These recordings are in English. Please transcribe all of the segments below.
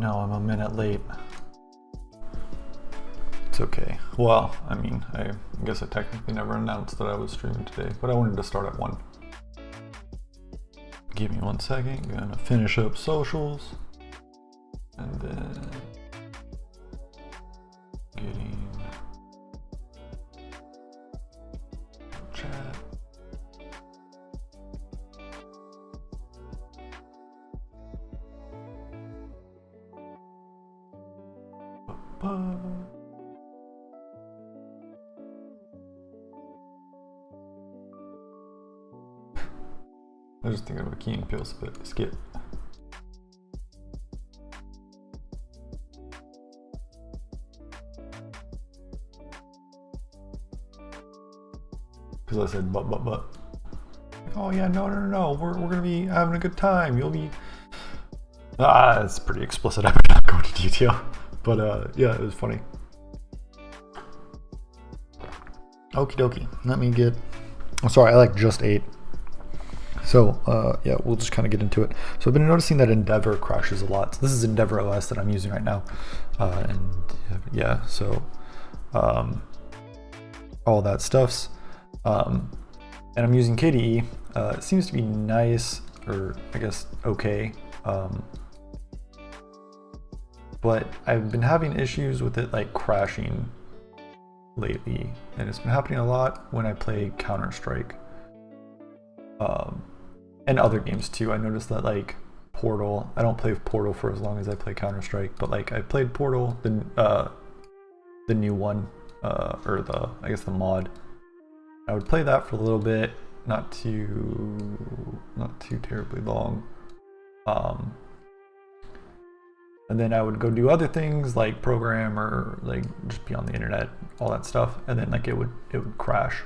no, I'm a minute late. It's okay. Well, I mean, I guess I technically never announced that I was streaming today, but I wanted to start at 1. Give me 1 second, gonna finish up socials, and then getting chat. I was just thinking of a Key and Peele skit. Because I said but. Like, oh yeah, no. We're gonna be having a good time. You'll be. It's pretty explicit. I would not go into detail, but yeah, it was funny. Okie dokie. Let me get. I'm sorry. I like just ate. So yeah, we'll just kind of get into it. So I've been noticing that Endeavor crashes a lot. So this is Endeavor OS that I'm using right now, and yeah, so all that stuffs, and I'm using KDE. It seems to be nice, or I guess okay, but I've been having issues with it like crashing lately, and it's been happening a lot when I play Counter-Strike. And other games too. I noticed that like Portal, I don't play Portal for as long as I play Counter-Strike, but like I played Portal, the new one, or I guess the mod. I would play that for a little bit, not too terribly long. And then I would go do other things like program or like just be on the internet, all that stuff, and then like it would crash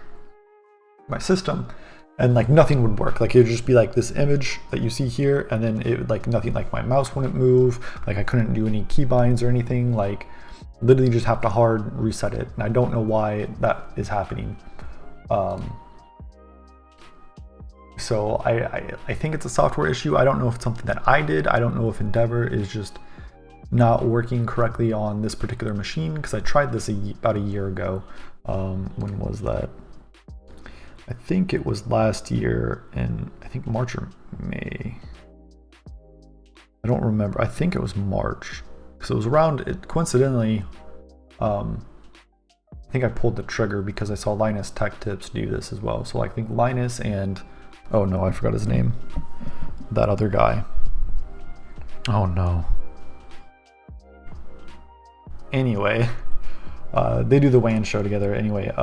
my system. And like nothing would work. Like it would just be like this image that you see here, and then it would like nothing, like my mouse wouldn't move, like I couldn't do any keybinds or anything, like literally just have to hard reset it. And I don't know why that is happening. So I think it's a software issue. I don't know if it's something that I did. I don't know if Endeavor is just not working correctly on this particular machine, because I tried this about a year ago. When was that? I think it was last year in, I think March or May. I don't remember. I think it was March, because it was around it. Coincidentally, I think I pulled the trigger because I saw Linus Tech Tips do this as well. So I think Linus and, oh no, I forgot his name. That other guy. Oh no. Anyway, they do the WAN show together. Anyway,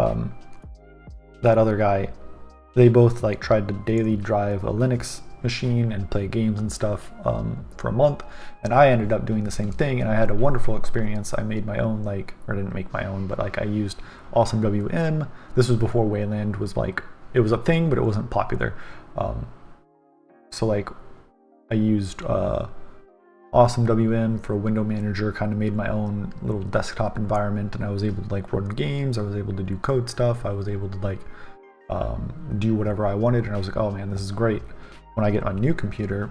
that other guy, they both like tried to daily drive a Linux machine and play games and stuff for a month, and I ended up doing the same thing, and I had a wonderful experience. I made my own, like, or didn't make my own, but like I used Awesome WM. This was before Wayland was like, it was a thing, but it wasn't popular. So like I used Awesome WM for a window manager, kind of made my own little desktop environment, and I was able to like run games, I was able to do code stuff, I was able to like do whatever I wanted, and I was like, oh man, this is great. When I get my new computer,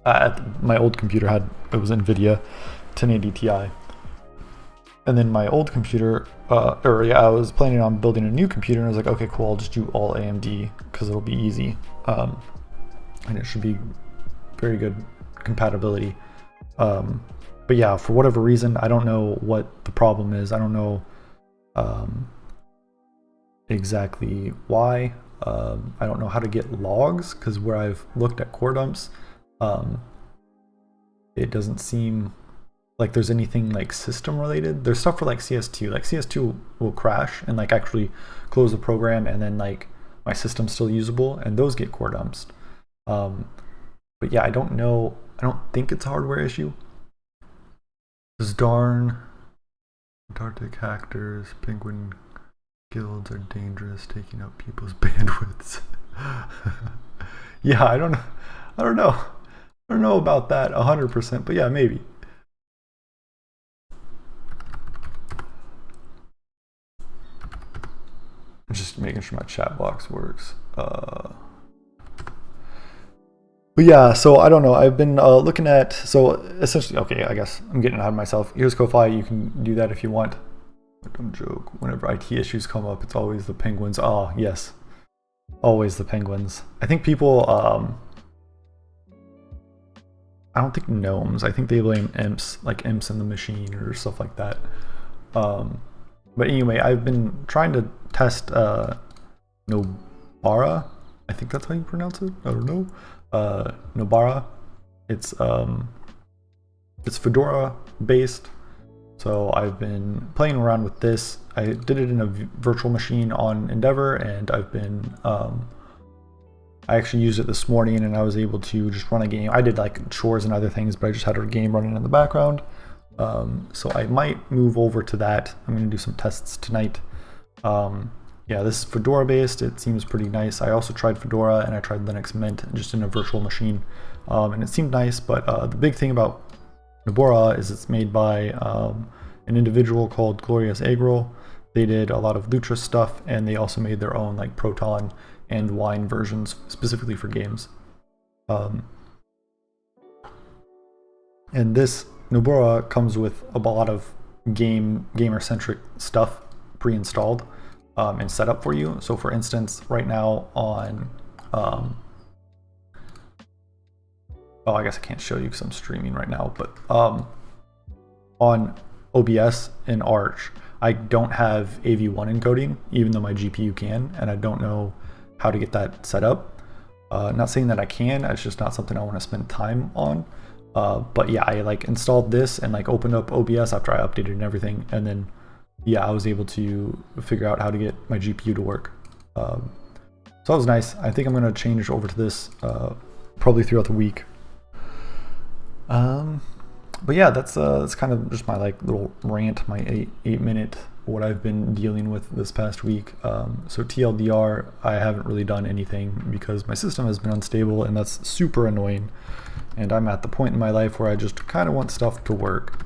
my old computer it was NVIDIA 1080 Ti, and then my old computer, I was planning on building a new computer, and I was like, okay, cool, I'll just do all AMD because it'll be easy, and it should be very good compatibility. But yeah, for whatever reason, I don't know what the problem is. I don't know exactly why. I don't know how to get logs, because where I've looked at core dumps, it doesn't seem like there's anything like system related. There's stuff for like CS2. Like CS2 will crash and like actually close the program, and then like my system's still usable, and those get core dumps. But yeah, I don't know. I don't think it's a hardware issue. Those darn Antarctic hackers, penguin guilds are dangerous, taking up people's bandwidths. Yeah, I don't know about that 100%, but yeah, maybe. I'm just making sure my chat box works. But yeah, so I don't know. I've been looking at, so essentially, okay, I guess I'm getting ahead of myself. Here's Ko-Fi. You can do that if you want. But don't joke. Whenever IT issues come up, it's always the penguins. Oh, yes. Always the penguins. I think people, I don't think gnomes. I think they blame imps, like imps in the machine or stuff like that. But anyway, I've been trying to test Nobara. I think that's how you pronounce it. I don't know. Nobara. It's Fedora based. So I've been playing around with this. I did it in a virtual machine on Endeavor, and I've been I actually used it this morning, and I was able to just run a game. I did like chores and other things, but I just had a game running in the background. So I might move over to that. I'm going to do some tests tonight. Yeah, this is Fedora based. It seems pretty nice. I also tried Fedora and I tried Linux Mint just in a virtual machine, and it seemed nice. But the big thing about Nobara is it's made by an individual called Glorious Agril. They did a lot of Lutris stuff, and they also made their own like Proton and Wine versions specifically for games. And this Nobara comes with a lot of gamer-centric stuff pre-installed and set up for you. So for instance, right now on oh, I guess I can't show you because I'm streaming right now, but on OBS and Arch, I don't have AV1 encoding, even though my GPU can, and I don't know how to get that set up. Not saying that I can, it's just not something I want to spend time on. But yeah, I like installed this and like opened up OBS after I updated and everything, and then yeah, I was able to figure out how to get my GPU to work. So that was nice. I think I'm gonna change over to this probably throughout the week. But yeah, that's kind of just my like little rant, my 8-minute what I've been dealing with this past week. So TLDR, I haven't really done anything because my system has been unstable, and that's super annoying. And I'm at the point in my life where I just kind of want stuff to work.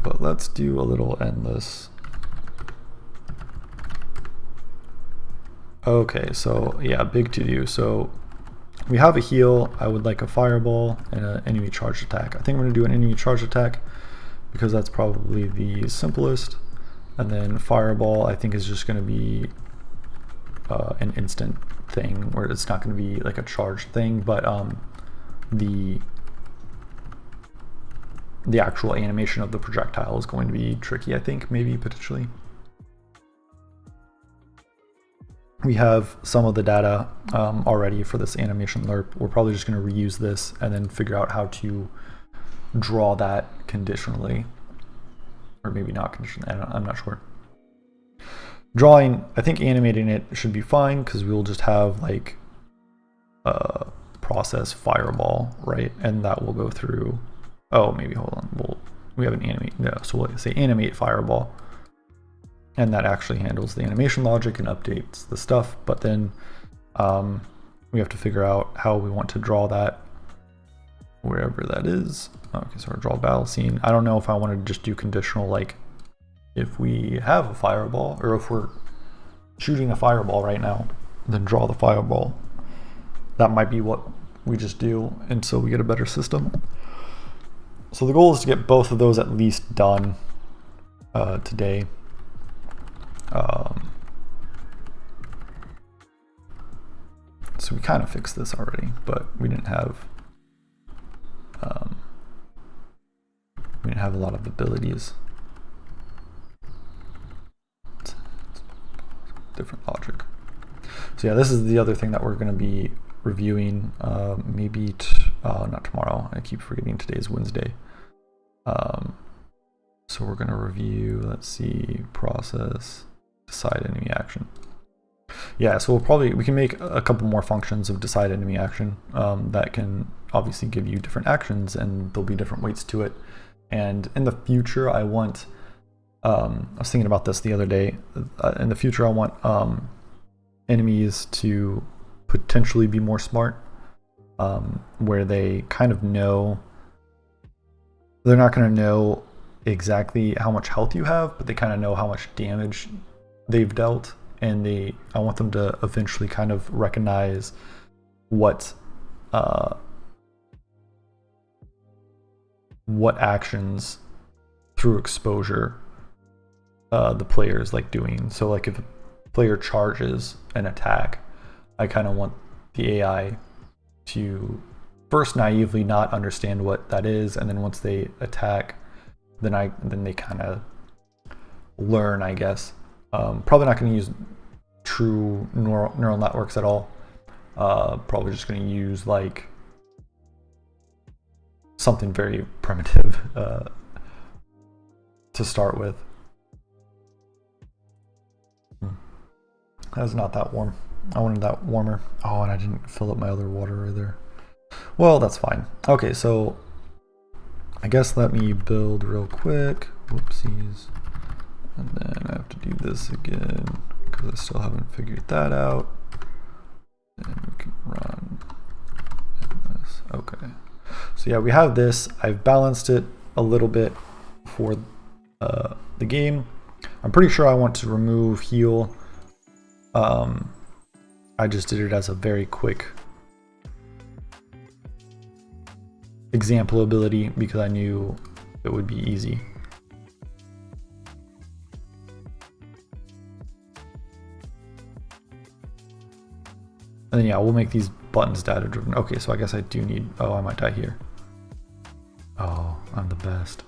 But let's do a little endless. Okay, so yeah, big to do. So we have a heal. I would like a fireball and an enemy charge attack. I think I'm going to do an enemy charge attack because that's probably the simplest. And then fireball, I think, is just going to be an instant thing where it's not going to be like a charged thing, but the actual animation of the projectile is going to be tricky, I think, maybe potentially. We have some of the data already for this animation lerp. We're probably just going to reuse this and then figure out how to draw that conditionally, or maybe not conditionally. I'm not sure. Drawing, I think animating it should be fine because we'll just have like process fireball, right? And that will go through. Oh, maybe hold on. We have an animate. No, so we'll say animate fireball. And that actually handles the animation logic and updates the stuff, but then we have to figure out how we want to draw that wherever that is. Okay, so we'll draw a battle scene. I don't know if I want to just do conditional, like if we have a fireball, or if we're shooting a fireball right now, then draw the fireball. That might be what we just do, and so we get a better system. So the goal is to get both of those at least done today. So we kind of fixed this already, but we didn't have a lot of abilities. Different logic. So yeah, this is the other thing that we're going to be reviewing. Maybe not tomorrow. I keep forgetting today's Wednesday. So we're going to review. Let's see, process. Decide enemy action. Yeah, so we can make a couple more functions of decide enemy action that can obviously give you different actions, and there'll be different weights to it. And in the future, I want, I was thinking about this the other day, in the future I want enemies to potentially be more smart, where they kind of know, they're not going to know exactly how much health you have, but they kind of know how much damage they've dealt, and I want them to eventually kind of recognize what actions through exposure the player is like doing. So like if a player charges an attack, I kind of want the AI to first naively not understand what that is, and then once they attack, then they kind of learn, I guess. Probably not going to use true neural networks at all. Probably just going to use like something very primitive to start with. That's not that warm. I wanted that warmer. Oh, and I didn't fill up my other water either. Well, that's fine. Okay, so I guess let me build real quick. Whoopsies. And then I have to do this again because I still haven't figured that out. And we can run this. Okay. So yeah, we have this. I've balanced it a little bit for the game. I'm pretty sure I want to remove heal. I just did it as a very quick example ability because I knew it would be easy. And then yeah, we'll make these buttons data driven. Okay, so I guess I do need, oh, I might die here. Oh, I'm the best.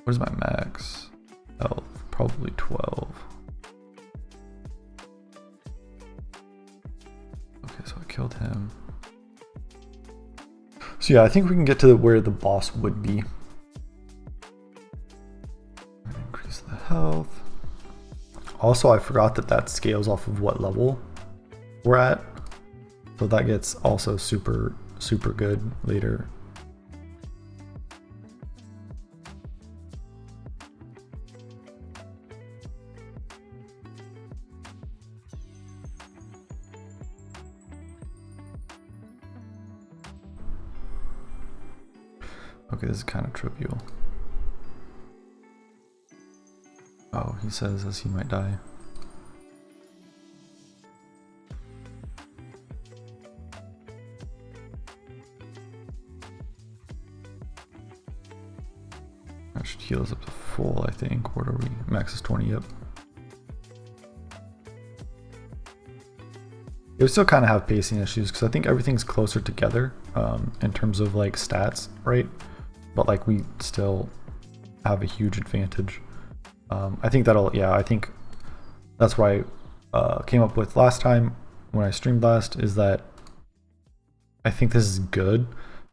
What is my max health? Probably 12. Okay, so I killed him. So yeah, I think we can get to where the boss would be. Increase the health. Also, I forgot that scales off of what level we're at. So that gets also super good later. Okay, this is kind of trivial. Oh, he says as he might die. That should heal us up to full, I think. What are we? Max is 20, yep. It would still kind of have pacing issues because I think everything's closer together in terms of like stats, right? But like we still have a huge advantage. I think I think that's what I came up with last time when I streamed last, is that I think this is good,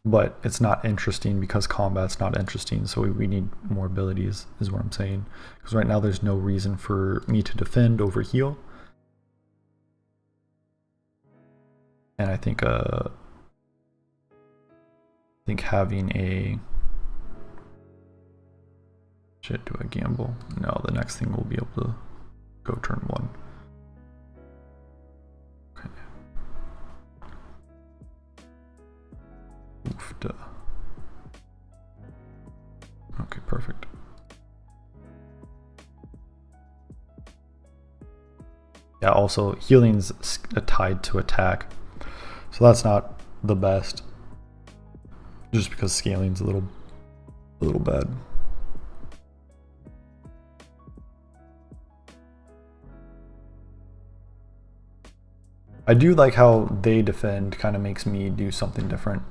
but it's not interesting because combat's not interesting, so we need more abilities is what I'm saying. Because right now there's no reason for me to defend over heal. And I think having a shit, do I gamble? No, the next thing we'll be able to go turn 1. Okay. Oofda. Okay, perfect. Yeah, also healing's tied to attack, so that's not the best. Just because scaling's a little bad. I do like how they defend kind of makes me do something different.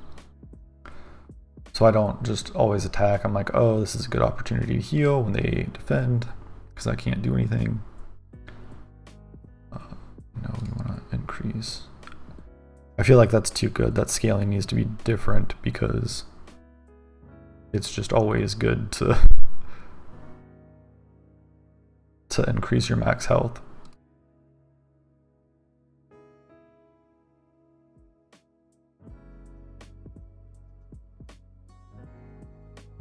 So I don't just always attack. I'm like, oh, this is a good opportunity to heal when they defend because I can't do anything. No, we want to increase. I feel like that's too good. That scaling needs to be different because it's just always good to increase your max health.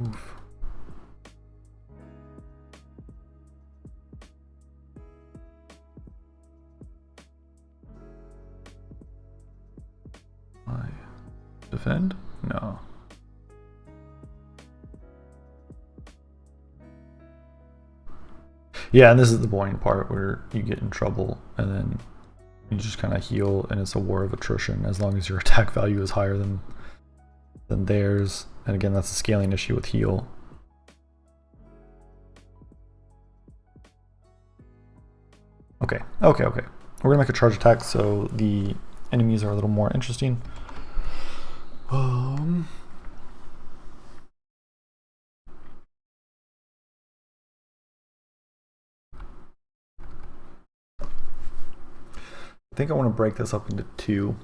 Oof. Defend? No. Yeah, and this is the boring part where you get in trouble and then you just kind of heal, and it's a war of attrition as long as your attack value is higher than theirs. And again, that's a scaling issue with heal. Okay. We're gonna make a charge attack so the enemies are a little more interesting. I think I want to break this up into two,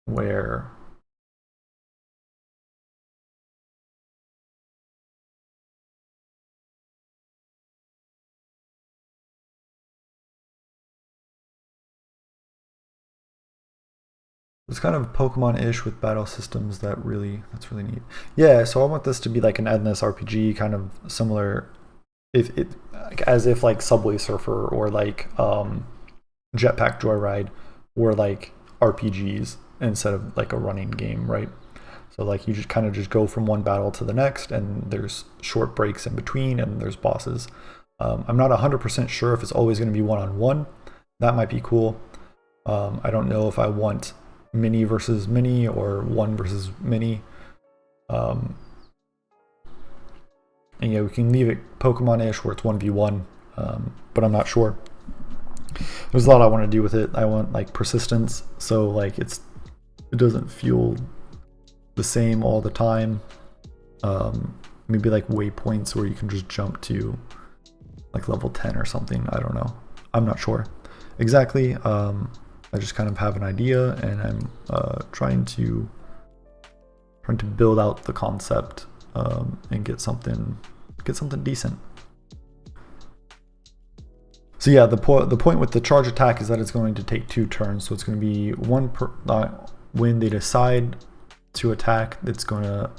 where it's kind of Pokemon-ish with battle systems that's really neat. Yeah, so I want this to be like an endless RPG, kind of similar, as if like Subway Surfer or like Jetpack Joyride were like RPGs instead of like a running game, right? So like you just kind of just go from one battle to the next, and there's short breaks in between, and there's bosses. I'm not 100% sure if it's always going to be one-on-one. That might be cool. I don't know if I want mini versus mini or one versus mini. And yeah, we can leave it Pokemon-ish where it's 1v1, but I'm not sure. There's a lot I want to do with it. I want like persistence, so like it doesn't feel the same all the time. Maybe like waypoints where you can just jump to like level 10 or something. I don't know. I'm not sure exactly. I just kind of have an idea, and I'm trying to build out the concept and get something decent. So yeah, the point with the charge attack is that it's going to take 2 turns. So it's going to be one per when they decide to attack. It's going to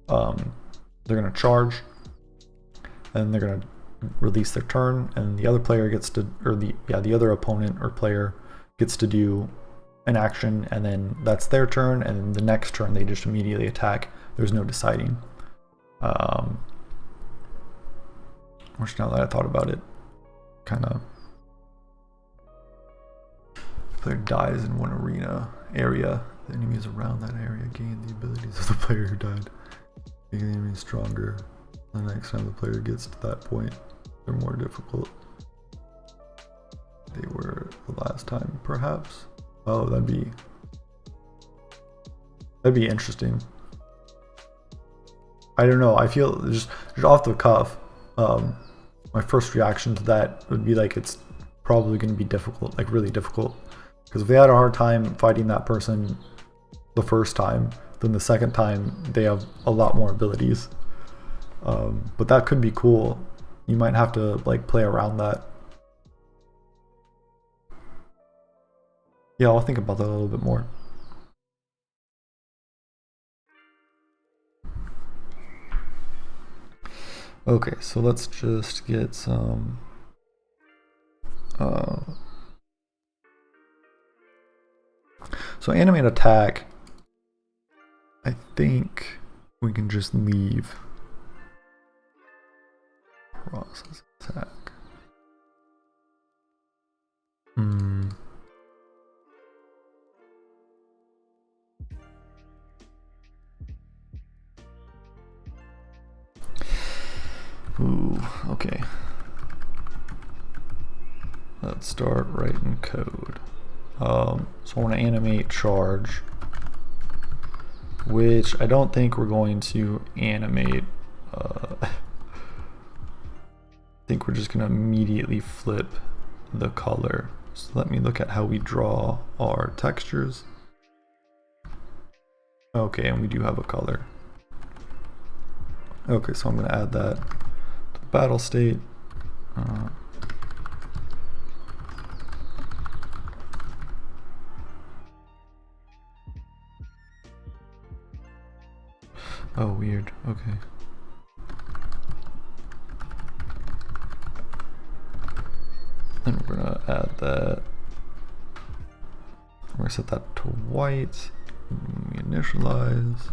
they're going to charge, and they're going to release their turn, and the other player gets to, or the other opponent or player gets to do an action, and then that's their turn, and then the next turn they just immediately attack. There's no deciding. Which, now that I thought about it, kind of, player dies in one area, the enemies around that area gain the abilities of the player who died, making the enemy stronger. The next time the player gets to that point, they're more difficult they were the last time, perhaps. Oh, that'd be interesting. I don't know. I feel just off the cuff, my first reaction to that would be like it's probably going to be difficult, like really difficult. Because if they had a hard time fighting that person the first time, then the second time they have a lot more abilities. But that could be cool. You might have to like play around that. Yeah, I'll think about that a little bit more. Okay, so let's just get some so animate attack, I think we can just leave process attack. Ooh, okay. Let's start writing code. So I want to animate charge, which I don't think we're going to animate. I think we're just going to immediately flip the color. So let me look at how we draw our textures. Okay, and we do have a color. Okay, so I'm going to add that to the battle state. Oh, weird. Okay. Then we're gonna add that. We're gonna set that to white. We initialize.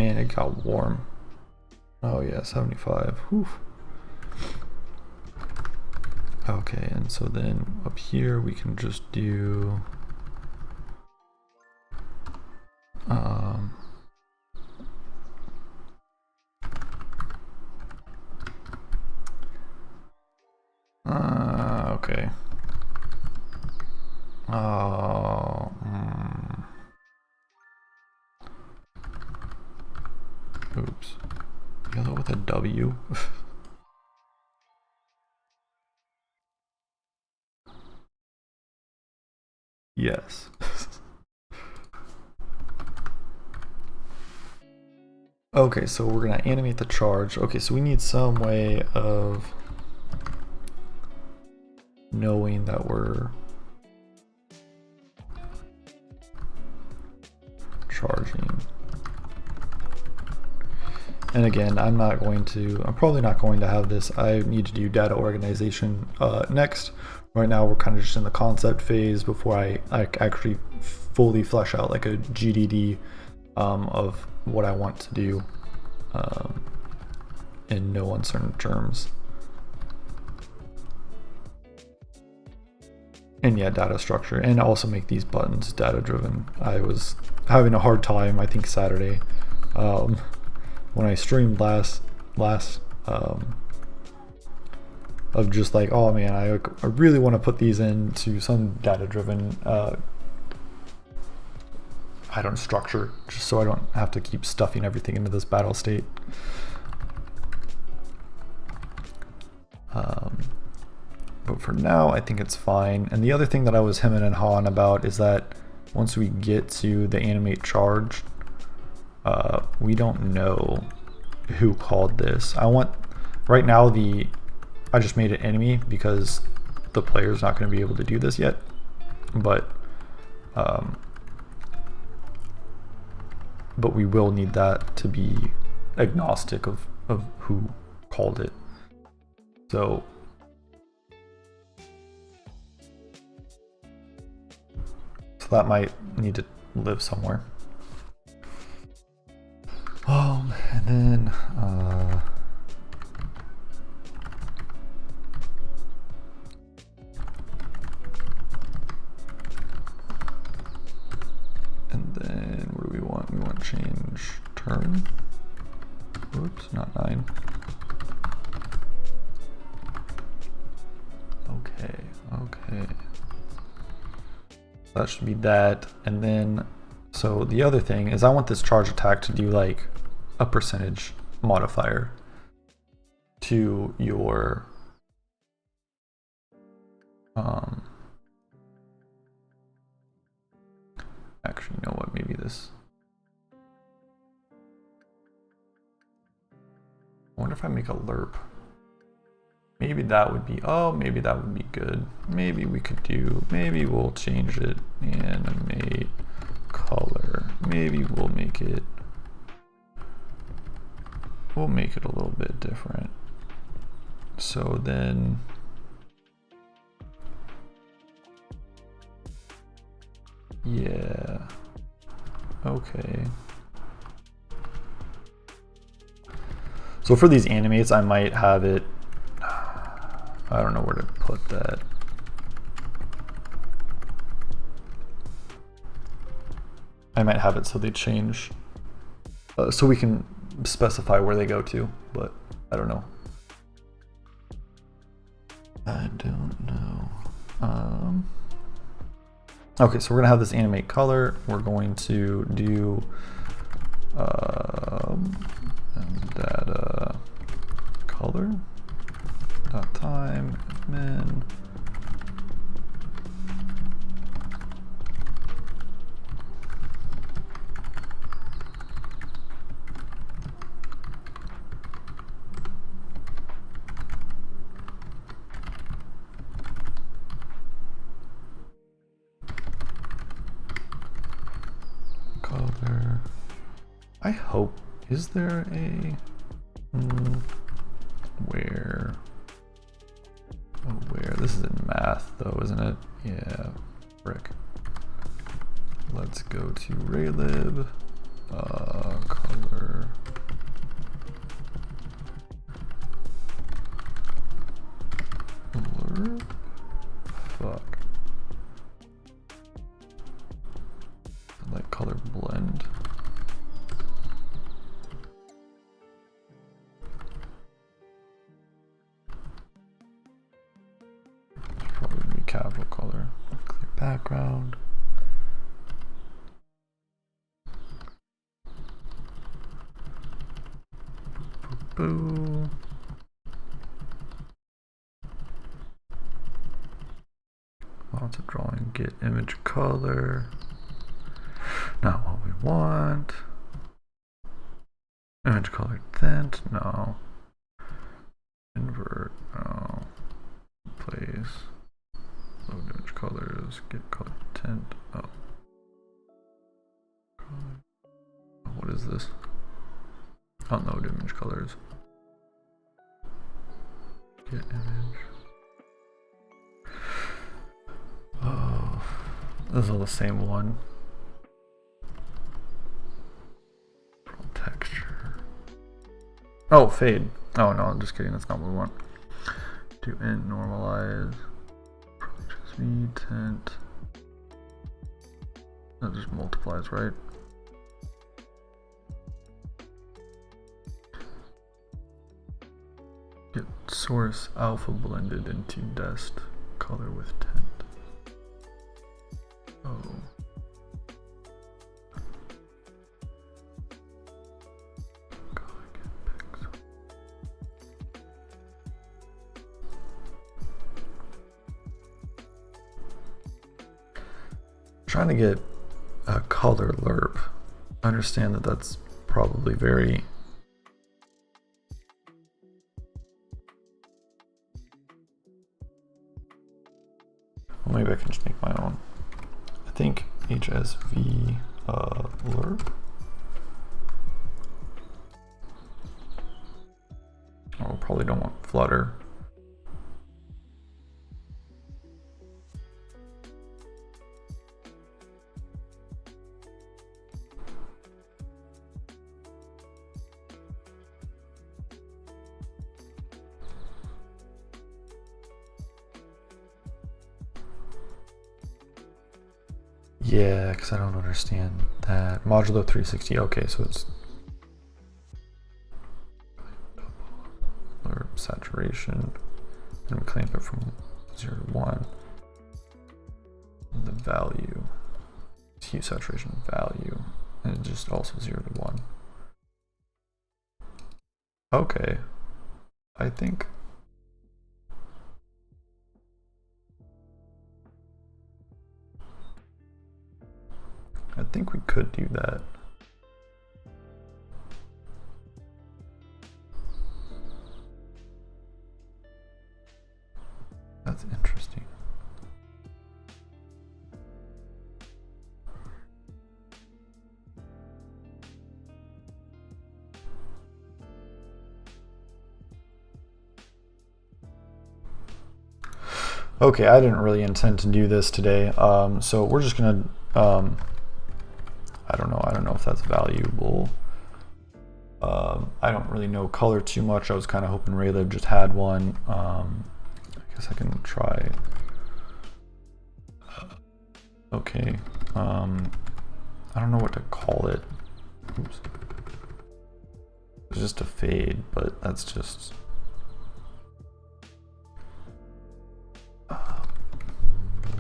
Man, it got warm. Oh yeah, 75. Whew. Okay, and so then up here we can just do okay. Oh, oops. Yellow with a W. Yes. Okay, so we're gonna animate the charge. Okay, so we need some way of knowing that we're charging. And again, I'm probably not going to have this. I need to do data organization next. Right now we're kind of just in the concept phase before I actually fully flesh out like a GDD of what I want to do in no uncertain terms. And yeah, data structure, and also make these buttons data driven. I was having a hard time, I think Saturday, when I streamed last of just like, oh man, I really want to put these into some data driven structure, just so I don't have to keep stuffing everything into this battle state. But for now, I think it's fine. And the other thing that I was hemming and hawing about is that once we get to the animate charge, we don't know who called this. Right now I just made it enemy because the player's not going to be able to do this yet, but we will need that to be agnostic of who called it. So that might need to live somewhere. And then what do we want? We want change turn. Oops, not 9. Okay. That should be that. And then, so the other thing is I want this charge attack to do like a percentage modifier to your actually, you know what, maybe this, I wonder if I make a lerp. Maybe that would be, maybe that would be good. Maybe we could do, maybe we'll change it, animate color. Maybe we'll make it a little bit different. So then, yeah, okay. So for these animates, I might have it, I don't know where to put that. I might have it so they change, so we can specify where they go to, but I don't know. I don't know. Okay, so we're gonna have this animate color. We're going to do data color dot time min color. I hope, is there a where? Oh, where? This is in math though, isn't it? Yeah, frick. Let's go to raylib color background. Boo. Lots of drawing. Get image color. Not what we want. Image color tint. No. Invert. No. Place. Load image colors. Get color tint. Oh. What is this? Unload image colors. Get image. Oh, this is all the same one. Texture. Oh, fade. Oh no, I'm just kidding. That's not what we want. Do int normalize. Speed tint. That just multiplies, right? Get source alpha blended into dest color with tint. Oh. Trying to get a color lerp. I understand that that's probably very well, maybe I can just make my own. I think HSV lerp. Oh, probably don't want Flutter. Yeah, because I don't understand that. Modulo 360, okay, so it's saturation, and we clamp it from 0 to 1. And the value, hue saturation value, and it's just also 0 to 1. Okay, I think we could do that. That's interesting. Okay, I didn't really intend to do this today, so we're just gonna I don't know if that's valuable. I don't really know color too much. I was kind of hoping raylib just had one. I guess I can try. Okay. I don't know what to call it. Oops. It's just a fade, but that's just.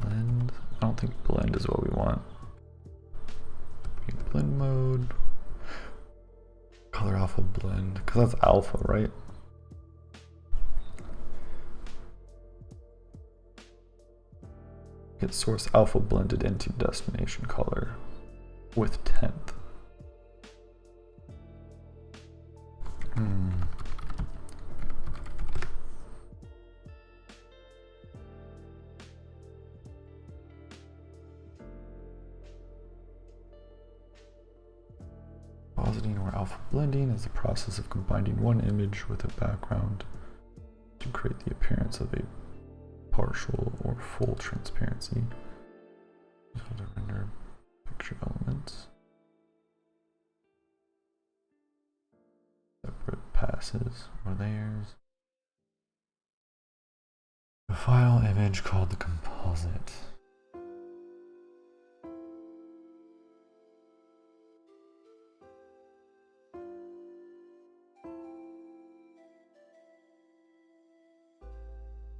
Blend. I don't think blend is what we want. Blend mode, color alpha blend, because that's alpha, right? Get source alpha blended into destination color with 10th. Compositing or alpha blending is the process of combining one image with a background to create the appearance of a partial or full transparency. To render picture elements. Separate passes or layers. A file image called the composite.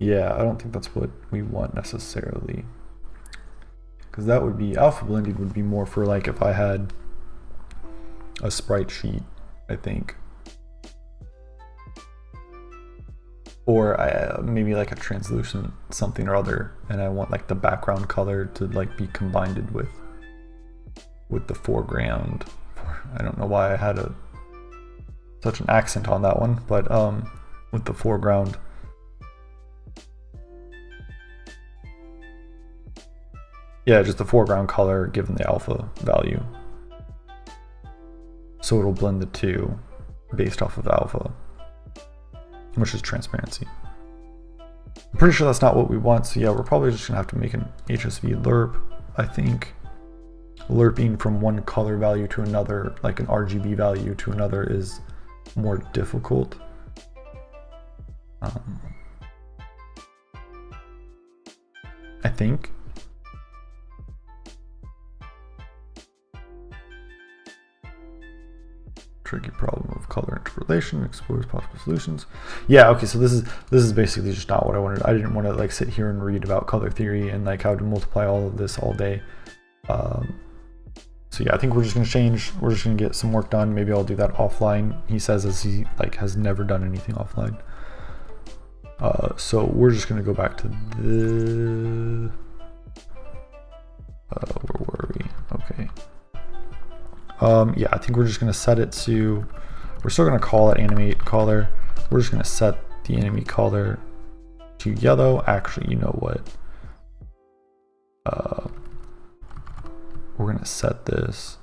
Yeah, I don't think that's what we want necessarily. because that would be, alpha blending would be more for like if I had a sprite sheet, I think. Or maybe like a translucent something or other, and I want like the background color to like be combined with the foreground. I don't know why I had such an accent on that one, but with the foreground. Yeah, just the foreground color given the alpha value. So it'll blend the two based off of alpha, which is transparency. I'm pretty sure that's not what we want, so yeah, we're probably just gonna have to make an HSV lerp. I think lerping from one color value to another, like an RGB value to another, is more difficult. I think. Tricky problem of color interpolation, explores possible solutions. Yeah, okay, so this is basically just not what I wanted. I didn't want to like sit here and read about color theory and like how to multiply all of this all day. So yeah, I think we're just gonna change. We're just gonna get some work done. Maybe I'll do that offline. He says as he like has never done anything offline. So we're just gonna go back to the where were we? Okay. Yeah, I think we're just gonna set it to, we're still gonna call it animate color. We're just gonna set the animate color to yellow. Actually, you know what? We're gonna set this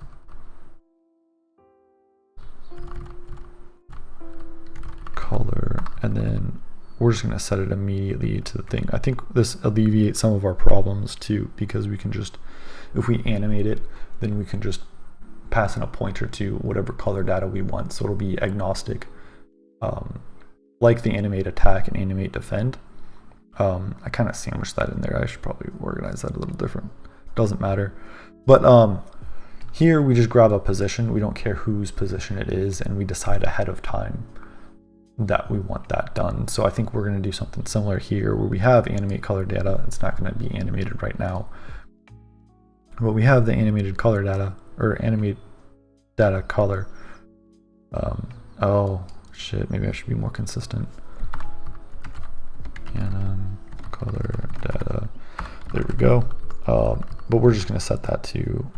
color, and then we're just gonna set it immediately to the thing. I think this alleviates some of our problems too, because we can just, if we animate it, then we can just pass in a pointer to whatever color data we want, so it'll be agnostic, like the animate attack and animate defend. I kind of sandwiched that in there. I should probably organize that a little different. Doesn't matter. But here we just grab a position. We don't care whose position it is, and we decide ahead of time that we want that done. So I think we're going to do something similar here where we have animate color data. It's not going to be animated right now, but we have the animated color data, or animate data color. Oh shit, maybe I should be more consistent. Anim color data, there we go. But we're just going to set that to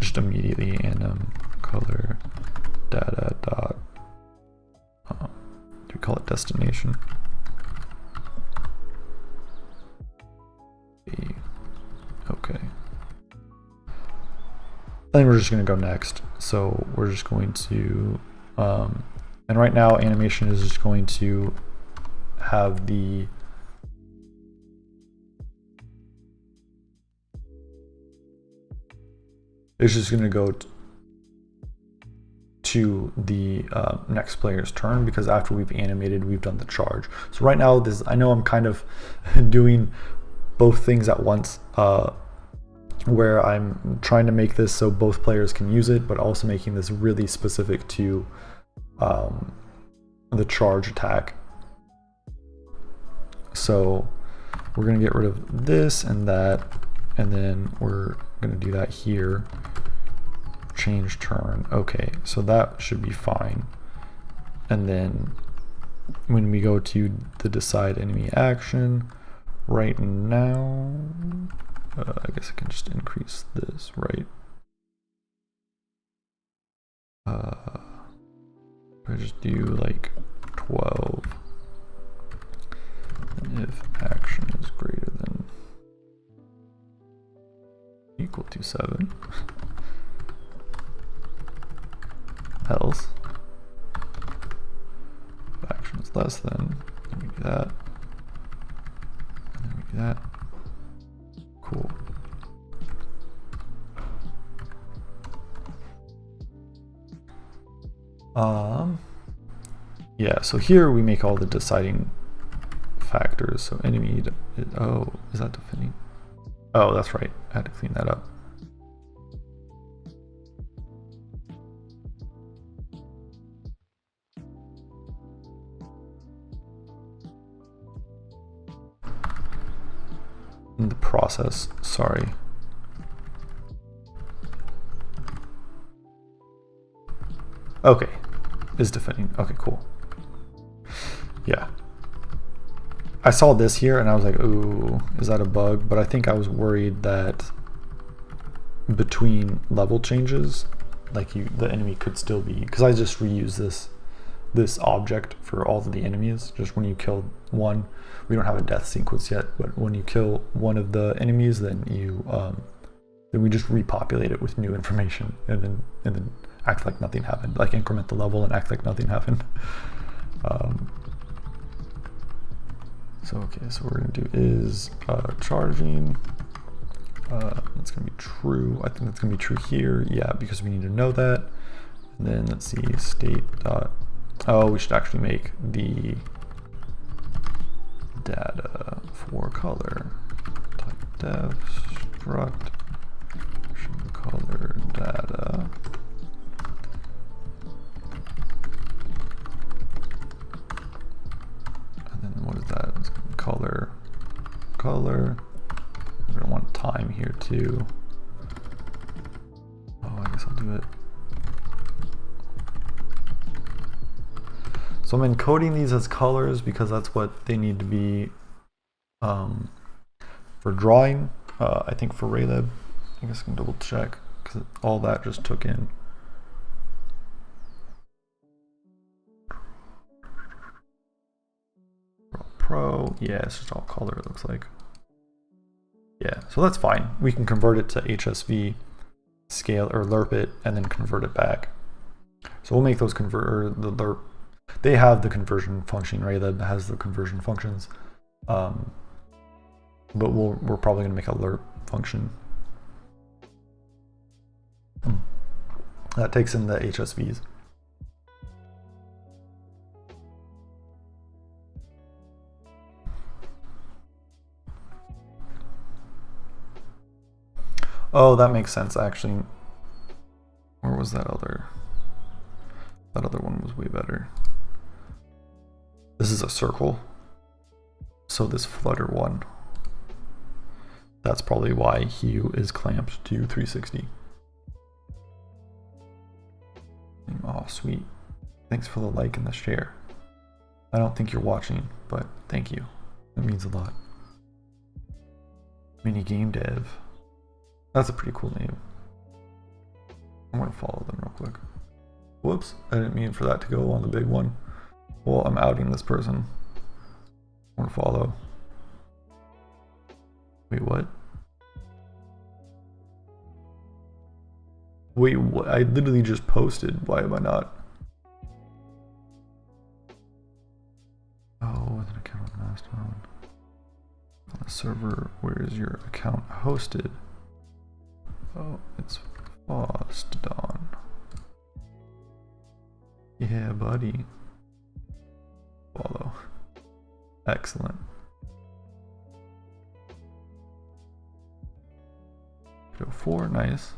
just immediately anim color data dot, do we call it destination? Okay. Then we're just going to go next. So we're just going to, and right now animation is just going to have the, it's just going to go to the next player's turn, because after we've animated, we've done the charge. So right now, this, I know I'm kind of doing both things at once, where I'm trying to make this so both players can use it, but also making this really specific to the charge attack. So we're going to get rid of this and that, and then we're going to do that here. Change turn. Okay, so that should be fine. And then when we go to the decide enemy action, right now, I guess I can just increase this, right? I just do like 12. And if action is greater than equal to 7, else if action is less than, then we do that, and then we do that. Cool. Yeah, so here we make all the deciding factors. So enemy, oh, is that defending? Oh, that's right. I had to clean that up. In the process, sorry. Okay, is defending. Okay, cool. Yeah. I saw this here and I was like, ooh, is that a bug? But I think I was worried that between level changes, like the enemy could still be, because I just reuse this object for all of the enemies. Just when you kill one, we don't have a death sequence yet, but when you kill one of the enemies, then then we just repopulate it with new information, and then act like nothing happened, like increment the level and act like nothing happened. So okay, so what we're gonna do is charging. That's gonna be true. I think that's gonna be true here. Yeah, because we need to know that. And then let's see, state dot. Oh, we should actually make the data for color. Type def struct color data. And then what is that? It's gonna be color. We're gonna want time here too. Oh, I guess I'll do it. So I'm encoding these as colors because that's what they need to be for drawing. I think for raylib, I guess I can double check because all that just took in. Pro, yeah, it's just all color, it looks like. Yeah, so that's fine. We can convert it to HSV, scale or lerp it, and then convert it back. So we'll make those the lerp. They have the conversion function. Raylib has the conversion functions, but we're probably going to make a lerp function that takes in the HSVs. Oh, that makes sense actually. Where was that other? That other one was way better. This is a circle. So this flutter one, that's probably why hue is clamped to 360. Oh, sweet. Thanks for the like and the share. I don't think you're watching, but thank you. That means a lot. Mini game dev. That's a pretty cool name. I'm gonna follow them real quick. Whoops, I didn't mean for that to go on the big one. Well, I'm outing this person. I'm gonna follow. Wait, what? Wait, what? I literally just posted. Why am I not? Oh, with an account on Mastodon. On a server, where is your account hosted? Oh, it's Mastodon. Yeah, buddy. Follow. Excellent. 4, nice.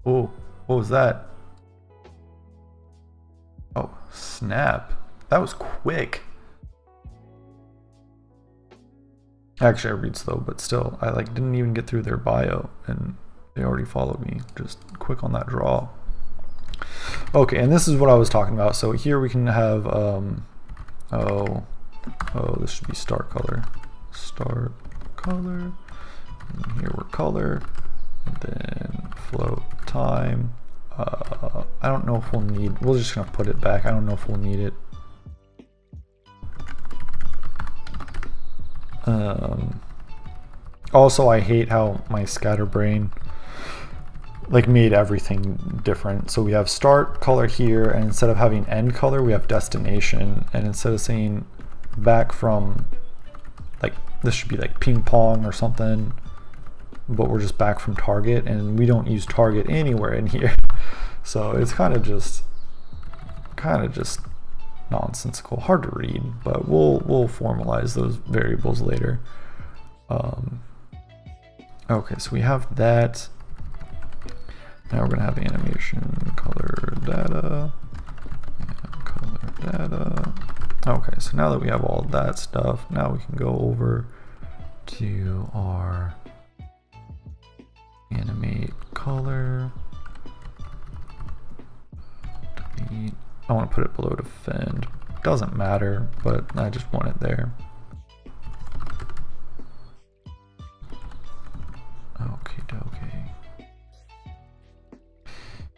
Oh, what was that? Oh, snap. That was quick. Actually, I read slow, but still, I like didn't even get through their bio and they already followed me. Just quick on that draw. Okay, and this is what I was talking about. So here we can have, this should be start color. Start color. And here we're color. And then float time. I don't know if we'll need, we're just gonna put it back. I don't know if we'll need it. Also, I hate how my scatterbrain like made everything different. So we have start color here, and instead of having end color, we have destination. And instead of saying back from, like, this should be like ping pong or something, but we're just back from target, and we don't use target anywhere in here. So it's kind of just nonsensical, hard to read, but we'll formalize those variables later. Okay, so we have that. Now we're gonna have animation color data. Okay, so now that we have all that stuff, now we can go over to our animate color. Delete. I want to put it below defend. Doesn't matter, but I just want it there. Okay.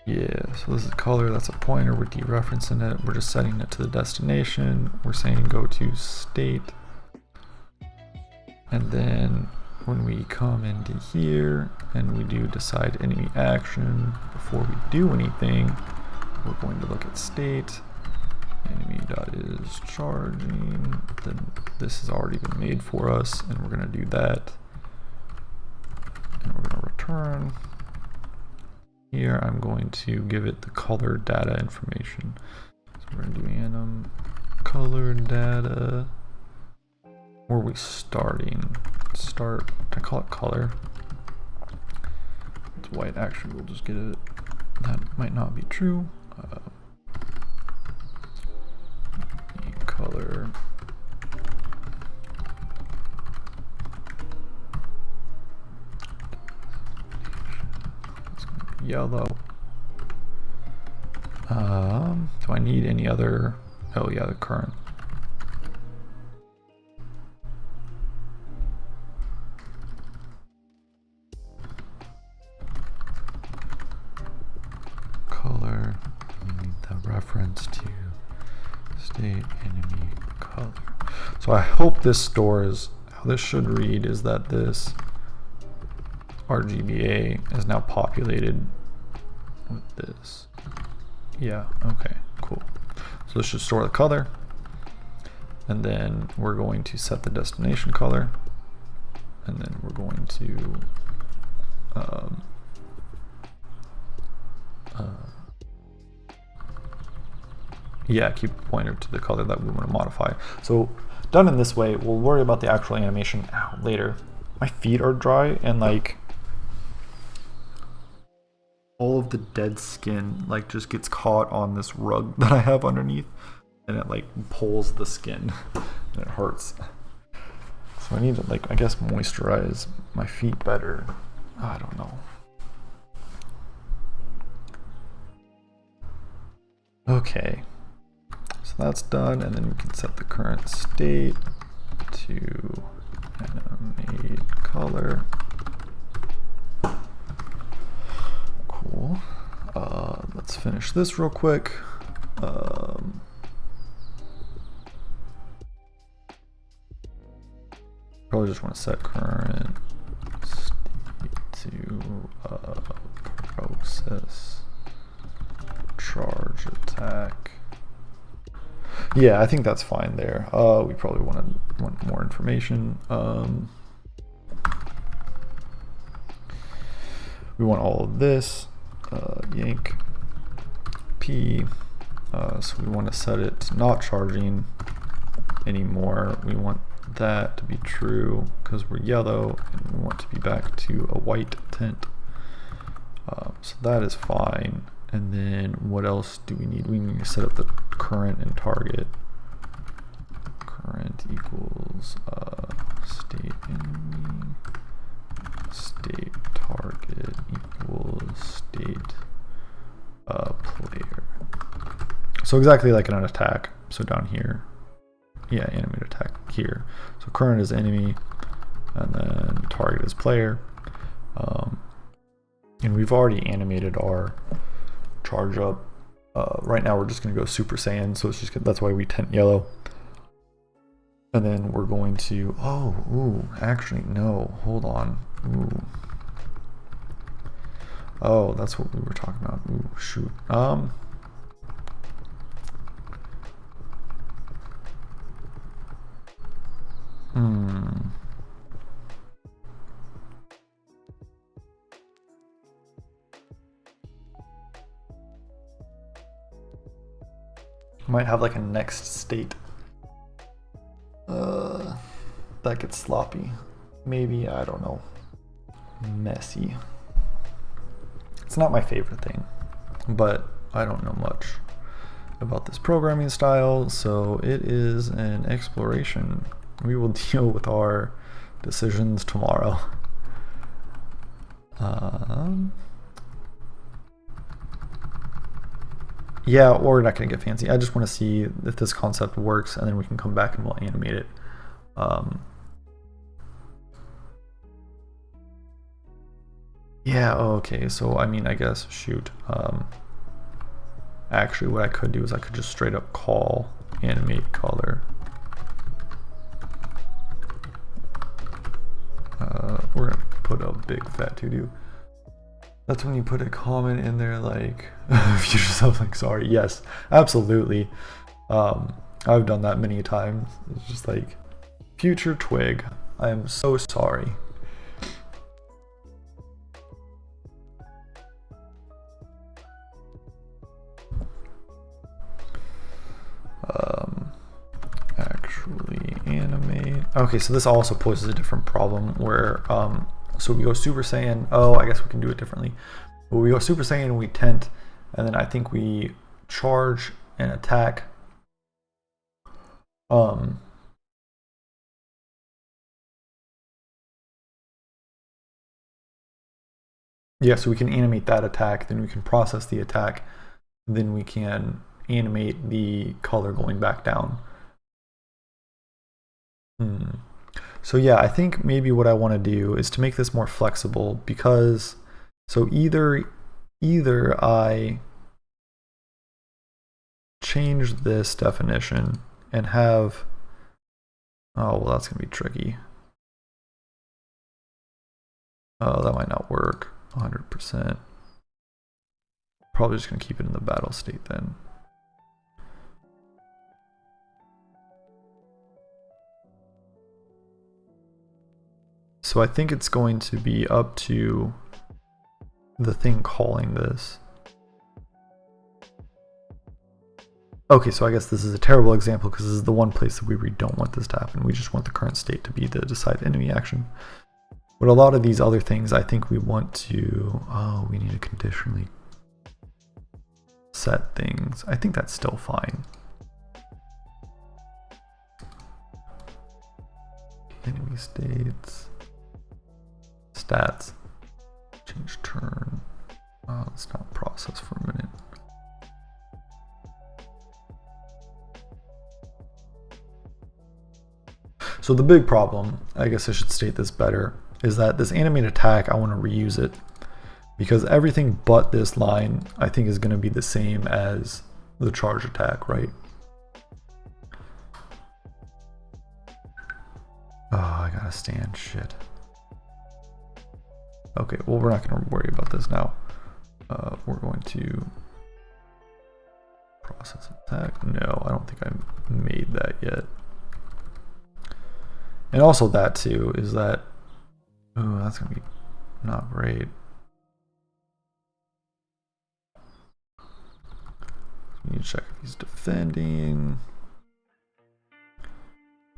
Yeah, so this is color, that's a pointer, we're dereferencing it, we're just setting it to the destination, we're saying go to state, and then when we come into here and we do decide enemy action, before we do anything, we're going to look at state, enemy.is charging, then this has already been made for us, and we're going to do that, and we're going to return. Here I'm going to give it the color data information. So we're going to do anim color data. Where are we starting? Start, I call it color. It's white, actually we'll just get it. That might not be true. Color. Yellow. Do I need any other? Oh yeah, the current. Color. We need the reference to state enemy color. So I hope this stores, how this should read is that this RGBA is now populated with this. Yeah, okay, cool. So this should store the color, and then we're going to set the destination color, and then we're going to yeah, keep a pointer to the color that we want to modify. So done in this way, we'll worry about the actual animation later. My feet are dry, and like all of the dead skin like just gets caught on this rug that I have underneath, and it like pulls the skin and it hurts. So I need to, like, I guess moisturize my feet better. I don't know. Okay, so that's done, and then we can set the current state to animate color. Cool. Let's finish this real quick. Probably just want to set current state to process charge attack. Yeah, I think that's fine there. We probably want more information. We want all of this. Yank P. So we want to set it to not charging anymore. We want that to be true because we're yellow, and we want to be back to a white tint. So that is fine. And then what else do we need? We need to set up the current and target. Current equals state enemy, state target equals state player. So exactly like in an attack. So down here, yeah, animate attack here. So current is enemy, and then target is player. And we've already animated our charge up. Right now we're just going to go Super Saiyan, so it's just, that's why we tint yellow. And then we're going to, actually no, hold on. Oh, that's what we were talking about. Shoot. Might have like a next state that gets sloppy. Maybe, I don't know. Messy. It's not my favorite thing, but I don't know much about this programming style, so it is an exploration. We will deal with our decisions tomorrow. Yeah, we're not gonna get fancy. I just want to see if this concept works, and then we can come back and we'll animate it. Yeah, okay, so I mean, I guess, shoot. Actually, what I could do is I could just straight up call animate color. We're gonna put a big fat to-do. That's when you put a comment in there like future self like sorry. Yes, absolutely. I've done that many times. It's just like future twig, I am so sorry. Actually animate. Okay, so this also poses a different problem where so we go Super Saiyan. Oh, I guess we can do it differently. But we go Super Saiyan, we tent, and then I think we charge and attack. Yeah, so we can animate that attack, then we can process the attack, then we can animate the color going back down. So yeah, I think maybe what I want to do is to make this more flexible, because so either I change this definition and have, oh well, that's gonna be tricky. Oh, that might not work 100%. Probably just gonna keep it in the battle state then. So I think it's going to be up to the thing calling this. Okay, so I guess this is a terrible example because this is the one place that we really don't want this to happen. We just want the current state to be the decide enemy action. But a lot of these other things, I think we want to, oh, we need to conditionally set things. I think that's still fine. Enemy states, stats, change turn. Oh, let's not process for a minute. So the big problem, I guess I should state this better, is that this animate attack, I want to reuse it because everything but this line I think is going to be the same as the charge attack, right? Oh, I gotta stand shit. Okay, well, we're not going to worry about this now. We're going to process attack. No, I don't think I made that yet. And also that too is that, oh, that's gonna be not great. We need to check if he's defending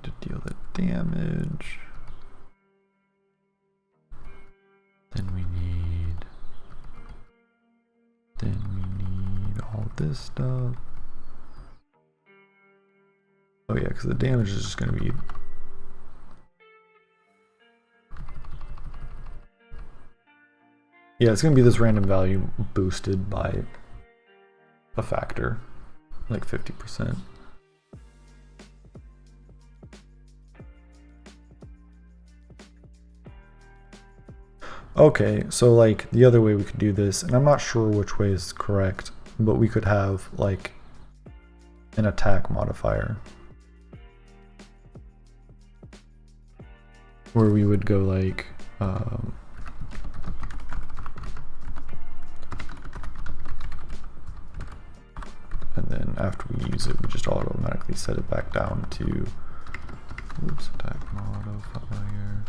to deal the damage. Then we need all this stuff. Oh yeah, because the damage is just gonna be yeah, it's going to be this random value boosted by a factor, like 50%. Okay, so like the other way we could do this, and I'm not sure which way is correct, but we could have like an attack modifier where we would go like and then after we use it, we just automatically set it back down to, oops, attack modifier,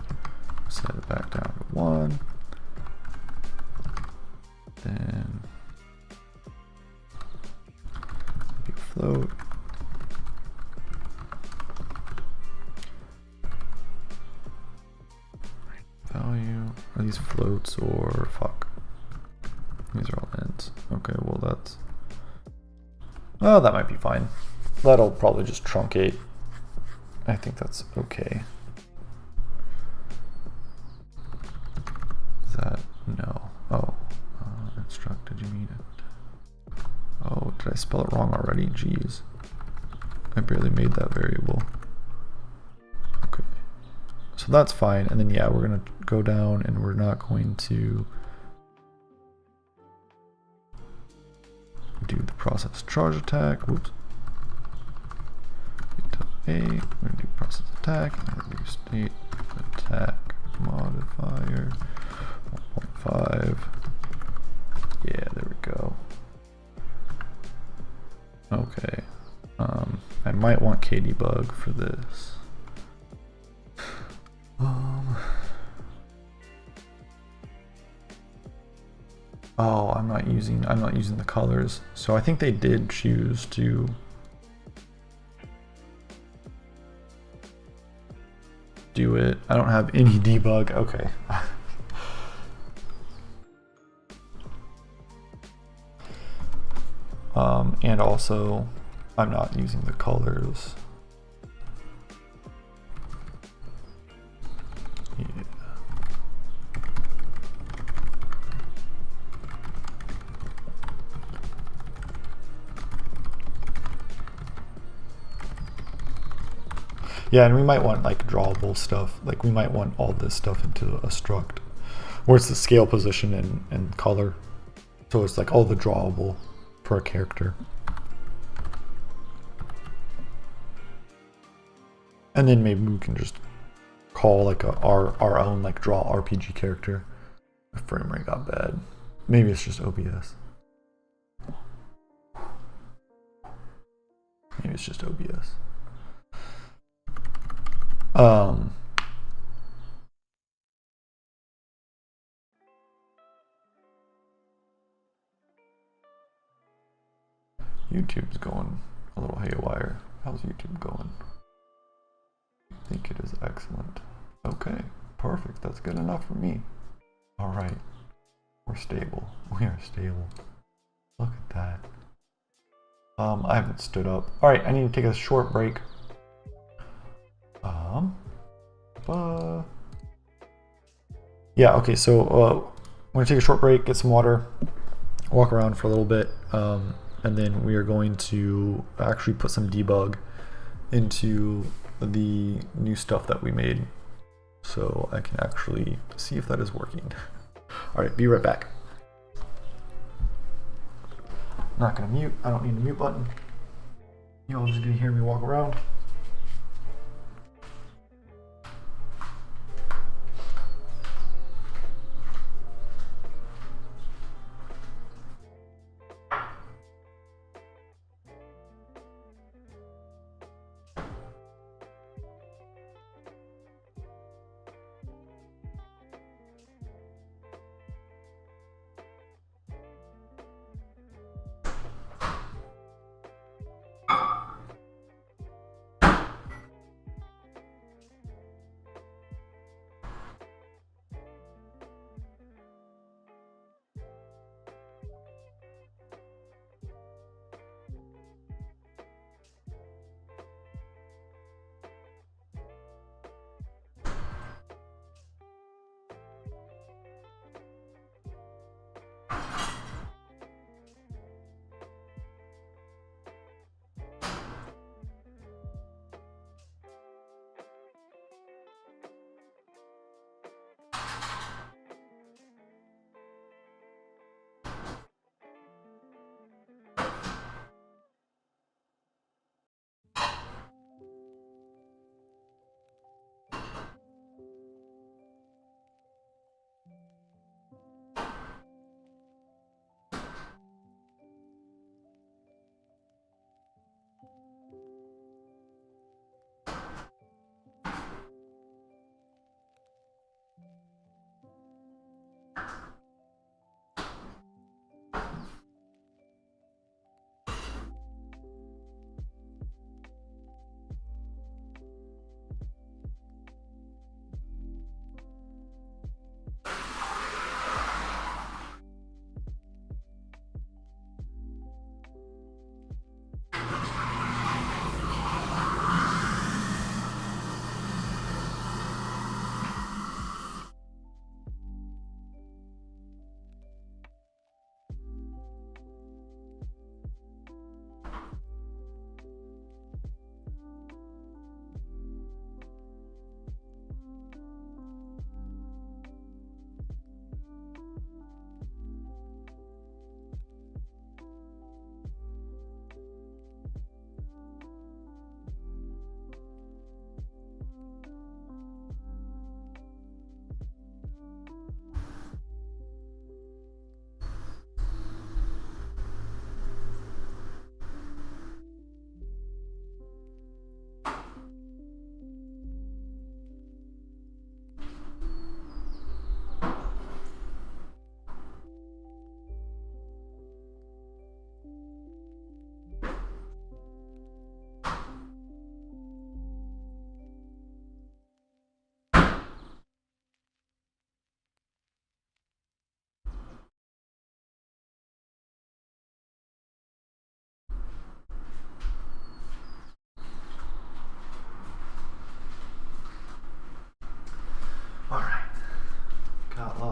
set it back down to 1, then maybe float, value, are these floats or fuck? These are all ends. Okay, well that's, oh, that might be fine. That'll probably just truncate. I think that's okay. Is that No. Oh, instruct, did you mean it? Oh, did I spell it wrong already? Jeez. I barely made that variable. Okay. So that's fine. And then, yeah, we're going to go down and we're not going to do the process charge attack. Whoops. A, we're going to do process attack, and we're going to do state attack modifier 1.5. Yeah, there we go. Okay. I might want kdebug for this. Oh, I'm not using the colors. So I think they did choose to do it. I don't have any debug. Okay. And also I'm not using the colors. Yeah. Yeah, and we might want like drawable stuff. Like we might want all this stuff into a struct, where it's the scale, position, and color. So it's like all the drawable for a character. And then maybe we can just call like our own like draw RPG character. My frame rate got bad. Maybe it's just OBS. Maybe it's just OBS. YouTube's going a little haywire. How's YouTube going? I think it is excellent. Okay, perfect. That's good enough for me. All right, we're stable. We are stable. Look at that. I haven't stood up. All right, I need to take a short break. Yeah, okay, so I'm gonna take a short break, get some water, walk around for a little bit, and then we are going to actually put some debug into the new stuff that we made so I can actually see if that is working. All right, be right back. Not gonna mute, I don't need a mute button. You all just gonna hear me walk around.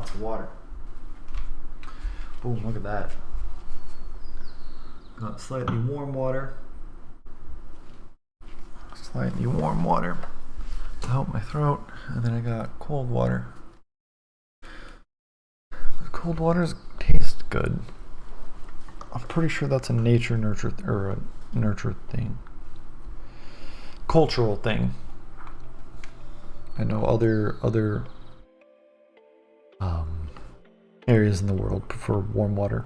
lots of water. Boom, look at that. Got slightly warm water. Slightly warm water to help my throat. And then I got cold water. Cold waters taste good. I'm pretty sure that's a nurture thing. Cultural thing. I know other areas in the world prefer warm water.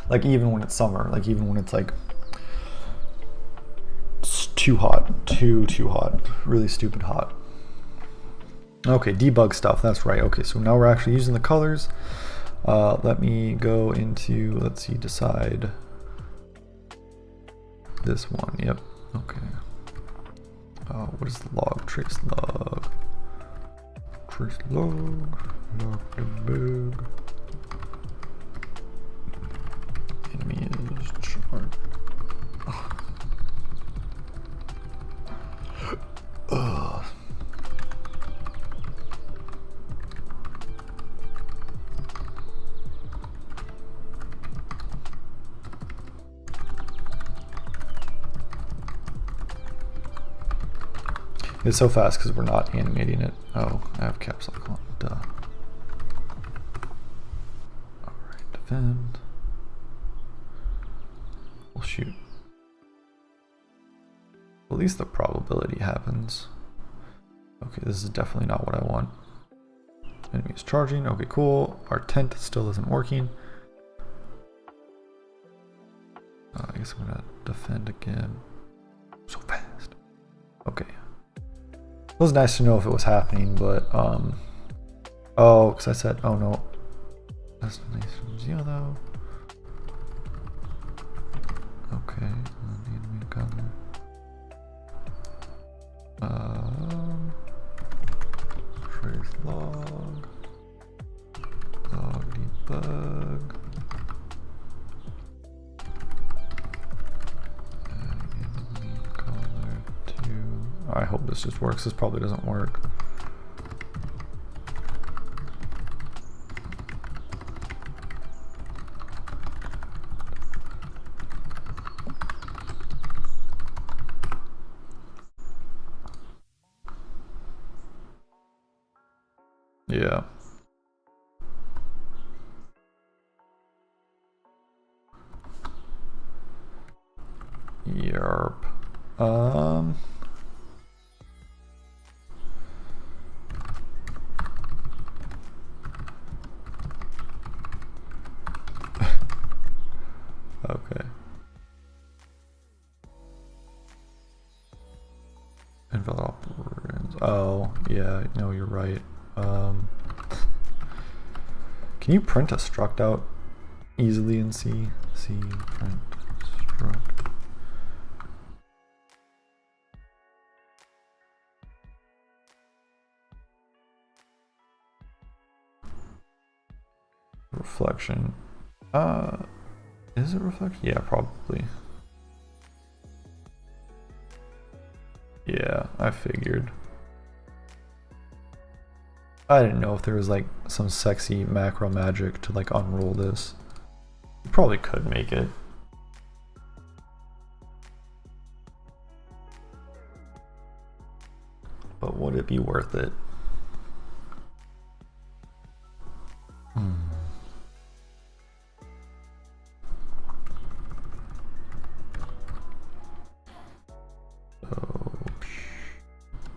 Like even when it's summer, like even when it's like too hot, too hot, really stupid hot. Okay, debug stuff, that's right. Okay, so now we're actually using the colors. Let me go into, let's see, decide this one. Yep, okay. What is the log? Trace log. Trace log. Log debug. Enemy is chart. Ugh. It's so fast because we're not animating it. Oh, I have caps lock on. Duh. Alright, defend. We'll shoot. At least the probability happens. Okay, this is definitely not what I want. Enemy is charging. Okay, cool. Our tent still isn't working. I guess I'm gonna defend again. So fast. Okay. It was nice to know if it was happening, but oh, because I said, oh no, destination's yellow. Okay, enemy color. Trace log. Log debug. I hope this just works. This probably doesn't work. Yeah. Yerp. Okay. Envelope. Oh, yeah, no, you're right. Can you print a struct out easily in C? C print struct. Reflection. Is it reflection? Yeah, probably. Yeah, I figured. I didn't know if there was like some sexy macro magic to like unroll this. You probably could make it. But would it be worth it?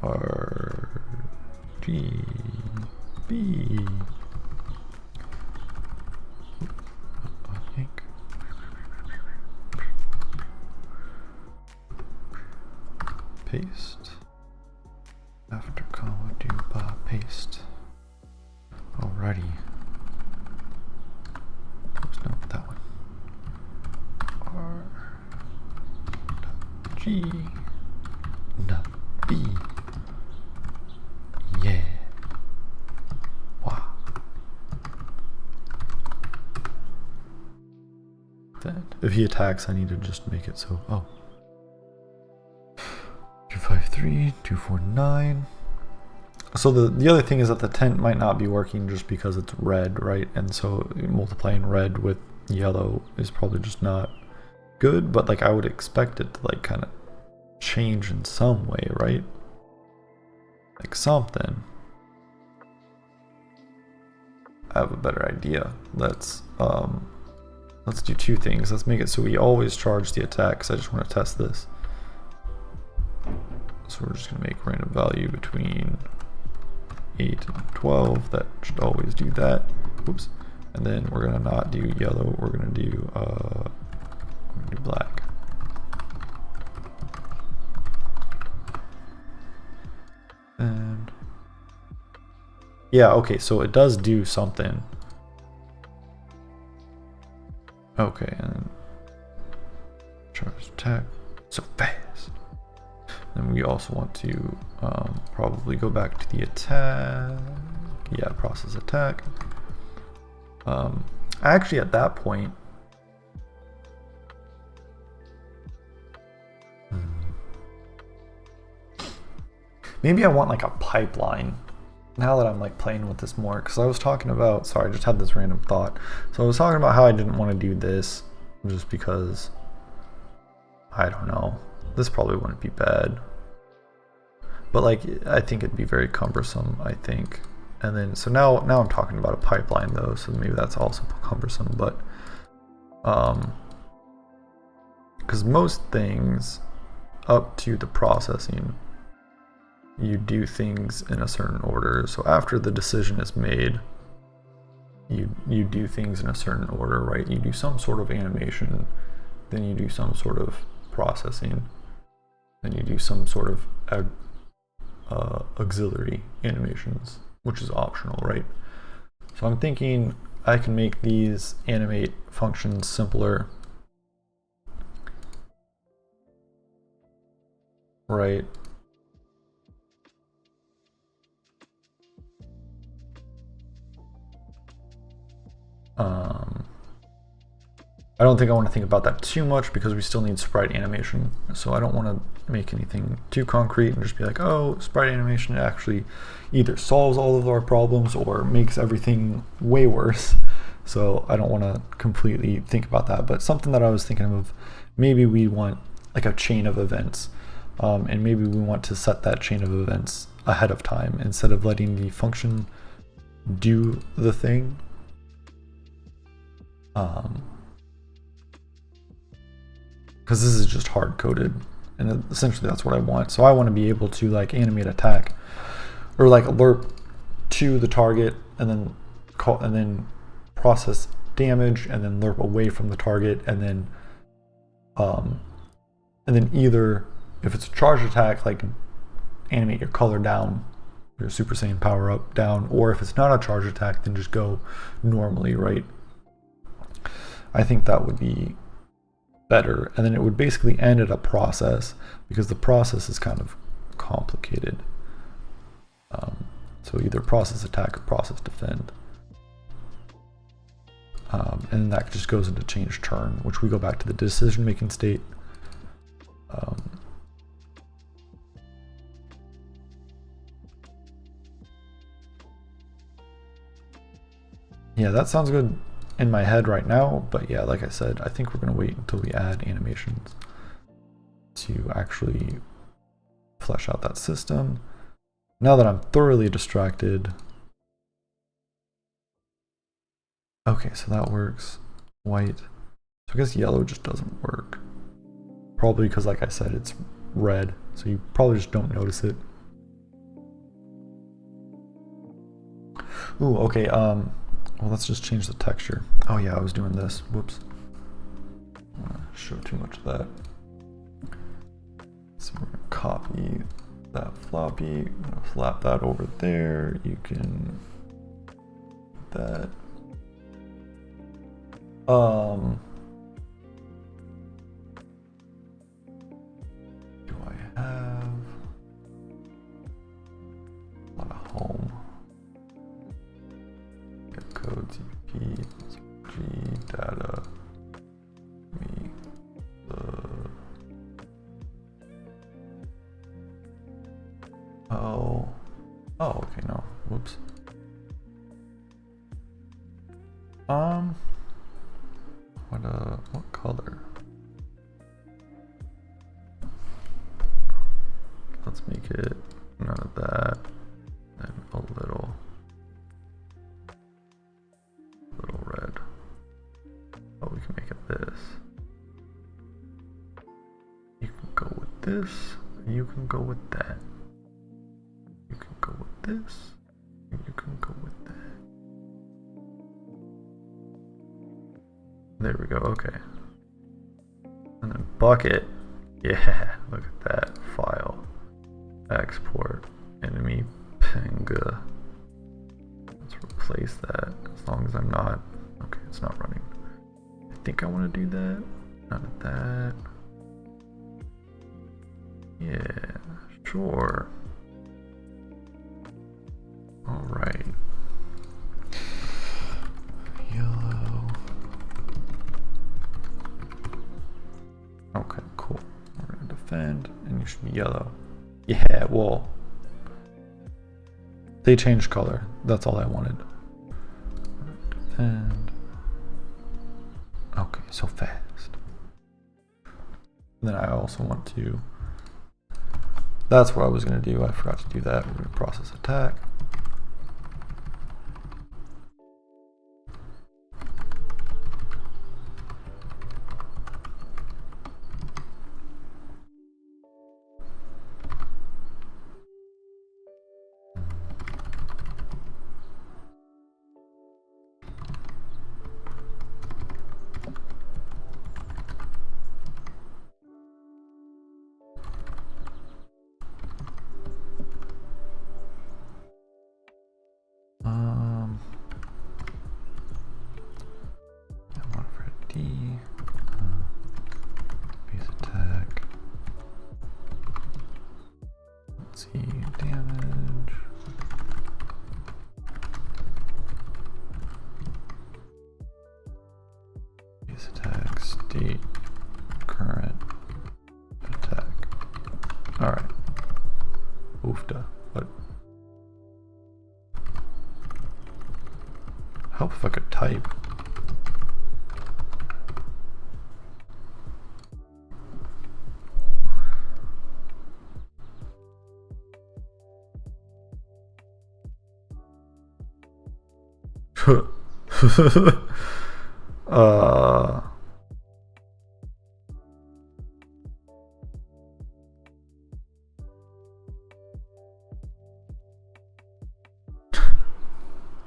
R G B. Paste. After comma do ba paste. Alrighty. Oops, no, that one. R G B. Yeah. Wow. Then if he attacks, I need to just make it so. Oh. 253, 249. So the other thing is that the tent might not be working just because it's red, right? And so multiplying red with yellow is probably just not good, but like I would expect it to like kind of change in some way, right? Like something. I have a better idea. Let's do two things. Let's make it so we always charge the attack, because I just want to test this. So we're just going to make random value between 8 and 12. That should always do that. Oops. And then we're going to not do yellow. We're going to do black. And yeah, okay, so it does do something. Okay, and charge attack so fast. And we also want to probably go back to the attack. Yeah, process attack. Actually, at that point, maybe I want like a pipeline. Now that I'm like playing with this more, because I was talking about, sorry, I just had this random thought. So I was talking about how I didn't want to do this just because, I don't know, this probably wouldn't be bad. But like, I think it'd be very cumbersome, I think. And then, so now I'm talking about a pipeline though, so maybe that's also cumbersome, but, because most things up to the processing, you do things in a certain order. So after the decision is made, you do things in a certain order, right? You do some sort of animation, then you do some sort of processing, then you do some sort of auxiliary animations, which is optional, right? So I'm thinking I can make these animate functions simpler, right? I don't think I want to think about that too much because we still need sprite animation. So I don't want to make anything too concrete and just be like, oh, sprite animation actually either solves all of our problems or makes everything way worse. So I don't want to completely think about that. But something that I was thinking of, maybe we want like a chain of events. And maybe we want to set that chain of events ahead of time instead of letting the function do the thing. Because this is just hard coded, and essentially that's what I want. So I want to be able to like animate attack or like alert to the target and then call and then process damage and then lerp away from the target and then either if it's a charge attack, like animate your color down, your Super Saiyan power up down, or if it's not a charge attack, then just go normally, right? I think that would be better, and then it would basically end at a process because the process is kind of complicated. So either process attack or process defend, and that just goes into change turn, which we go back to the decision making state. Yeah, that sounds good in my head right now, but yeah, like I said, I think we're going to wait until we add animations to actually flesh out that system. Now that I'm thoroughly distracted. Okay, so that works. White. So I guess yellow just doesn't work. Probably because, like I said, it's red, so you probably just don't notice it. Ooh, okay, well, let's just change the texture. Oh yeah, I was doing this. Whoops. I don't want to show too much of that. So we're going to copy that floppy. I'm going to flap that over there. You can do that. Do I have a lot of home? Get code CP G data me the oh let's make it none of that, and a little red. Oh, we can make it this. You can go with this, you can go with that. You can go with this, and you can go with that. There we go, okay. And then bucket. Yeah, look at that file. Export enemy pinga. Let's replace that as long as I'm not. Okay, it's not running. I think I want to do that. None of that. Yeah, sure. All right. Yellow. Okay, cool. We're gonna defend, and you should be yellow. Yeah, well, they changed color. That's all I wanted. Defend. Okay, so fast. Then I also want to. That's what I was gonna do. I forgot to do that. We're gonna process attack. Base attack. Let's see, damage. Base attack, state, current, attack. Alright. Oofda. What? Help if I could type.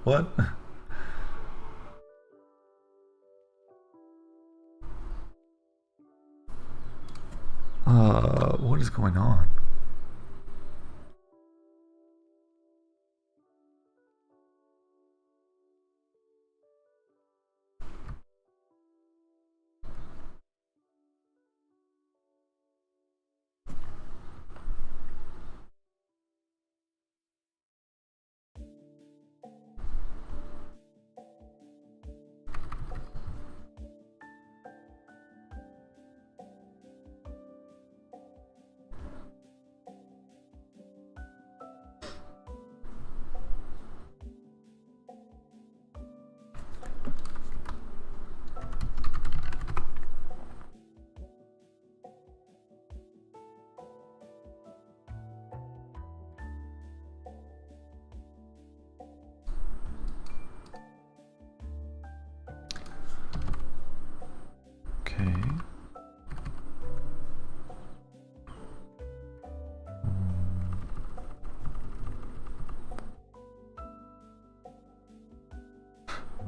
What? What is going on?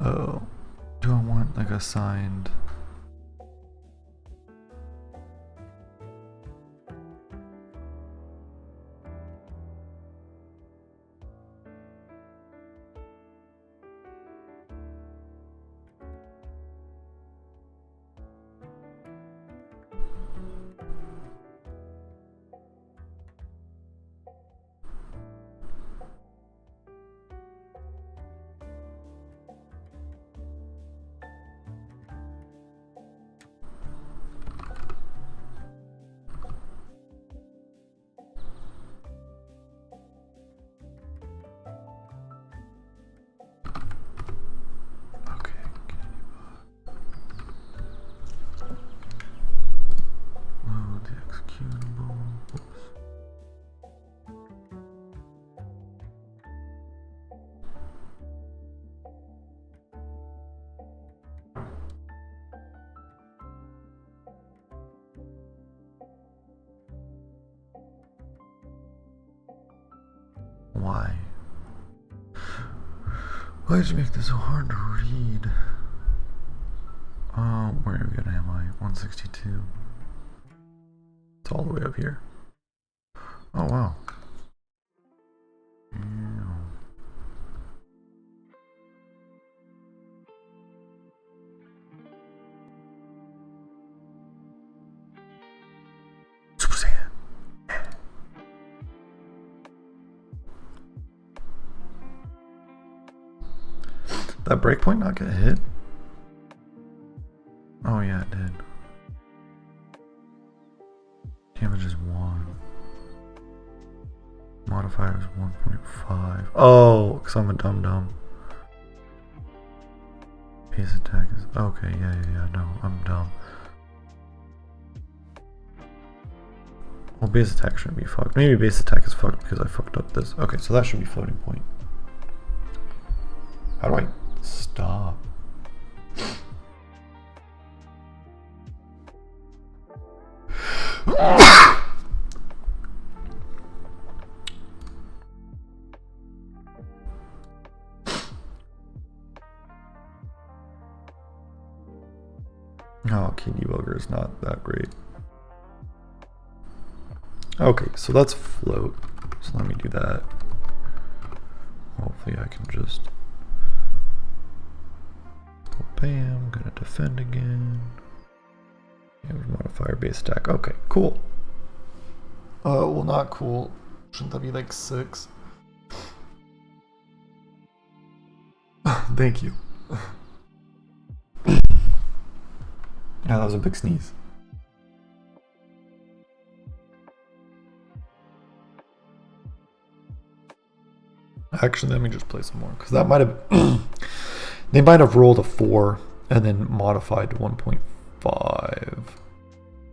Oh, do I want like a signed? Why? Why did you make this so hard to read? Oh, where again am I? 162. It's all the way up here. Oh, wow. Super Saiyan. That breakpoint not get hit? Oh yeah, it did. Damage is 1. Modifier is 1.5. Oh, because I'm a dum-dum. Base attack is... Okay, yeah, no, I'm dumb. Well, base attack shouldn't be fucked. Maybe base attack is fucked because I fucked up this. Okay, so that should be floating point. How do I stop? Oh, key debugger is not that great. Okay, so let's float. So let me do that. Hopefully I can just... Bam, gonna defend again. Damage modifier, base attack. Okay, cool. Well, not cool. Shouldn't that be like 6? Thank you. Yeah, that was a big sneeze. Actually, let me just play some more, because that might have... They might have rolled a 4 and then modified to 1.5,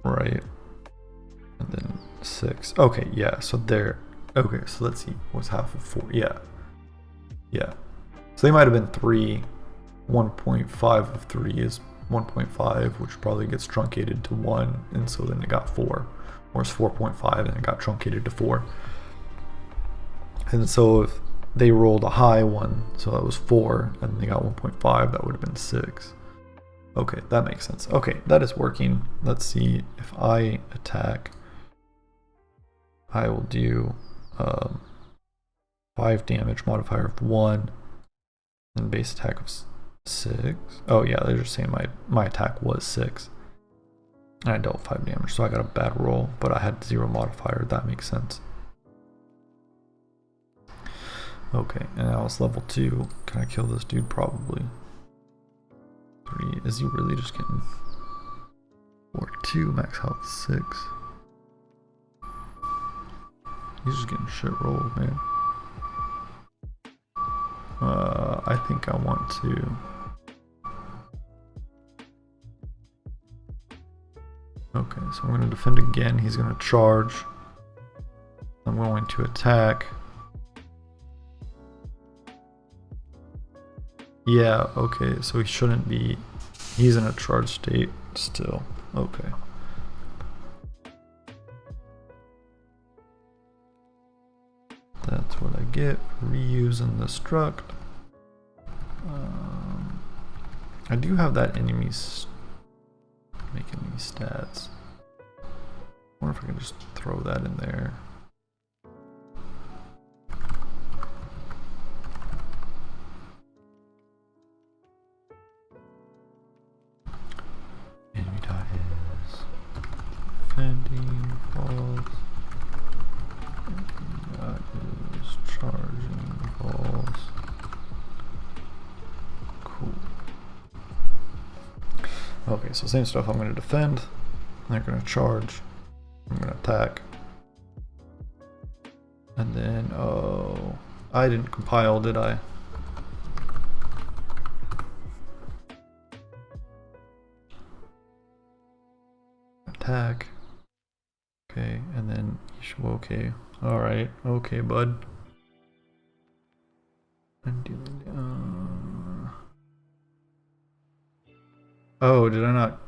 right? And then 6. Okay, yeah, so there. Okay, so let's see. What's half of 4? Yeah. Yeah. So they might have been 3. 1.5 of 3 is 1.5, which probably gets truncated to 1, and so then it got 4. Or it's 4.5 and it got truncated to 4. And so if they rolled a high one, so that was 4, and they got 1.5, that would have been 6. Okay, that makes sense. Okay, that is working. Let's see if I attack. I will do 5 damage, modifier of 1, and base attack of 6. Oh yeah, they're just saying my attack was 6. And I dealt 5 damage, so I got a bad roll, but I had 0 modifier. That makes sense. Okay, and now it's level 2. Can I kill this dude? Probably. 3. Is he really just getting... Or 2, max health 6. He's just getting shit rolled, man. I think I want to... Okay, so I'm going to defend again. He's going to charge. I'm going to attack. Yeah, okay, so he shouldn't be... He's in a charge state still. Okay. That's what I get for reusing the struct. I do have that enemies make enemy stats. I wonder if I can just throw that in there. Enemy dot is defending falls. Enemy dot is charging falls. Cool. Okay, so same stuff. I'm going to defend. They're going to charge. I'm going to attack. And then, oh, I didn't compile, did I? Attack. Okay, and then okay. Alright, okay, bud. Oh, did I not?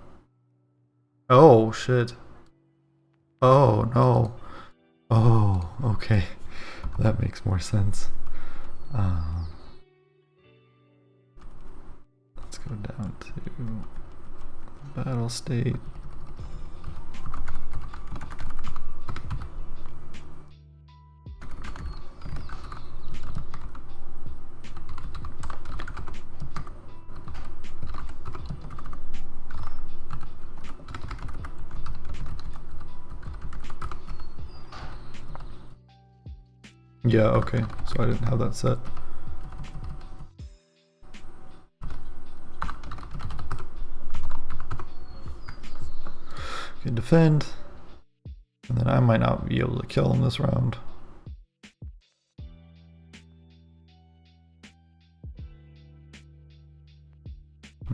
Oh, shit. Oh, no. Oh, okay. That makes more sense. Let's go down to battle state. Yeah, okay, so I didn't have that set. Okay, defend. And then I might not be able to kill him this round.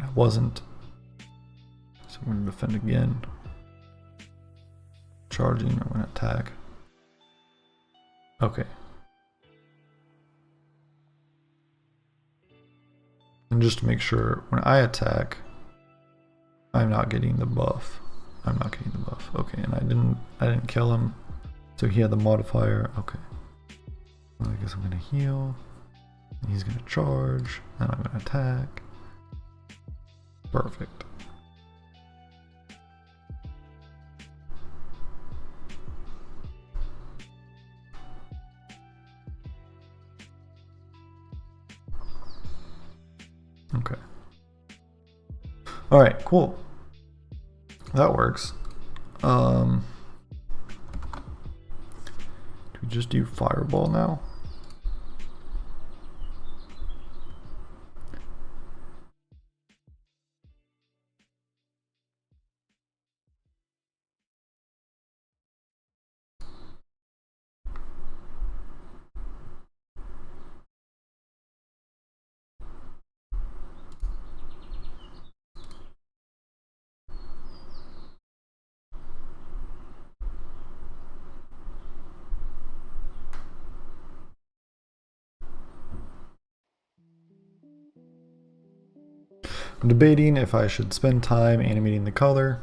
I wasn't. So I'm going to defend again. Charging, I'm going to attack. Okay. And just to make sure, when I attack, I'm not getting the buff. I'm not getting the buff. Okay, and I didn't kill him. So he had the modifier. Okay. Well, I guess I'm gonna heal. He's gonna charge. And I'm gonna attack. Perfect. Okay. All right, cool. That works. Do we just do fireball now? I'm debating if I should spend time animating the color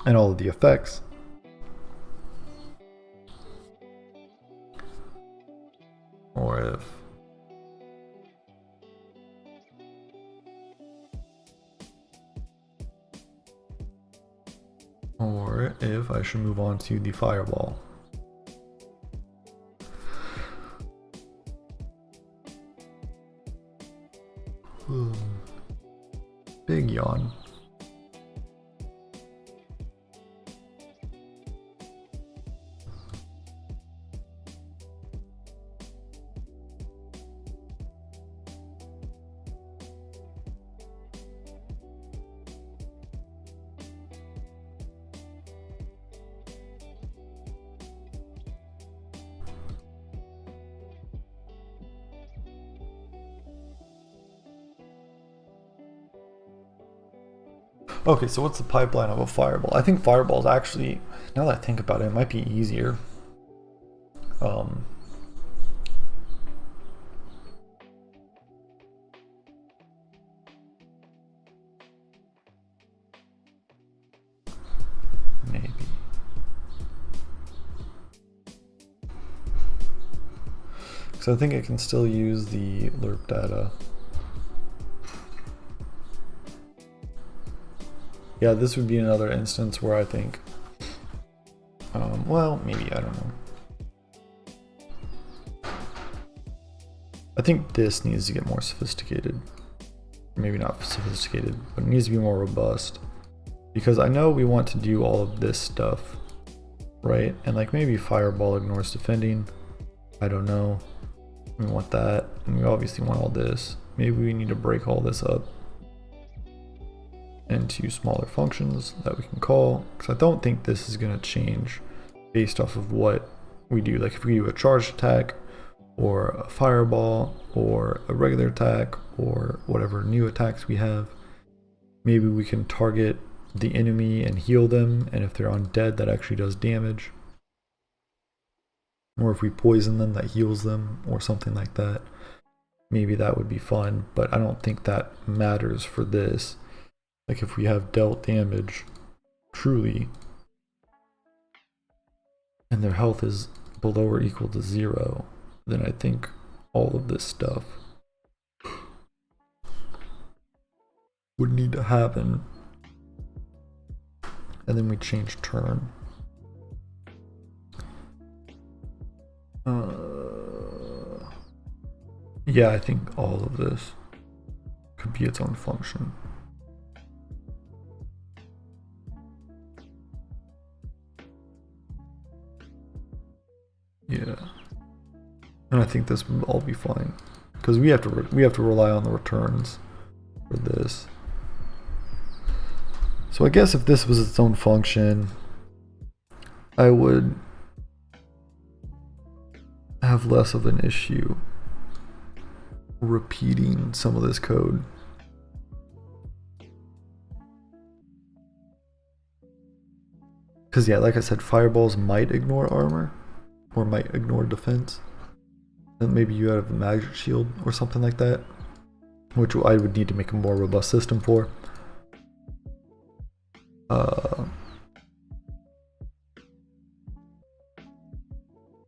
and all of the effects, or if I should move on to the fireball. Big yawn. Okay, so what's the pipeline of a fireball? I think fireballs actually, now that I think about it, it might be easier. Maybe. So I think I can still use the lerp data. Yeah, this would be another instance where I think, well, maybe, I don't know. I think this needs to get more sophisticated. Maybe not sophisticated, but it needs to be more robust. Because I know we want to do all of this stuff, right? And like maybe fireball ignores defending. I don't know. We want that, and we obviously want all this. Maybe we need to break all this up into smaller functions that we can call, because I don't think this is going to change based off of what we do. Like if we do a charged attack or a fireball or a regular attack or whatever new attacks we have, maybe we can target the enemy and heal them, and if they're undead that actually does damage, or if we poison them that heals them or something like that. Maybe that would be fun, but I don't think that matters for this. Like if we have dealt damage, truly, and their health is below or equal to 0, then I think all of this stuff would need to happen. And then we change turn. Yeah, I think all of this could be its own function. Yeah, and I think this would all be fine because we have to rely on the returns for this. So I guess if this was its own function, I would have less of an issue repeating some of this code. Because yeah, like I said, fireballs might ignore armor or might ignore defense. And maybe you have a magic shield or something like that, which I would need to make a more robust system for.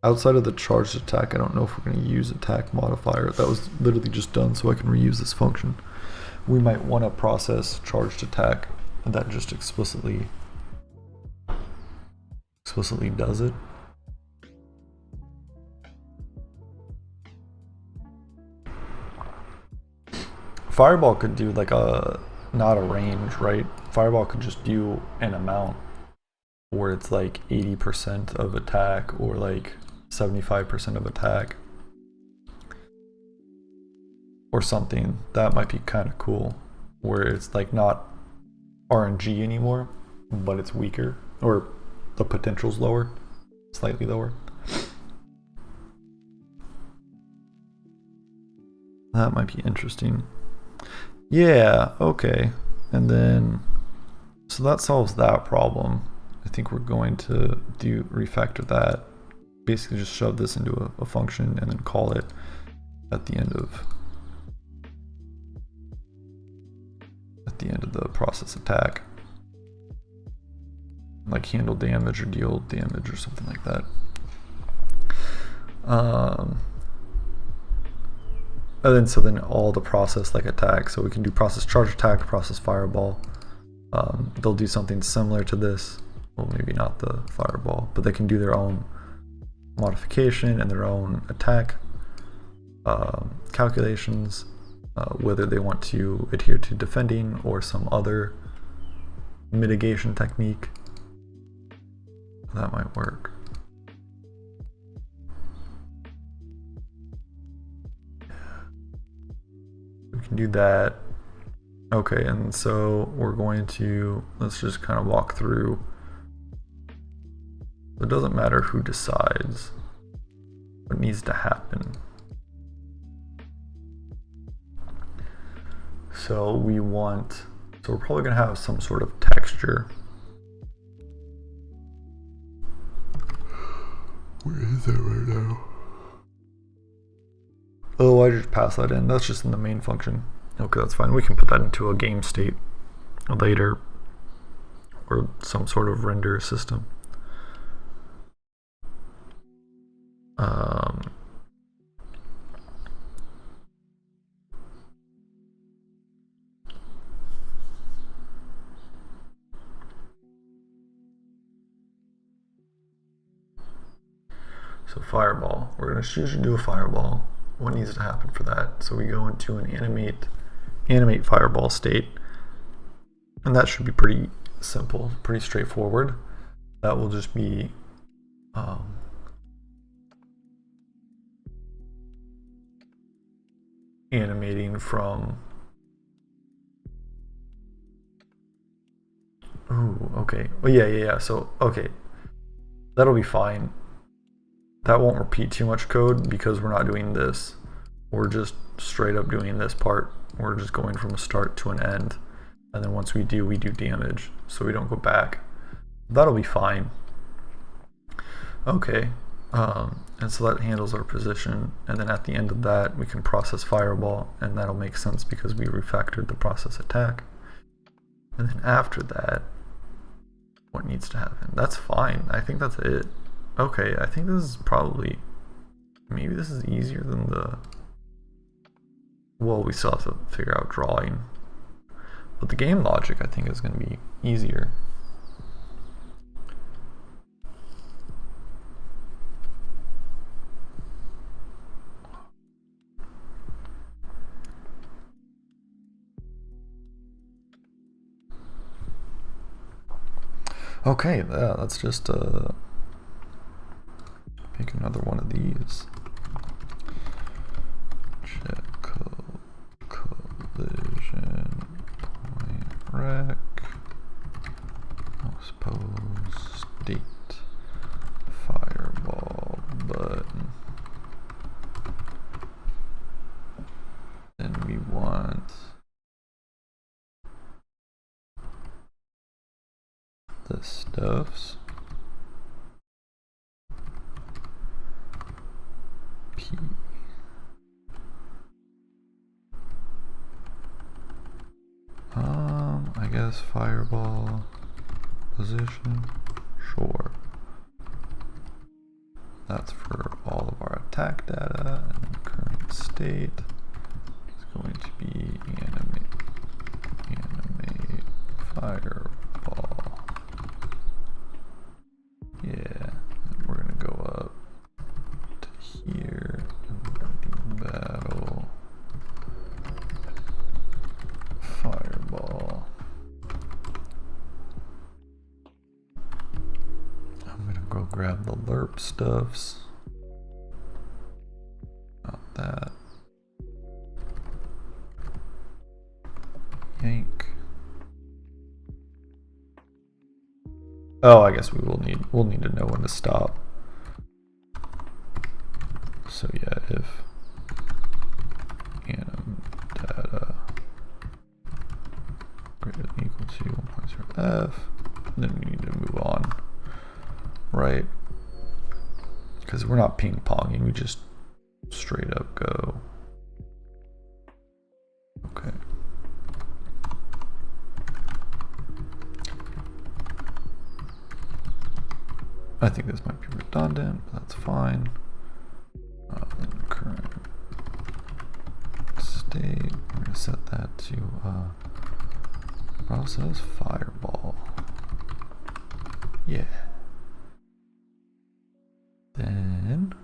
Outside of the charged attack, I don't know if we're going to use attack modifier. That was literally just done so I can reuse this function. We might want to process charged attack, and that just explicitly does it. Fireball could do like not a range, right? Fireball could just do an amount where it's like 80% of attack or like 75% of attack or something. That might be kind of cool, where it's like not RNG anymore, but it's weaker, or the potential's lower, slightly lower. That might be interesting. Yeah, okay. And then, so that solves that problem. I think we're going to refactor that. Basically just shove this into a function and then call it at the end of the process attack. Like handle damage or deal damage or something like that. And then all the process like attack. So we can do process charge attack, process fireball. They'll do something similar to this. Well, maybe not the fireball, but they can do their own modification and their own attack calculations, whether they want to adhere to defending or some other mitigation technique. That might work. We can do that. Okay, and so we're going to, let's just kind of walk through. It doesn't matter who decides what needs to happen. So we're probably gonna have some sort of texture. Where is that right now? Oh, I just passed that in. That's just in the main function. Okay, that's fine. We can put that into a game state later, or some sort of render system. So fireball, we're going to choose to do a fireball. What needs to happen for that? So we go into an animate fireball state, and that should be pretty simple, pretty straightforward. That will just be animating from, ooh, okay, oh yeah, so okay, that'll be fine. That won't repeat too much code because we're not doing this. We're just straight up doing this part. We're just going from a start to an end. And then once we do damage. So we don't go back. That'll be fine. Okay. And so that handles our position. And then at the end of that, we can process fireball. And that'll make sense because we refactored the process attack. And then after that, what needs to happen? That's fine. I think that's it. Okay, I think this is probably, maybe this is easier than the, well, we still have to figure out drawing. But the game logic, I think, is going to be easier. Okay, yeah, let's just make another one of these. Check collision point rec. I'll suppose state fireball button. Then we want the stuffs. P. I guess fireball position. Sure. That's for all of our attack data, and current state is going to be animate fireball. Yeah, and we're gonna go up to here and we're gonna do battle fireball. I'm gonna go grab the lerp stuffs. Not that. Yank. Oh, I guess we'll need to know when to stop. So yeah, if anim data greater than or equal to 1.0f, then we need to move on, right? Because we're not ping ponging, we just straight up go. Okay. I think this might be redundant, but that's fine. Current state, we're going to set that to process fireball. Yeah. Then,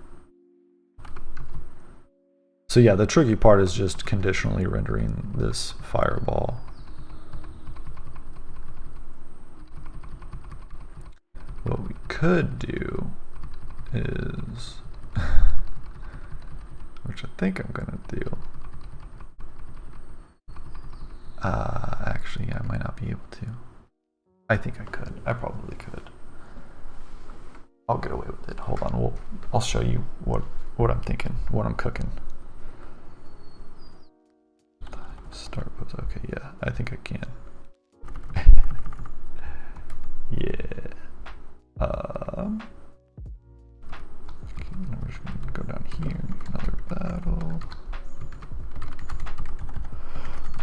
so yeah, the tricky part is just conditionally rendering this fireball. What we could do is, which I think I'm gonna do. Actually, I might not be able to. I think I could. I probably could. I'll get away with it. Hold on. I'll show you what I'm thinking, what I'm cooking. Start pose. Okay, yeah, I think I can. Yeah. Okay, now we're just gonna go down here and make another battle.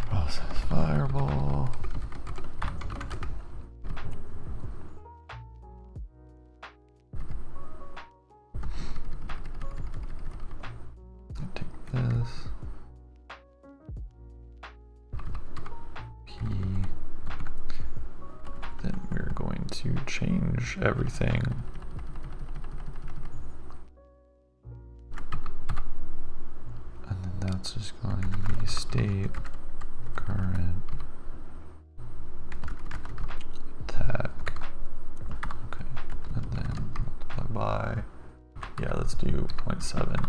Process fireball. Take this. P. Then we're going to change everything. And then that's just going to be state, current, attack. Okay, and then multiply by, yeah, let's do 0.7.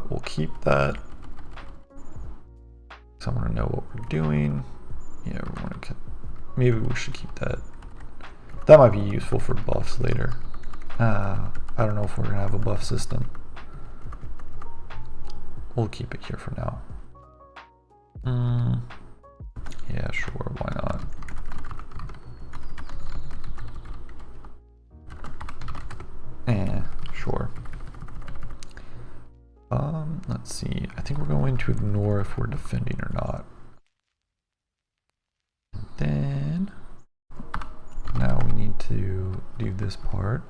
We'll keep that. So I want to know what we're doing. Yeah, we want to. Maybe we should keep that. That might be useful for buffs later. I don't know if we're gonna have a buff system. We'll keep it here for now. Yeah, sure. Why not? Sure. Let's see. I think we're going to ignore if we're defending or not. Then now we need to part.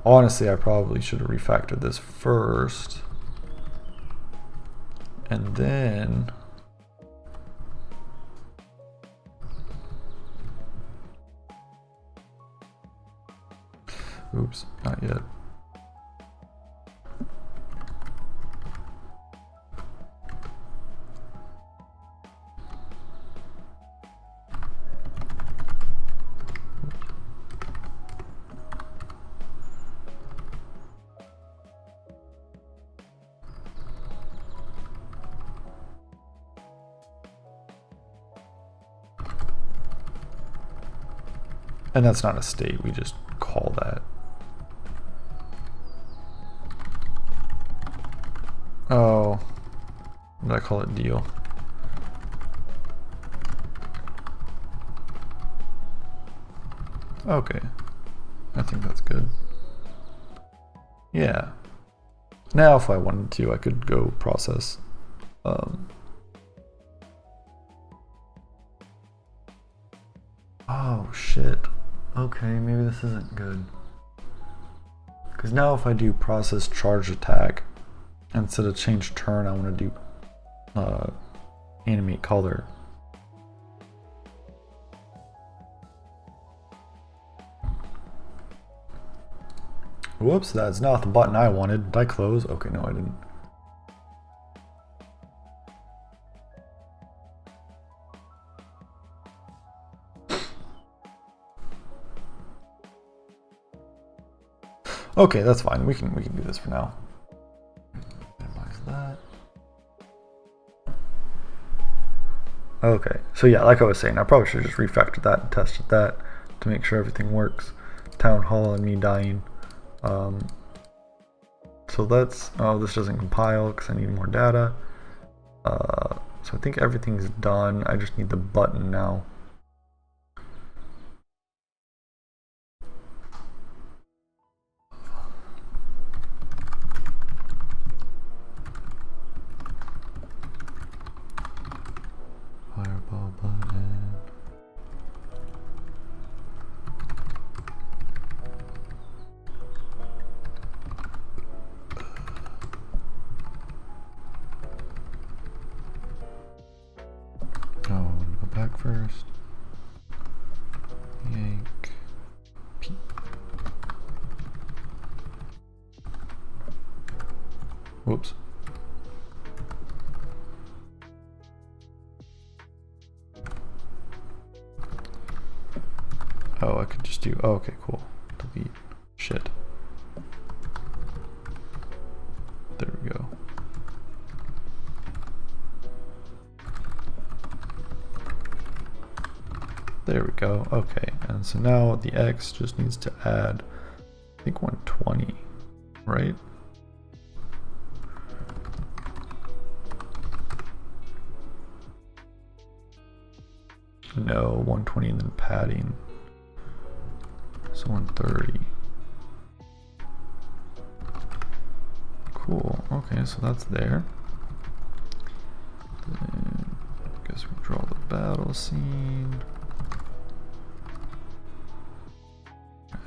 Honestly, I probably should have refactored this first. And then... Oops, not yet. And that's not a state, we just call that. Oh, what did I call it? Deal. Okay, I think that's good. Yeah. Now if I wanted to, I could go process. Oh shit. Okay, maybe this isn't good. Because now if I do process charge attack, instead of change turn, I want to do animate color. Whoops, that's not the button I wanted. Did I close? Okay, no I didn't. Okay, that's fine. We can do this for now. Minimize that. Okay, so yeah, like I was saying, I probably should just refactor that and tested that to make sure everything works. Town hall and me dying. So let's, oh, this doesn't compile because I need more data. So I think everything's done. I just need the button now. Fireball button. Oh, I'm gonna go back first. Yank. P. Whoops. Oh, I could just do, oh, okay, cool. Delete. Shit. There we go. There we go. Okay, and so now the X just needs to add, I think 120, right? No, 120 and then padding. So 130. Cool. Okay, so that's there. Then I guess we draw the battle scene.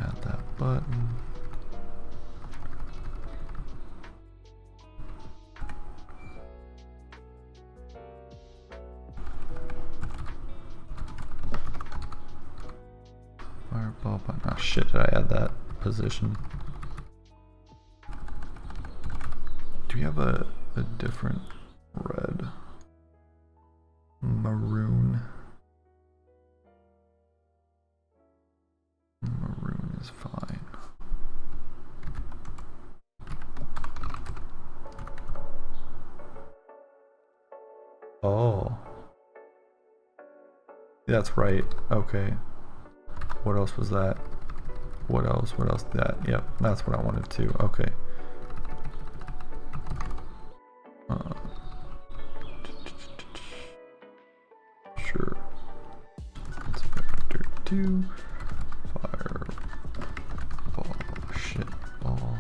Add that button. Fireball button. Oh shit, did I add that position? Do we have a different red? Maroon. Maroon is fine. Oh. That's right. Okay. What else was that? What else? What else? That. Yep. That's what I wanted to. Okay. Sure. Let's vector 2. Fireball. Shit. Ball.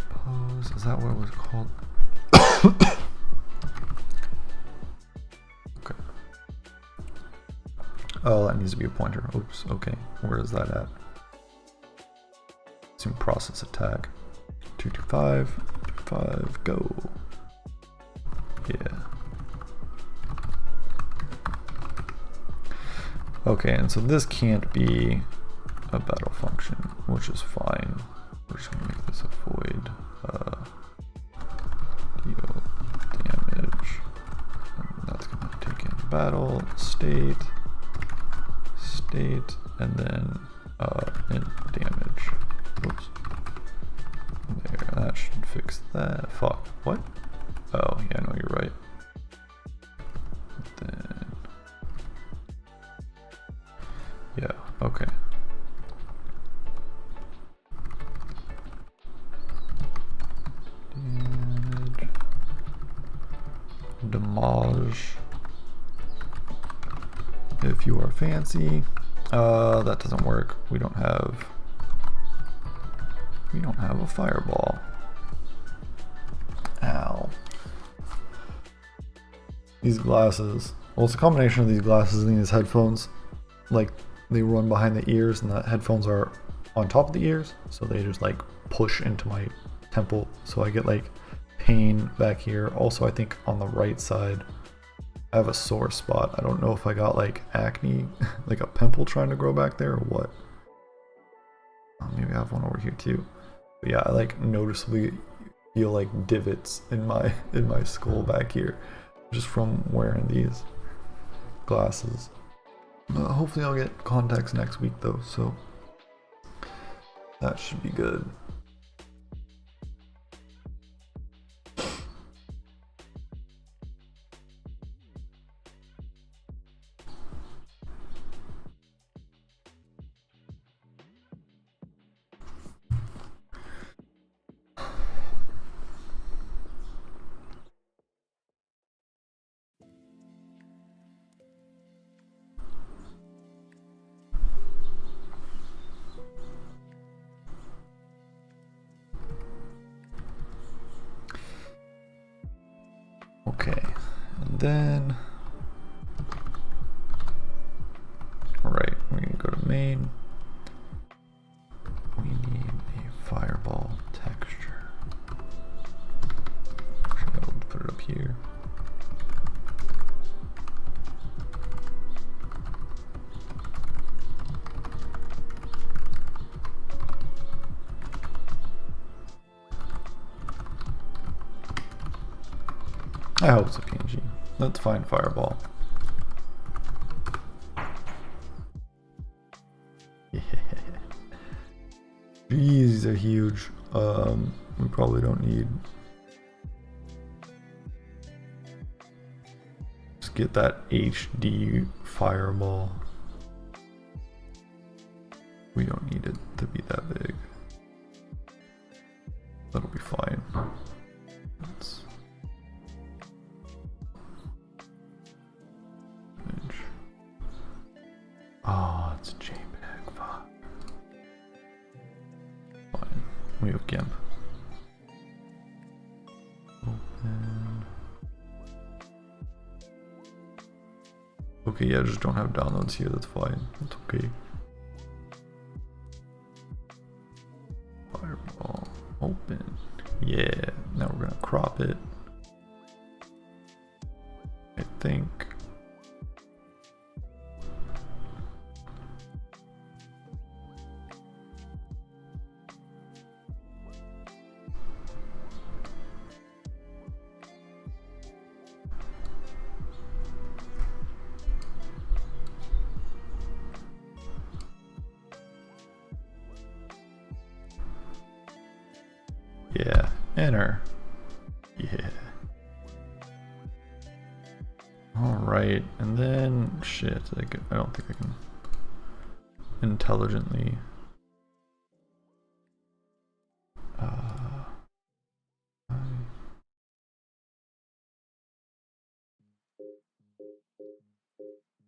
Pose. Is that what it was called? Oh, that needs to be a pointer. Oops, okay. Where is that at? Assume process attack. 225, 5, go. Yeah. Okay, and so this can't be a battle function, which is fine. We're just gonna make this a void. Deal damage. And that's gonna take in battle, state, and then int damage. Whoops. There, that should fix that. Fuck. What? Oh, yeah, no, you're right. Then, yeah, okay. Damage. Damage. If you are fancy. That doesn't work. We don't have a fireball. Ow. These glasses. Well, it's a combination of these glasses and these headphones. Like, they run behind the ears and the headphones are on top of the ears. So they just like push into my temple. So I get like pain back here. Also, I think on the right side, I have a sore spot. I don't know if I got like acne, like a pimple trying to grow back there or what. Maybe I have one over here too. But yeah, I like noticeably feel like divots in my skull back here, just from wearing these glasses. Hopefully I'll get contacts next week though, so that should be good. Okay, and then, right, we're gonna go to main. We need a fireball texture. Actually, I'll put it up here. I hope it's a PNG. Let's find fireball. Yeah. These are huge. We probably don't need. Just get that HD fireball. We don't need it to be that big. That'll be fine. Let's oh, it's JPEG. Fuck. Fine. We have GIMP. Open. Okay, yeah, just don't have downloads here. That's fine. That's okay. Fireball. Open. Yeah. Now we're gonna crop it. I think. Yeah, enter. Yeah. Alright, and then shit, I don't think I can intelligently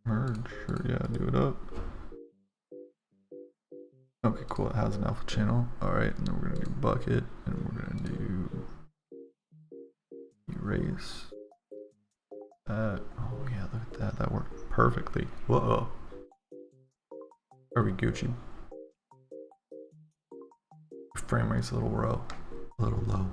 merge, or yeah, do it up. Okay, cool, it has an alpha channel. Alright, and then we're gonna do bucket, and we're gonna do erase that. Oh yeah, look at that, that worked perfectly. Whoa. Are we Gucci? Frame rate's a little low.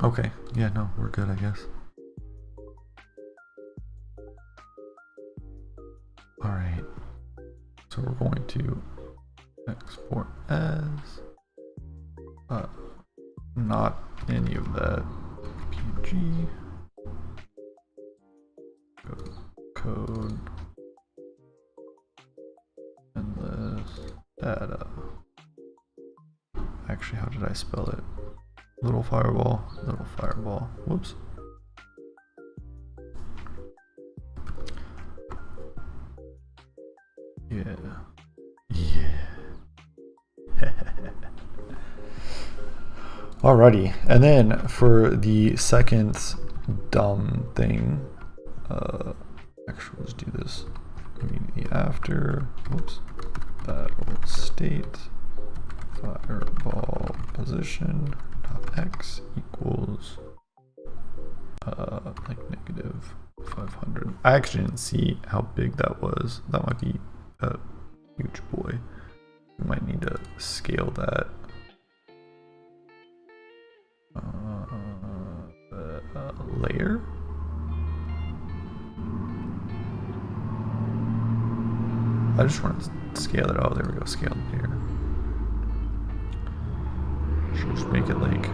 Okay, yeah, no, we're good, I guess. All right, so we're going to export as not any of that PNG code endless data. Actually, how did I spell it? Little fireball, whoops. Yeah. Alrighty, and then for the second dumb thing, actually let's do this immediately after. Whoops. Battle state fireball position dot x equals like negative 500. I actually didn't see how big that was. That might be a huge boy. We might need to scale that. Layer. I just want to scale it. Oh, there we go. Scale layer. Should just make it like.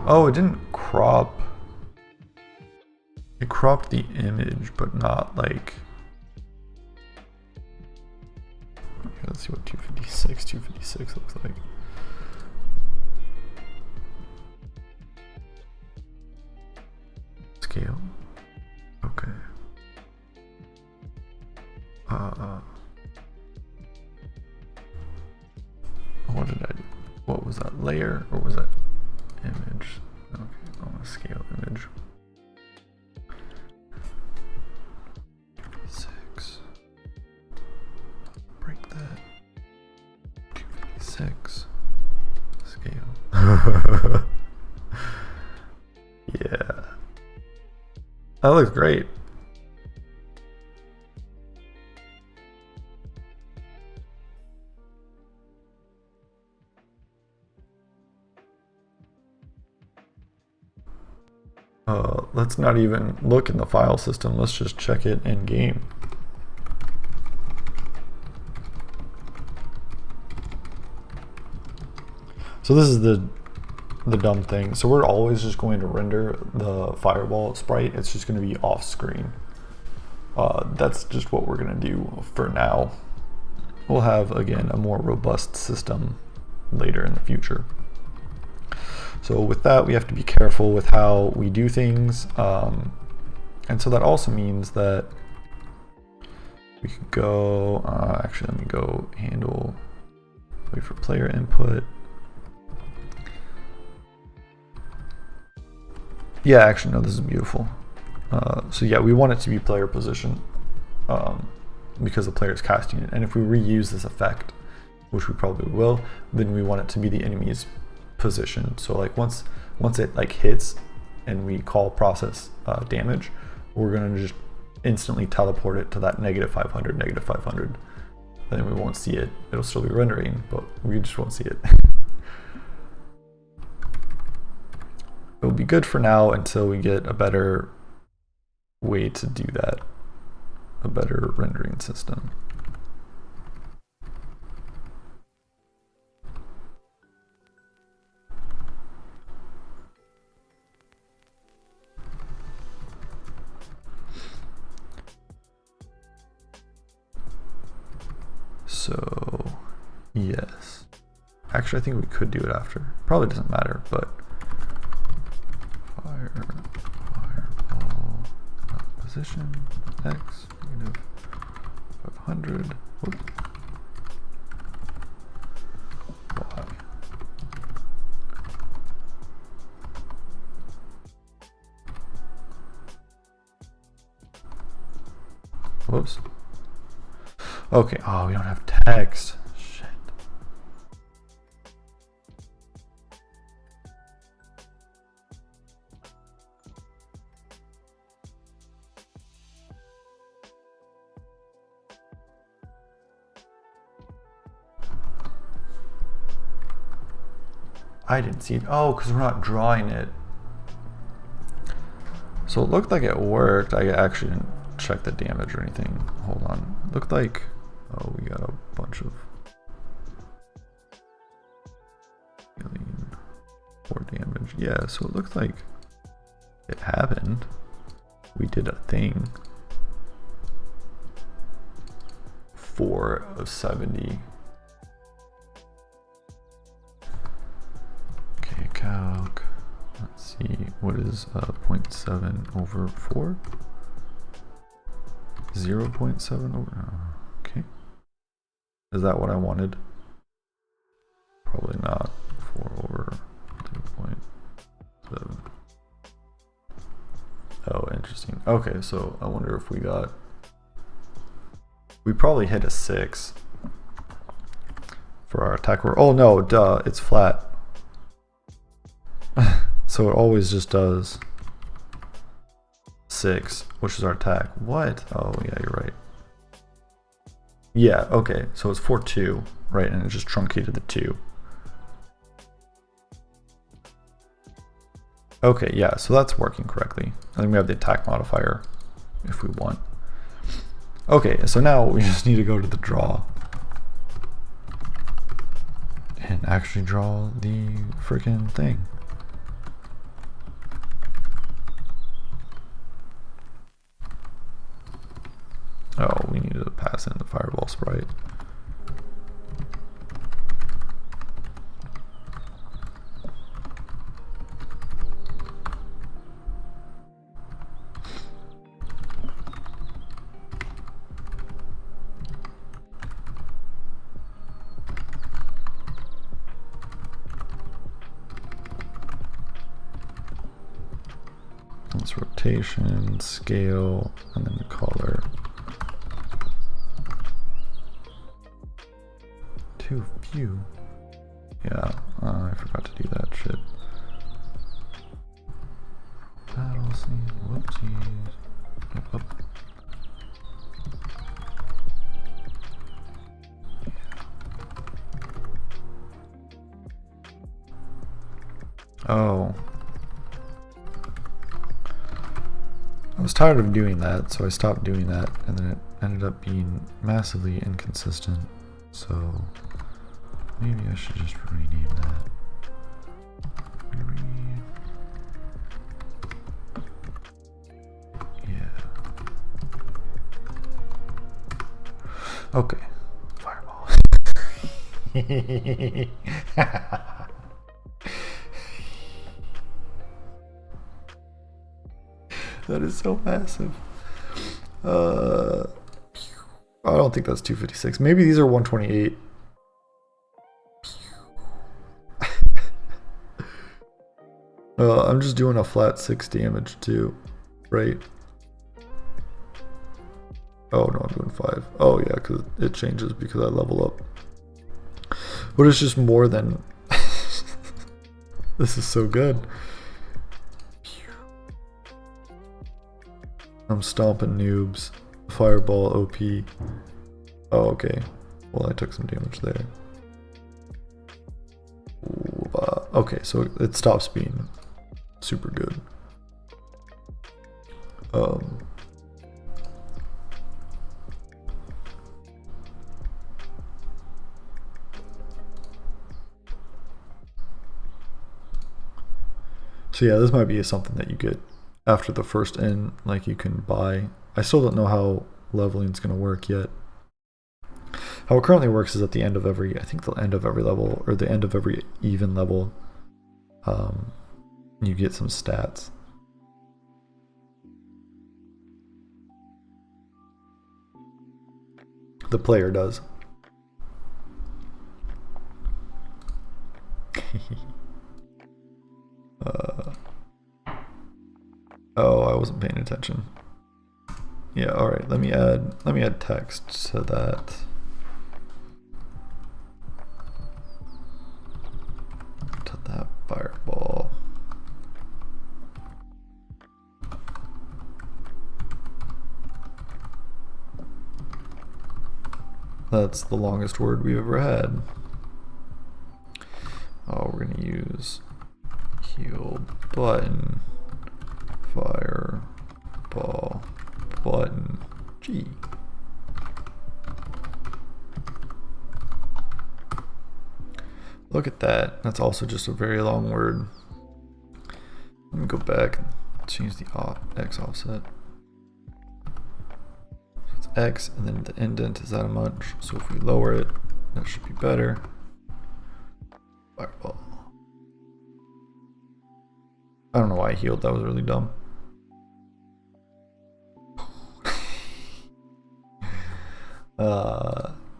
Oh, it didn't crop. It cropped the image, but not like. Okay, let's see what 256 looks like. Scale. Okay. What did I do? What was that? Layer or was that image? Okay, I want to scale image. 6. Break that. 256. Scale. Yeah. That looks great. Let's not even look in the file system. Let's just check it in game. So this is the dumb thing. So we're always just going to render the fireball sprite. It's just going to be off screen. That's just what we're going to do for now. We'll have, again, a more robust system later in the future. So with that, we have to be careful with how we do things. And so that also means that we could go, actually, let me go handle, wait for player input. Yeah, actually, no, this is beautiful. So yeah, we want it to be player position because the player is casting it. And if we reuse this effect, which we probably will, then we want it to be the enemy's position. So like once it like hits and we call process damage, we're gonna just instantly teleport it to that -500, -500. And then we won't see it. It'll still be rendering, but we just won't see it. It'll be good for now until we get a better way to do that, a better rendering system. So yes, actually I think we could do it after. Probably doesn't matter, but fireball position x -500. Whoop. Y. Whoops. Okay, oh, we don't have text. Shit. I didn't see it. Oh, because we're not drawing it. So it looked like it worked. I actually didn't check the damage or anything. Hold on. It looked like, oh, we got a bunch of healing, 4 damage. Yeah, so it looked like it happened. We did a thing. 4 of 70. Okay, calc. Let's see, what is 0.7 over 4? 0.7 over, okay. Is that what I wanted? Probably not. 4 over 2.7. Oh, interesting. Okay, so I wonder if we got, we probably hit a 6 for our attack. Oh no, duh, it's flat. So it always just does 6, which is our attack. What? Oh yeah, you're right. Yeah, okay, so it's 4-2, right, and it just truncated the 2. Okay, yeah, so that's working correctly. I think we have the attack modifier if we want. Okay, so now we just need to go to the draw and actually draw the freaking thing. Oh, we needed to pass in the fireball sprite. It's rotation, scale, and then the color. Too few. Yeah, I forgot to do that shit. Battle scene, whoopsies. Yep, up. Oh. I was tired of doing that, so I stopped doing that, and then it ended up being massively inconsistent. So maybe I should just rename that. Yeah. Okay. Fireball. That is so massive. I don't think that's 256. Maybe these are 128. I'm just doing a flat 6 damage too, right? Oh no, I'm doing 5. Oh yeah, because it changes because I level up. But it's just more than... This is so good. I'm stomping noobs. Fireball OP. Oh, okay. Well, I took some damage there. Okay, so it stops being super good. So yeah, this might be something that you get after the first end, like you can buy. I still don't know how leveling is going to work yet. How it currently works is at the end of every, I think the end of every level, or the end of every even level, you get some stats. The player does. Oh, I wasn't paying attention. Yeah, all right. Let me add text to that. To that fireball. That's the longest word we've ever had. Oh, we're gonna use heal button, fireball button, G. Look at that. That's also just a very long word. Let me go back and change the X offset. So it's X, and then the indent is that much. So if we lower it, that should be better. Fireball. I don't know why I healed. That was really dumb.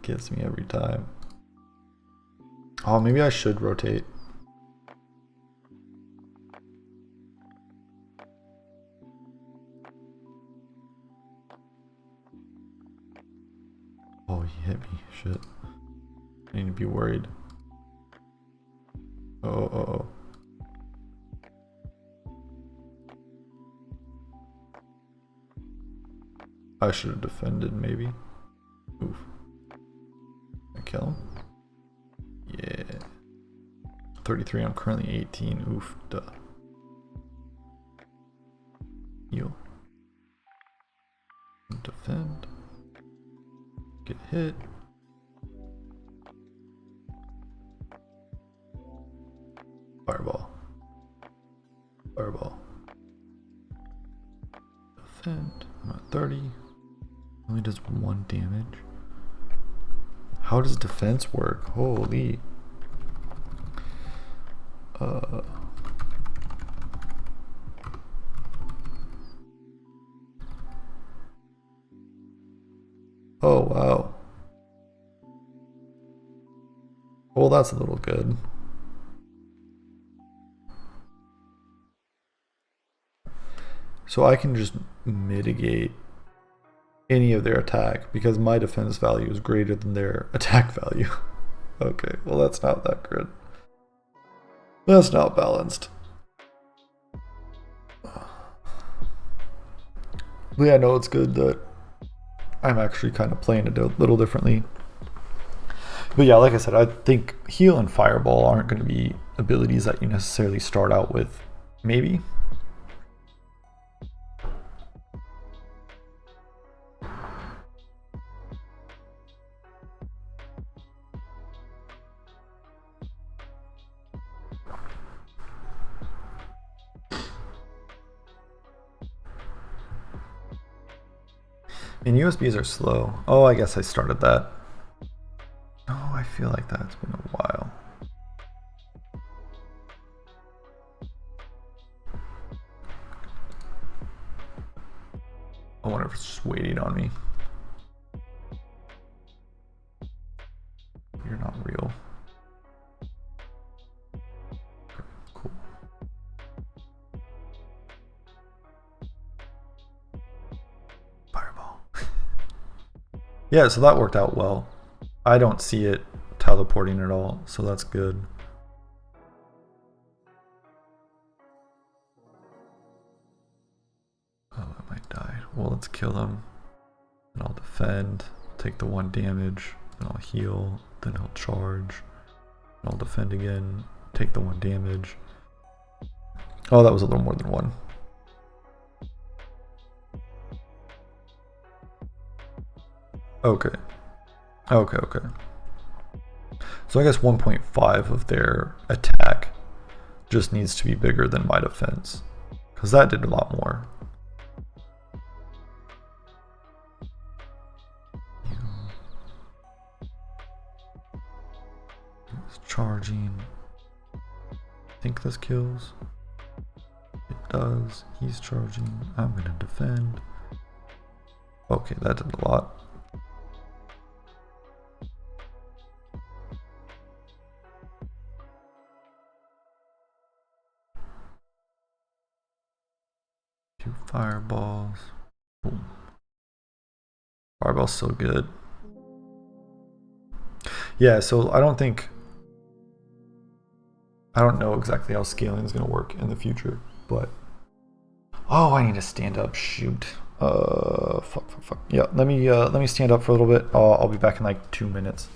Gets me every time. Oh, maybe I should rotate. Oh, he hit me. Shit. I need to be worried. Oh. I should have defended, maybe. Oof. Can I kill him? Yeah. 33, I'm currently 18. Oof, duh. Heal. Defend. Get hit. Fireball. Fireball. Defend. I'm at 30. Only does 1 damage. How does defense work? Holy. Oh, wow. Well, that's a little good. So I can just mitigate any of their attack because my defense value is greater than their attack value. Okay, well that's not that good. That's not balanced. But yeah, no, it's good that I'm actually kind of playing it a little differently. But yeah, like I said, I think heal and fireball aren't going to be abilities that you necessarily start out with. Maybe. And USBs are slow. Oh, I guess I started that. Oh, I feel like that's been a while. I wonder if it's just waiting on me. You're not real. Okay, cool. Fireball. Yeah, so that worked out well. I don't see it teleporting at all, so that's good. Oh, I might die. Well, let's kill him. And I'll defend, take the 1 damage, then I'll heal, then I'll charge, and I'll defend again, take the 1 damage. Oh, that was a little more than 1. Okay. Okay. So I guess 1.5 of their attack just needs to be bigger than my defense, because that did a lot more. It's charging. I think this kills. It does. He's charging. I'm going to defend. Okay, that did a lot. Fireballs. Boom. Fireball's so good. Yeah, so I don't know exactly how scaling is going to work in the future, but oh, I need to stand up. Shoot. Fuck. Yeah, let me stand up for a little bit. I'll be back in like 2 minutes.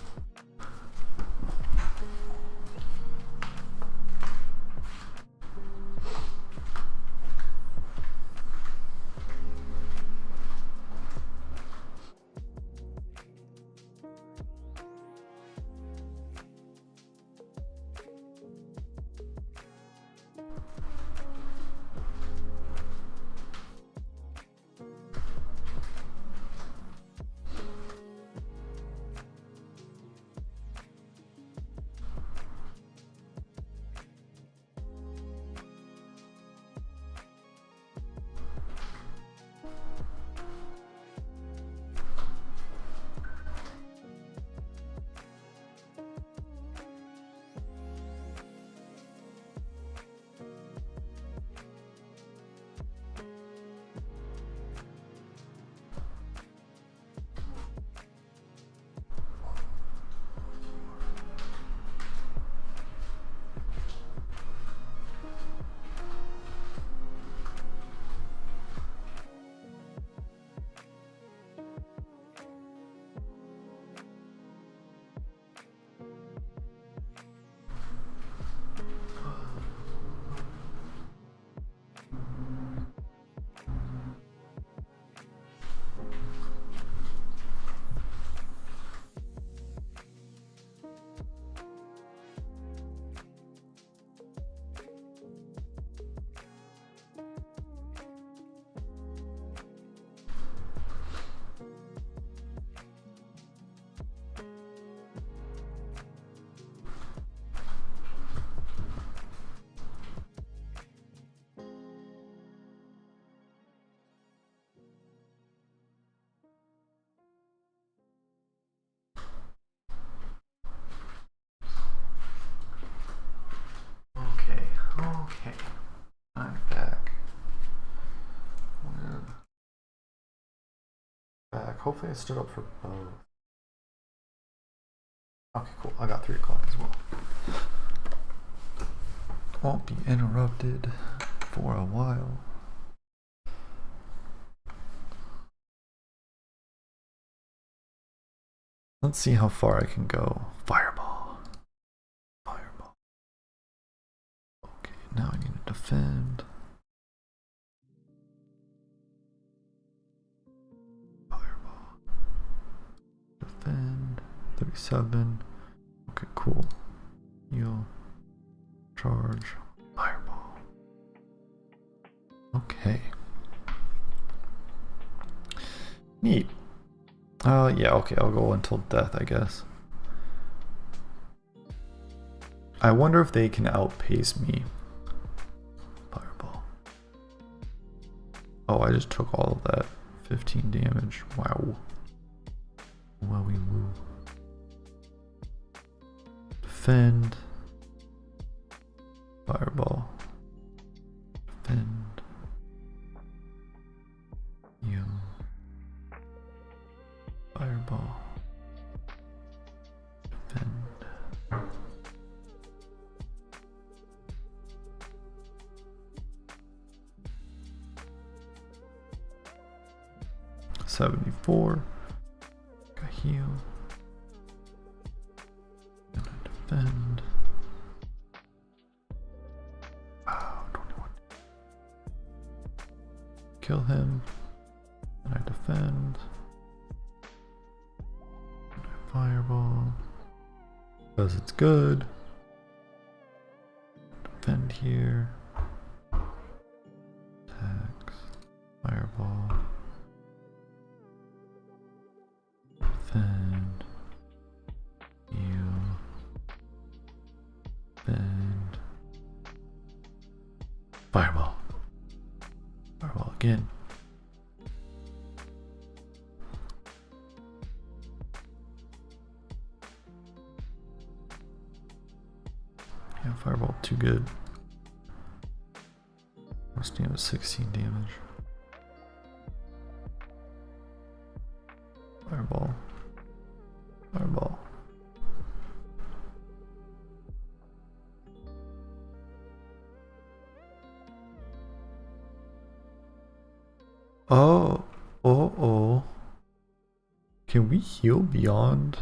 Hopefully I stood up for both. Okay, cool. I got 3 o'clock as well. Won't be interrupted for a while. Let's see how far I can go. Fireball. Fireball. Okay, now I need to defend. Fireball. Defend. 37. Okay, cool. Heal. Charge. Fireball. Okay. Neat. Yeah, okay, I'll go until death, I guess. I wonder if they can outpace me. Fireball. Oh, I just took all of that. 15 damage. Wow. Wowie woo. Defend. Fireball. Defend. You. Fireball. Defend. $74. Got heal. Gonna defend. Wow, 21. Kill him. And I defend. Fireball, because it's good. Defend here. Attacks. Fireball. Defend. Heal. Defend. Fireball. Fireball again. Yeah, fireball too good. Must damage 16 damage. Fireball. Fireball. Oh. Can we heal beyond?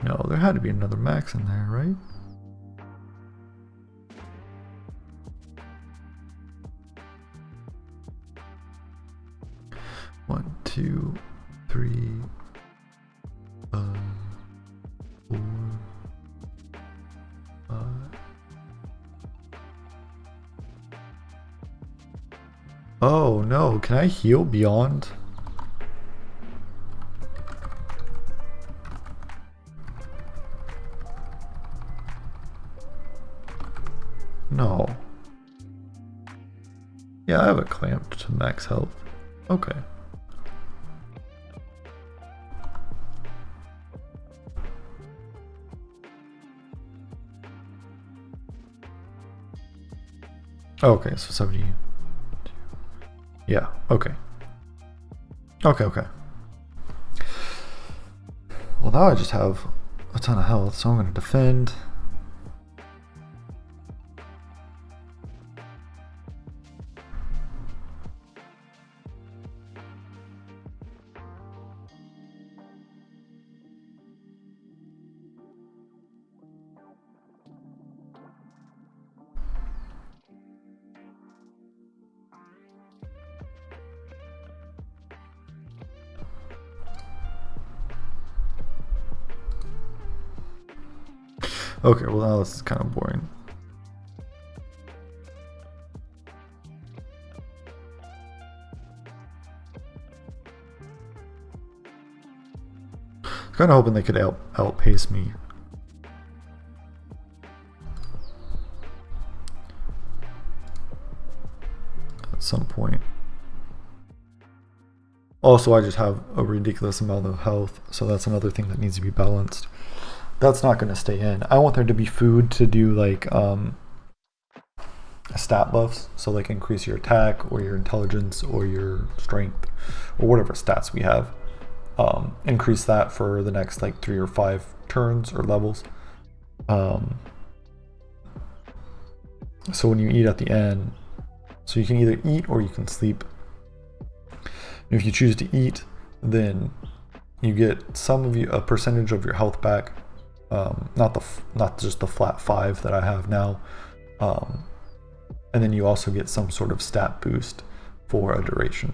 No, there had to be another max in there, right? One, two, three, 4, 5. Oh no, can I heal beyond? No. Yeah, I have it clamped to max health. Okay. Okay, so 70. Yeah, okay. Okay. Well, now I just have a ton of health, so I'm going to defend. Okay, well now this is kind of boring. Kind of hoping they could outpace me. some point. Also, I just have a ridiculous amount of health, so that's another thing that needs to be balanced. That's not going to stay in. I want there to be food to do like stat buffs, so like increase your attack or your intelligence or your strength or whatever stats we have. Increase that for the next like 3 or 5 turns or levels. So when you eat at the end, so you can either eat or you can sleep. If you choose to eat, then you get a percentage of your health back. Not just the flat 5 that I have now. And then you also get some sort of stat boost for a duration.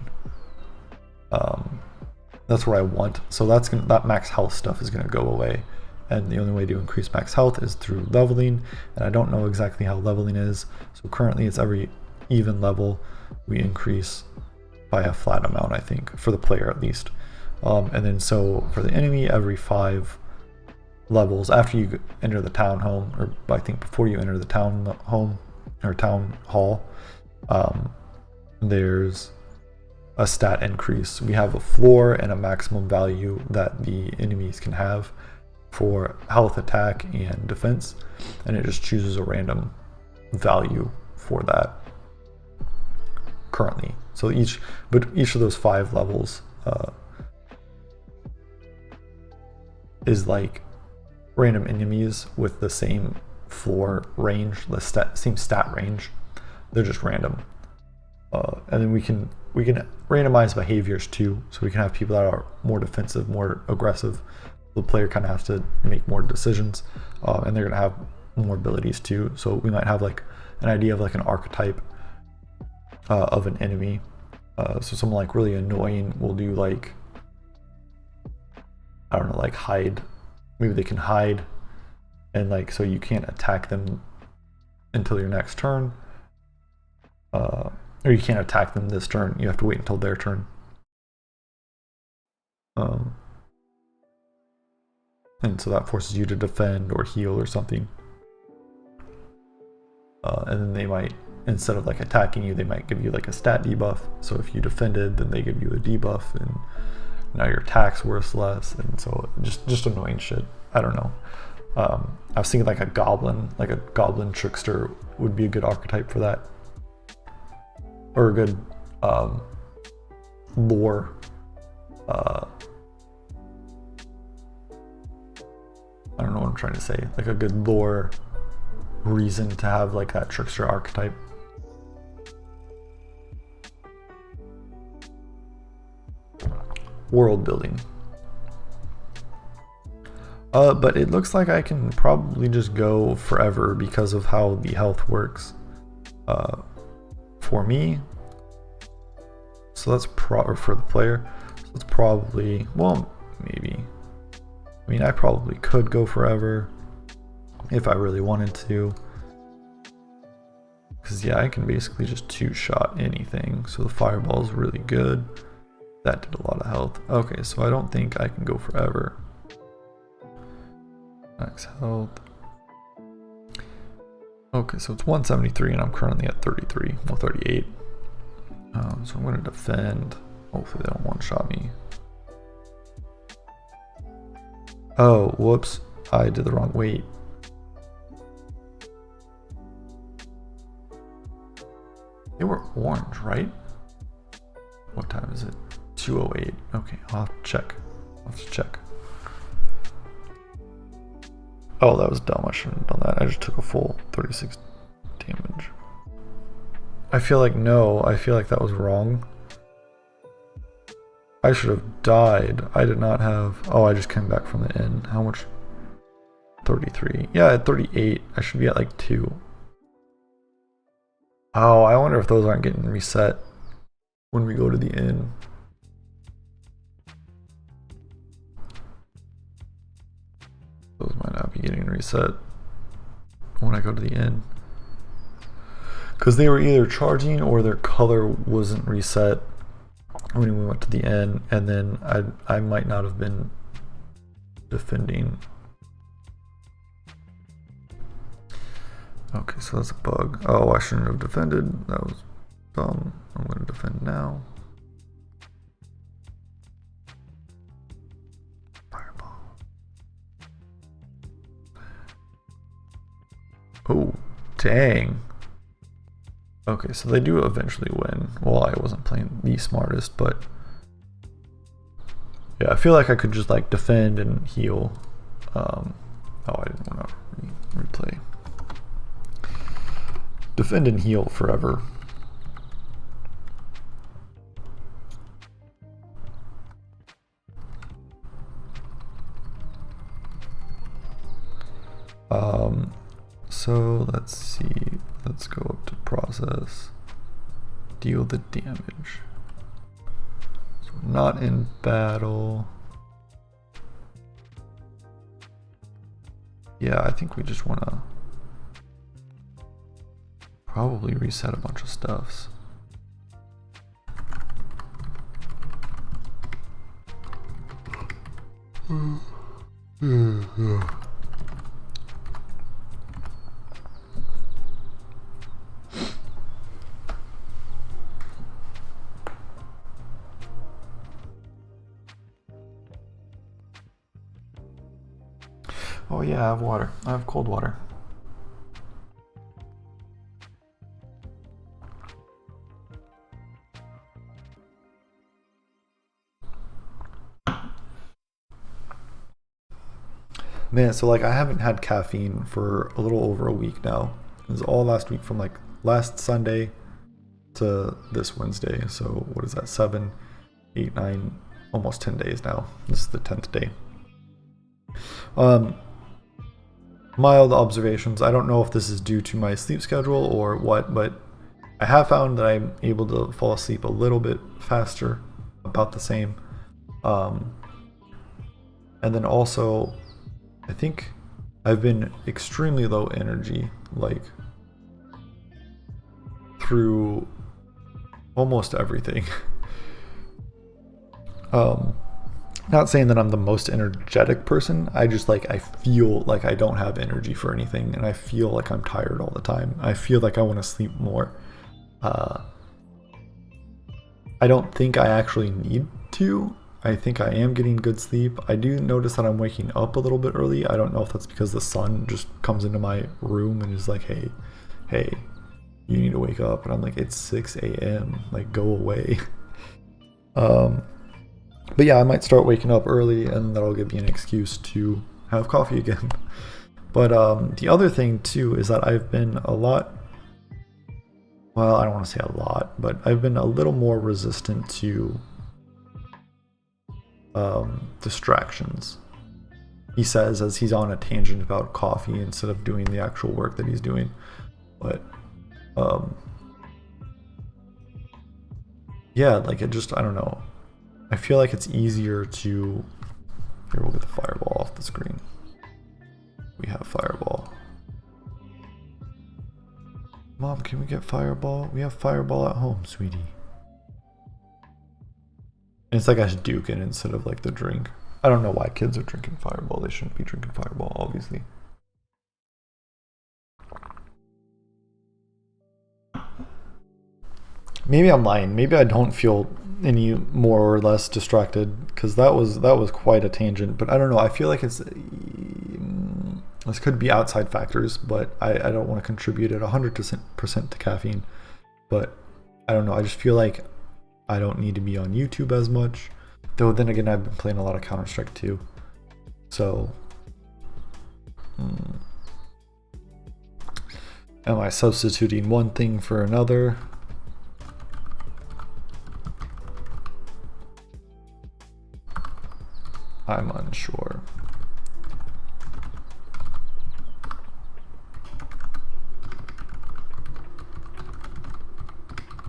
That's what I want. So that max health stuff is gonna go away. And the only way to increase max health is through leveling. And I don't know exactly how leveling is. So currently it's every even level we increase by a flat amount, I think, for the player at least. And then so for the enemy, every 5 levels after you enter the town home, or I think before you enter the town home or town hall, there's a stat increase. We have a floor and a maximum value that the enemies can have for health, attack, and defense, and it just chooses a random value for that currently. So each of those 5 levels is like random enemies with the same floor range, the same stat range. They're just random, and then we can randomize behaviors too. So we can have people that are more defensive, more aggressive. The player kind of has to make more decisions, and they're gonna have more abilities too. So we might have like an idea of like an archetype of an enemy. So someone like really annoying will do like, I don't know, like hide. Maybe they can hide, and like so you can't attack them until your next turn, or you can't attack them this turn. You have to wait until their turn. And so that forces you to defend or heal or something. And then they might, instead of like attacking you, they might give you like a stat debuff. So if you defended, then they give you a debuff, and now your attack's worth less. And so just annoying shit. I don't know. I was thinking like a goblin trickster would be a good archetype for that, or a good lore. I don't know what I'm trying to say. Like a good lore reason to have like that trickster archetype. World building. But it looks like I can probably just go forever because of how the health works for me. So that's or for the player. So it's probably, well, maybe. I mean, I probably could go forever if I really wanted to. Because yeah, I can basically just 2-shot anything. So the fireball is really good. That did a lot of health. Okay, so I don't think I can go forever. Max health. Okay, so it's 173 and I'm currently at 33, well 38. So I'm gonna defend. Hopefully they don't one-shot me. Oh, whoops, I did the wrong weight. They were orange, right? What time is it? 2:08. Okay, I'll have to check. Oh, that was dumb. I shouldn't have done that. I just took a full 36 damage. I feel like that was wrong. I should have died. I did not have... Oh, I just came back from the inn. How much? 33. Yeah, at 38. I should be at like 2. Oh, I wonder if those aren't getting reset when we go to the inn. Those might not be getting reset when I go to the inn. Because they were either charging or their color wasn't reset when we went to the inn, and then I might not have been defending. Okay, so that's a bug. Oh, I shouldn't have defended. That was I'm going to defend now. Fireball. Oh, dang. Okay, so they do eventually win. Well, I wasn't playing the smartest, but yeah, I feel like I could just like defend and heal. Oh, I didn't want to replay. Defend and heal forever. So let's see. Let's go up to process. Deal the damage. So we're not in battle. Yeah, I think we just want to probably reset a bunch of stuffs. Oh yeah, I have water. I have cold water. Man, so like I haven't had caffeine for a little over a week now. It was all last week from like last Sunday to this Wednesday. So what is that? 7, 8, 9, almost 10 days now. This is the 10th day. Mild observations. I don't know if this is due to my sleep schedule or what, but I have found that I'm able to fall asleep a little bit faster, about the same. And then also, I think I've been extremely low energy, like through almost everything. Not saying that I'm the most energetic person. I just like, I feel like I don't have energy for anything, and I feel like I'm tired all the time. I feel like I want to sleep more. I don't think I actually need to. I think I am getting good sleep. I do notice that I'm waking up a little bit early. I don't know if that's because the sun just comes into my room and is like, hey, you need to wake up. And I'm like, it's 6 a.m. Like, go away. But yeah, I might start waking up early, and that'll give me an excuse to have coffee again. But the other thing too is that I've been a lot, well, I don't want to say a lot, but I've been a little more resistant to distractions. He says, as he's on a tangent about coffee instead of doing the actual work that he's doing. But yeah, like it just, I don't know. I feel like it's easier to, here, we'll get the fireball off the screen. We have fireball. Mom, can we get fireball? We have fireball at home, sweetie. And it's like I should duke it instead of like the drink. I don't know why kids are drinking fireball. They shouldn't be drinking fireball, obviously. Maybe I'm lying. Maybe I don't feel any more or less distracted, because that was quite a tangent. But I don't know. I feel like it's this could be outside factors, but I don't want to contribute it 100% to caffeine. But I don't know. I just feel like I don't need to be on YouTube as much. Though then again, I've been playing a lot of Counter-Strike too. So am I substituting one thing for another? I'm unsure.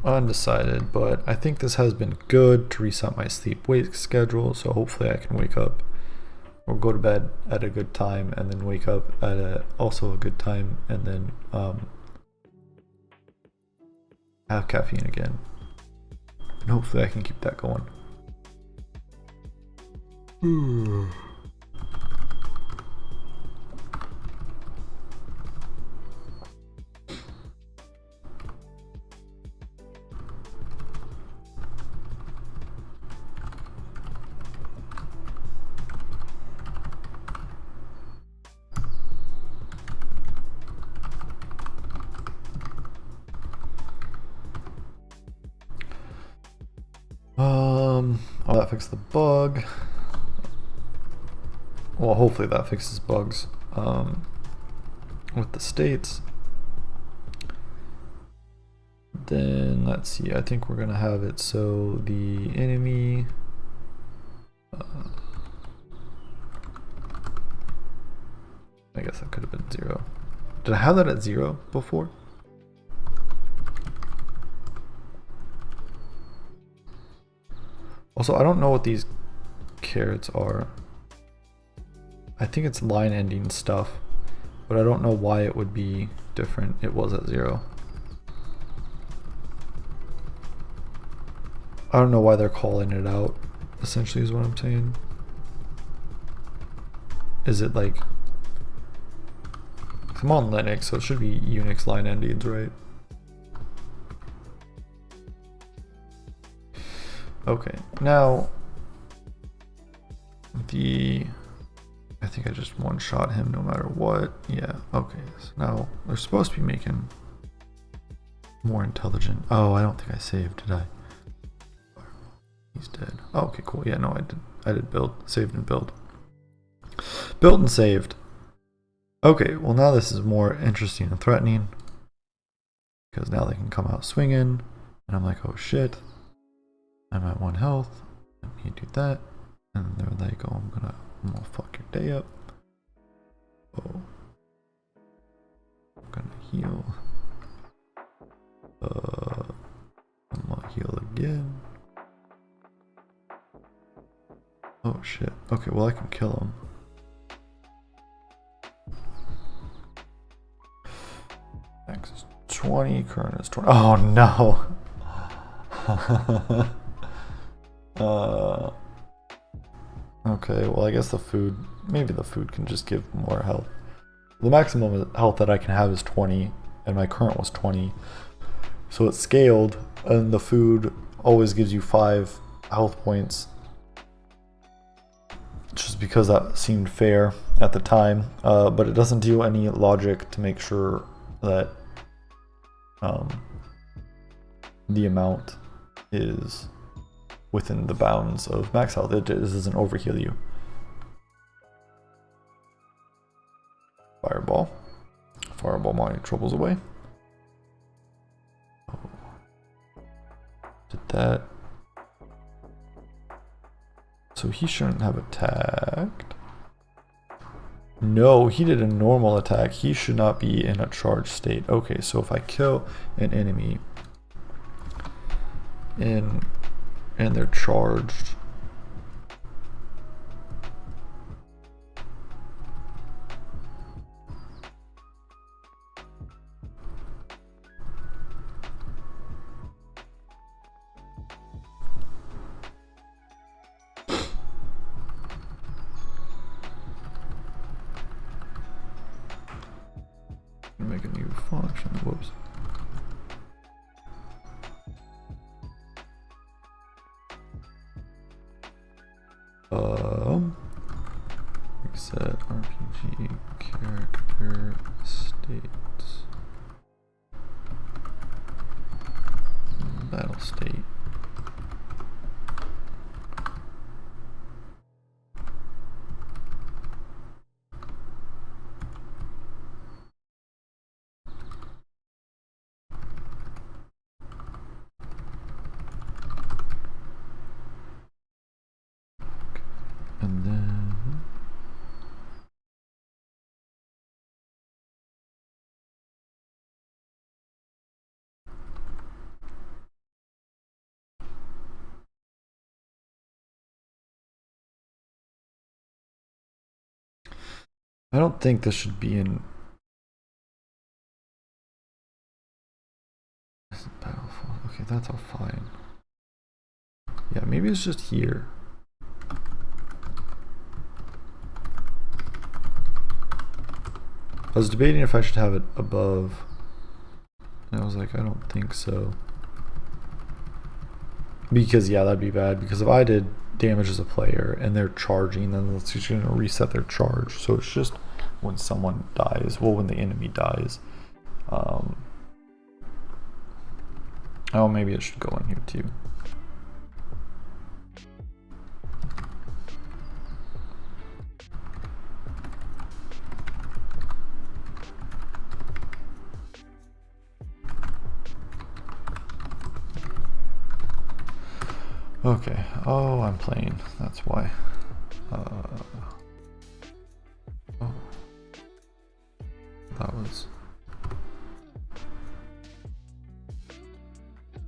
Undecided, but I think this has been good to reset my sleep-wake schedule, so hopefully I can wake up or go to bed at a good time and then wake up at also a good time, and then have caffeine again. And hopefully I can keep that going. Oh, that fixed the bug. Well, hopefully that fixes bugs with the states. Then let's see, I think we're gonna have it so the enemy I guess that could have been 0. Did I have that at 0 before? Also, I don't know what these carrots are. I think it's line ending stuff, but I don't know why it would be different. It was at 0. I don't know why they're calling it out, essentially is what I'm saying. Is it like... I'm on Linux, so it should be Unix line endings, right? Okay, now... I think I just one-shot him no matter what. Yeah, okay. So now, they're supposed to be making more intelligent... Oh, I don't think I saved, did I? He's dead. Oh, okay, cool. Yeah, no, I did build. Saved and build. Built and saved. Okay, well now this is more interesting and threatening. Because now they can come out swinging. And I'm like, oh shit. I'm at 1 health. Let me do that. And they're like, oh, I'm gonna fuck your day up. Oh. I'm gonna heal. I'm gonna heal again. Oh shit. Okay, well I can kill him. Max is 20, current is 20. Oh no! Okay, well I guess the food, maybe the food can just give more health. The maximum health that I can have is 20, and my current was 20. So it's scaled, and the food always gives you 5 health points. Just because that seemed fair at the time, but it doesn't do any logic to make sure that the amount is within the bounds of max health. It doesn't overheal you. Fireball. Fireball my troubles away. Oh. Did that. So he shouldn't have attacked. No, he did a normal attack. He should not be in a charged state. Okay, so if I kill an enemy and they're charged, make a new function. Whoops. Reset RPG character states. Battle state. And then I don't think this should be in Battlefield. Okay, that's all fine. Yeah, maybe it's just here. I was debating if I should have it above, and I was like, I don't think so. Because yeah, that'd be bad, because if I did damage as a player and they're charging, then it's just going to reset their charge. So it's just when someone dies, well, when the enemy dies. Oh, maybe it should go in here too. Okay, oh, I'm playing, that's why. Oh. That was...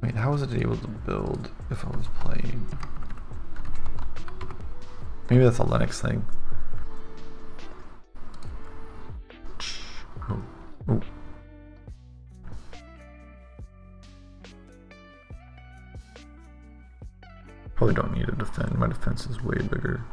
Wait, how was it able to build if I was playing? Maybe that's a Linux thing. Oh. Oh. Probably don't need to defend. My defense is way bigger.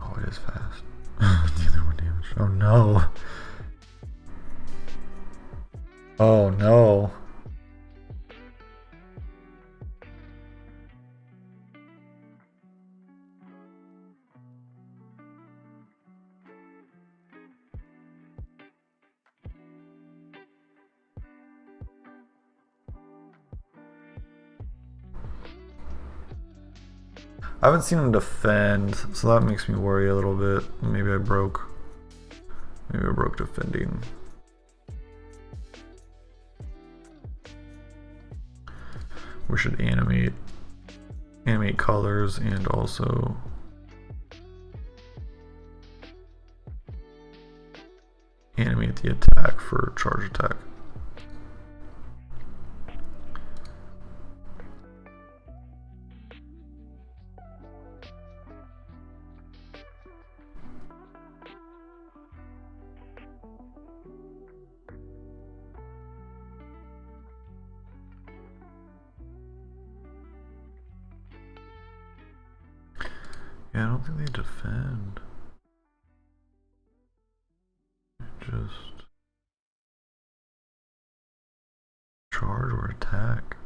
Oh, it is fast. Neither one damage. Oh no. Oh no. I haven't seen him defend, so that makes me worry a little bit. Maybe I broke. Maybe I broke defending. We should animate colors and also animate the attack for charge attack. Yeah, I don't think they defend. Just charge or attack.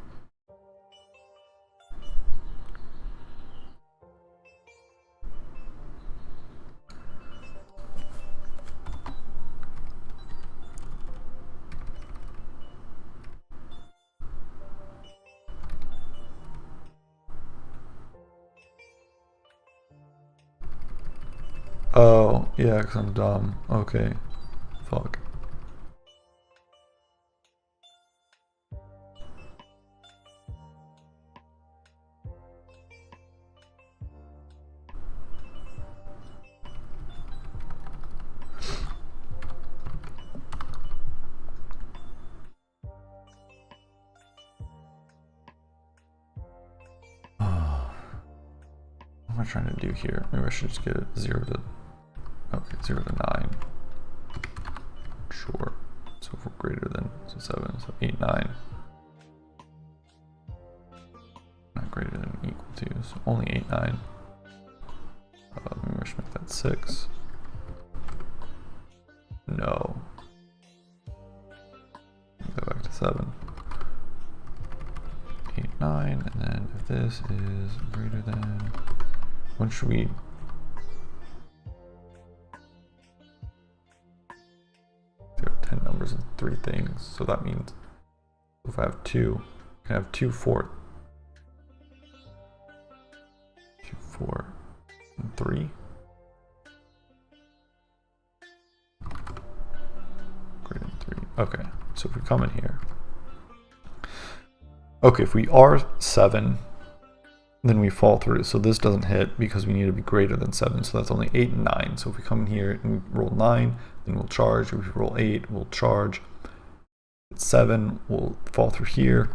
Oh, yeah, because I'm dumb. Okay. Fuck. What am I trying to do here? Maybe I should just get it 0 to... Okay, 0 to 9. Sure. So if we're greater than 7, so 8, 9. Not greater than or equal to, so only 8, 9. Maybe I should make that 6. No. Go back to 7. 8, 9, and then if this is greater than... When should we... There are 10 numbers and 3 things, so that means if I have 2, I can have 2, 4. 2, 4, and 3. Greater than 3. Okay, so if we come in here. Okay, if we are 7, then we fall through. So this doesn't hit because we need to be greater than 7. So that's only 8 and 9. So if we come in here and we roll 9, then we'll charge. If we roll 8, we'll charge. At 7, we'll fall through here.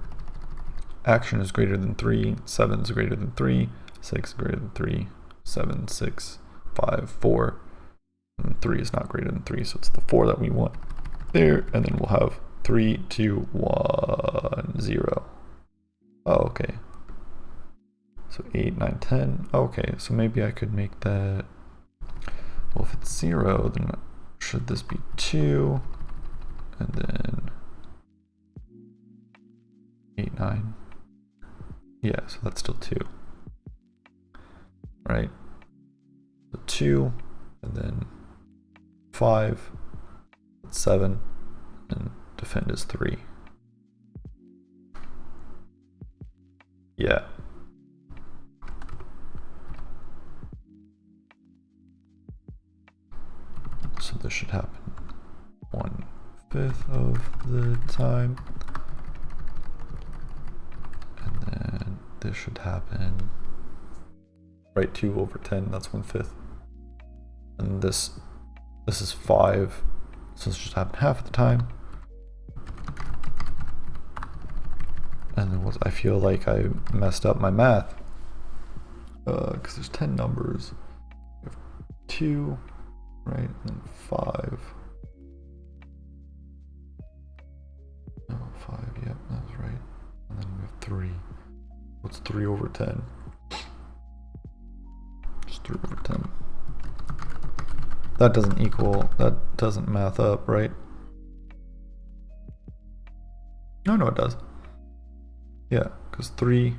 Action is greater than 3. 7 is greater than 3. 6 is greater than 3. 7, 6, 5, 4. And 3 is not greater than 3. So it's the 4 that we want there. And then we'll have 3, 2, 1, 0. Oh, okay. So 8, 9, 10. Okay, so maybe I could make that... Well, if it's 0, then should this be 2? And then... 8, 9. Yeah, so that's still 2. Right? So 2, and then 5, 7, and defend is 3. Yeah. So this should happen. 1/5 of the time. And then this should happen, right, 2/10, that's 1/5. And this is 5, so this should happen half of the time. And then I feel like I messed up my math, because there's 10 numbers. We have 2, right, and then 5. No, 5, yep, that's right. And then we have 3. What's 3/10? Just 3/10. That doesn't math up, right? No, it does. Yeah, because 3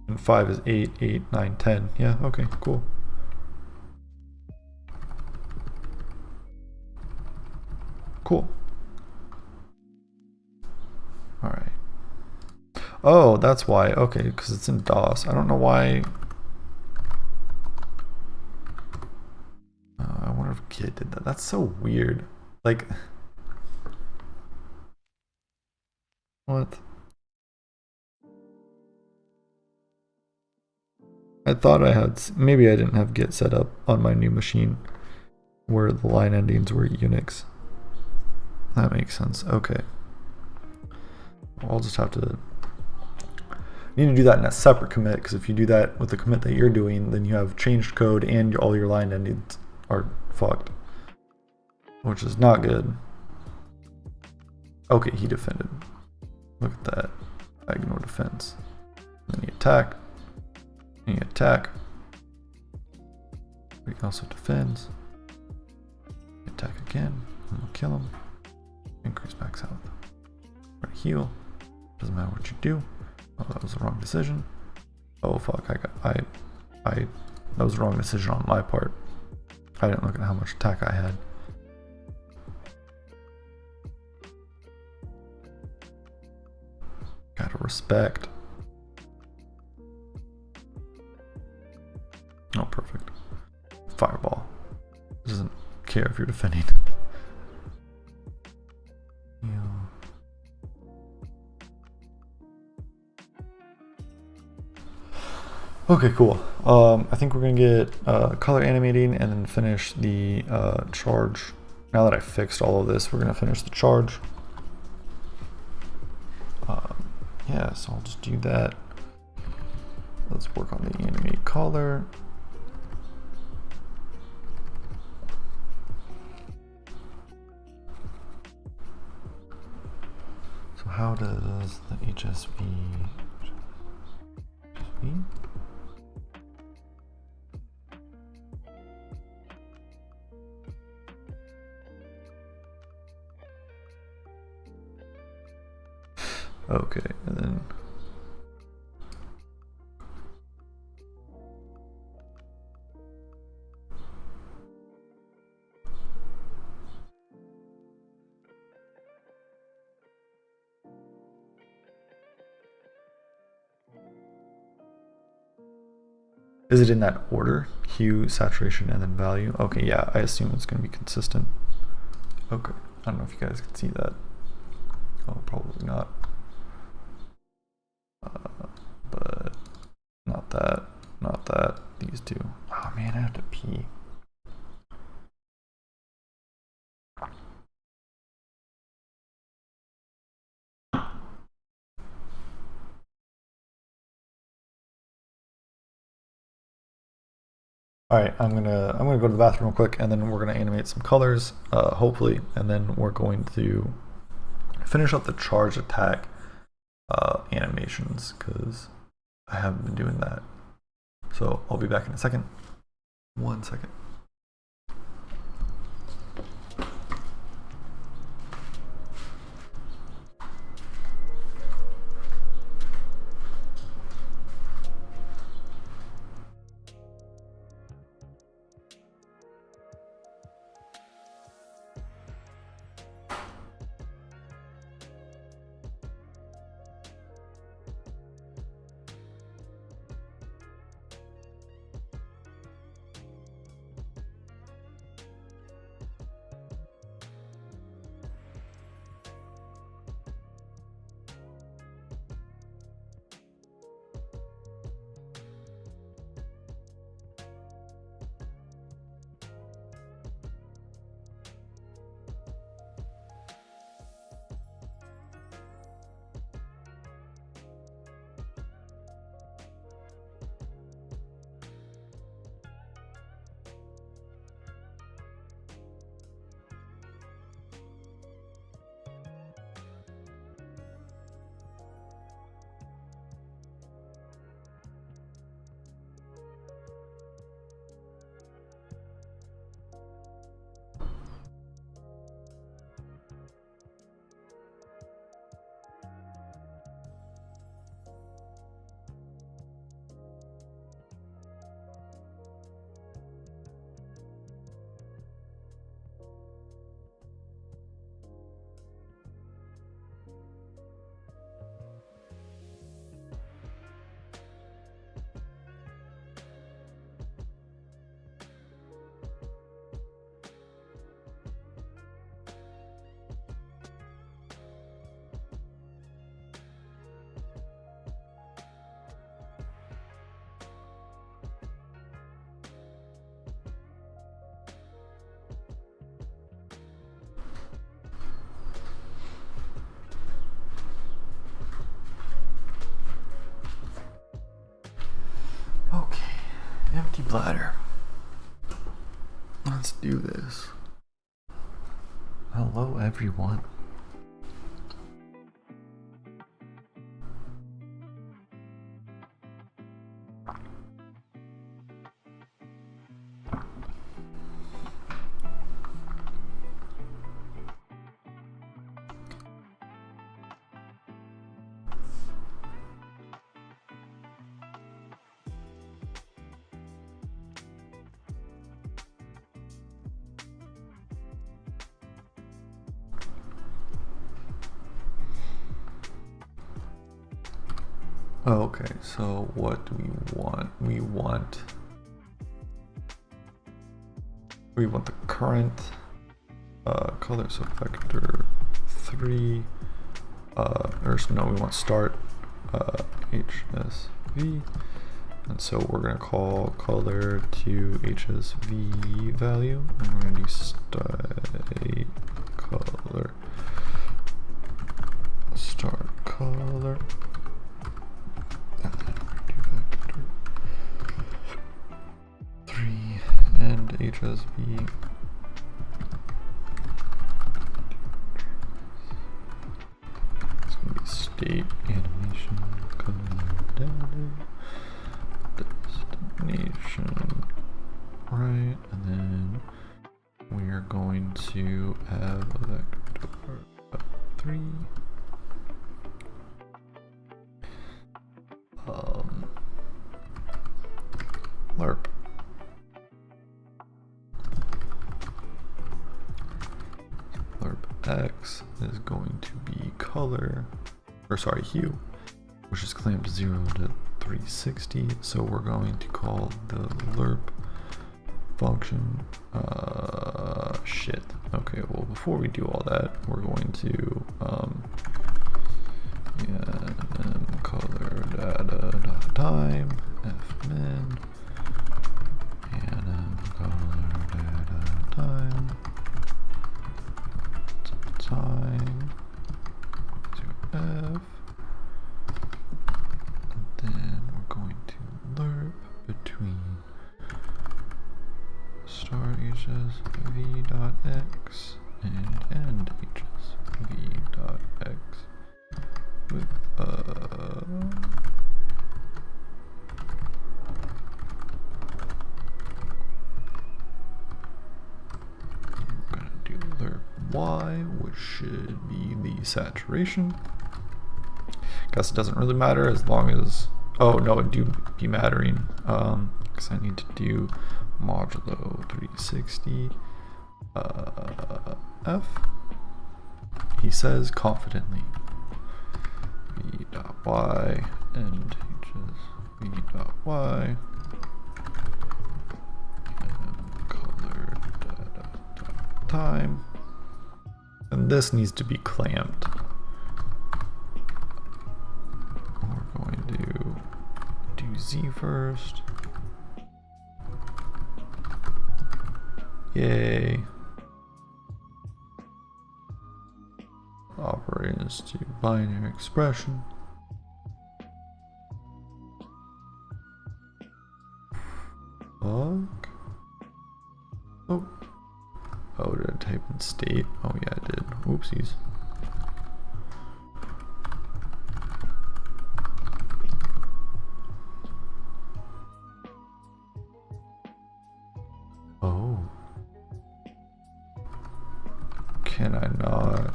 and 5 is 8, 8, 9, 10. Yeah, okay, cool. Cool. All right. Oh, that's why. Okay, because it's in DOS. I don't know why. I wonder if Git did that. That's so weird. Like, what? I thought I had, maybe I didn't have Git set up on my new machine where the line endings were Unix. That makes sense. Okay. I'll just have to, you need to do that in a separate commit, because if you do that with the commit that you're doing, then you have changed code and all your line endings are fucked, which is not good. Okay, he defended. Look at that. Ignore defense. Then he attacked. And he attack. He also defends. He attack again. And we'll kill him. Increase max health. Right, heal. Doesn't matter what you do. Oh, that was the wrong decision. Oh fuck, that was the wrong decision on my part. I didn't look at how much attack I had. Gotta respect. Oh, perfect. Fireball. Doesn't care if you're defending. Yeah. Okay, cool. I think we're gonna get color animating and then finish the charge. Now that I fixed all of this, we're gonna finish the charge. Yeah, so I'll just do that. Let's work on the animate color. So how does the HSV? Okay, and then is it in that order? Hue, saturation, and then value? Okay, yeah, I assume it's going to be consistent. Okay, I don't know if you guys can see that. Oh, probably not. But not that, not that, these two. Oh man, I have to pee. All right, I'm gonna go to the bathroom real quick, and then we're gonna animate some colors, hopefully, and then we're going to finish up the charge attack animations, because I haven't been doing that. So I'll be back in a second. 1 second. bladder. Let's do this. Hello, everyone. Okay, so what do we want? We want the current color, so vector 3 we want start HSV, and so we're gonna call color to HSV value, and we're gonna do state color start color. And then we do vector 3 and HSV. It's going to be state animation color data destination, right? And then we are going to have a vector 3. Lerp. Lerp X is going to be color, or sorry, hue, which is clamped 0 to 360. So we're going to call the lerp function, shit. Okay, well, before we do all that, we're going to, color data dot time fmin color data time to f, and then we're going to lerp between start hsv dot x and end hsv dot x with Y, which should be the saturation. Guess it doesn't really matter as long as, oh no, it do be mattering, because I need to do modulo 360 F. He says confidently v dot y and v dot y and color data dot time. And this needs to be clamped. We're going to do Z first. Yay. Operating this to binary expression. Fuck. Oh. Oh, did I type in state? Oh yeah, I did. Whoopsies. Oh. Can I not?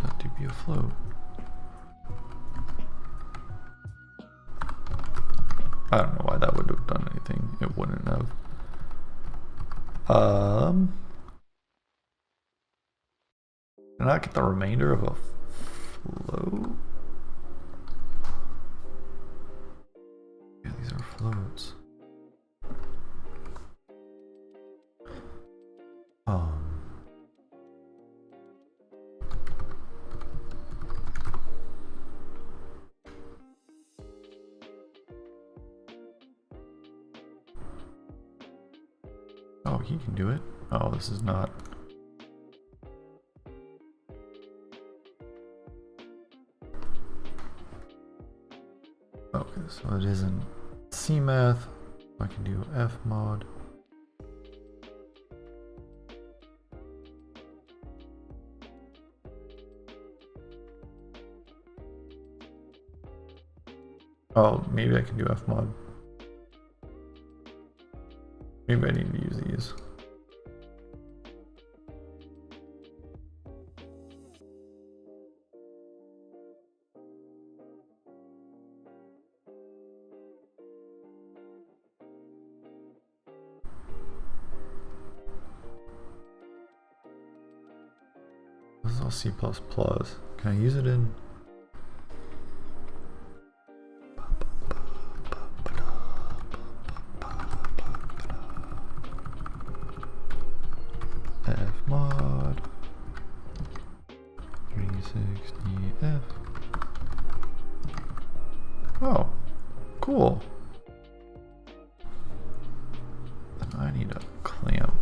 Got to be a float. I don't know why that would have done anything. It wouldn't have. Can I get the remainder of a float? Yeah, these are floats. Oh, he can do it. Oh, this is not. So it isn't CMath. I can do fmod. Oh, maybe I can do fmod. Maybe I need to use these. This is all C++. Can I use it in? Fmod 360f. Oh, cool. I need a clamp.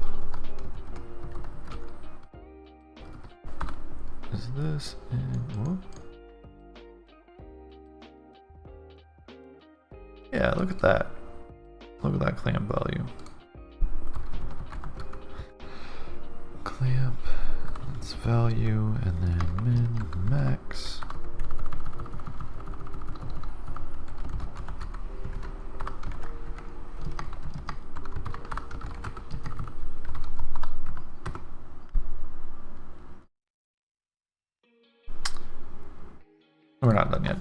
Is this in, whoop. Yeah, look at that. Look at that clamp value. Clamp, its value, and then min, max. We're not done yet.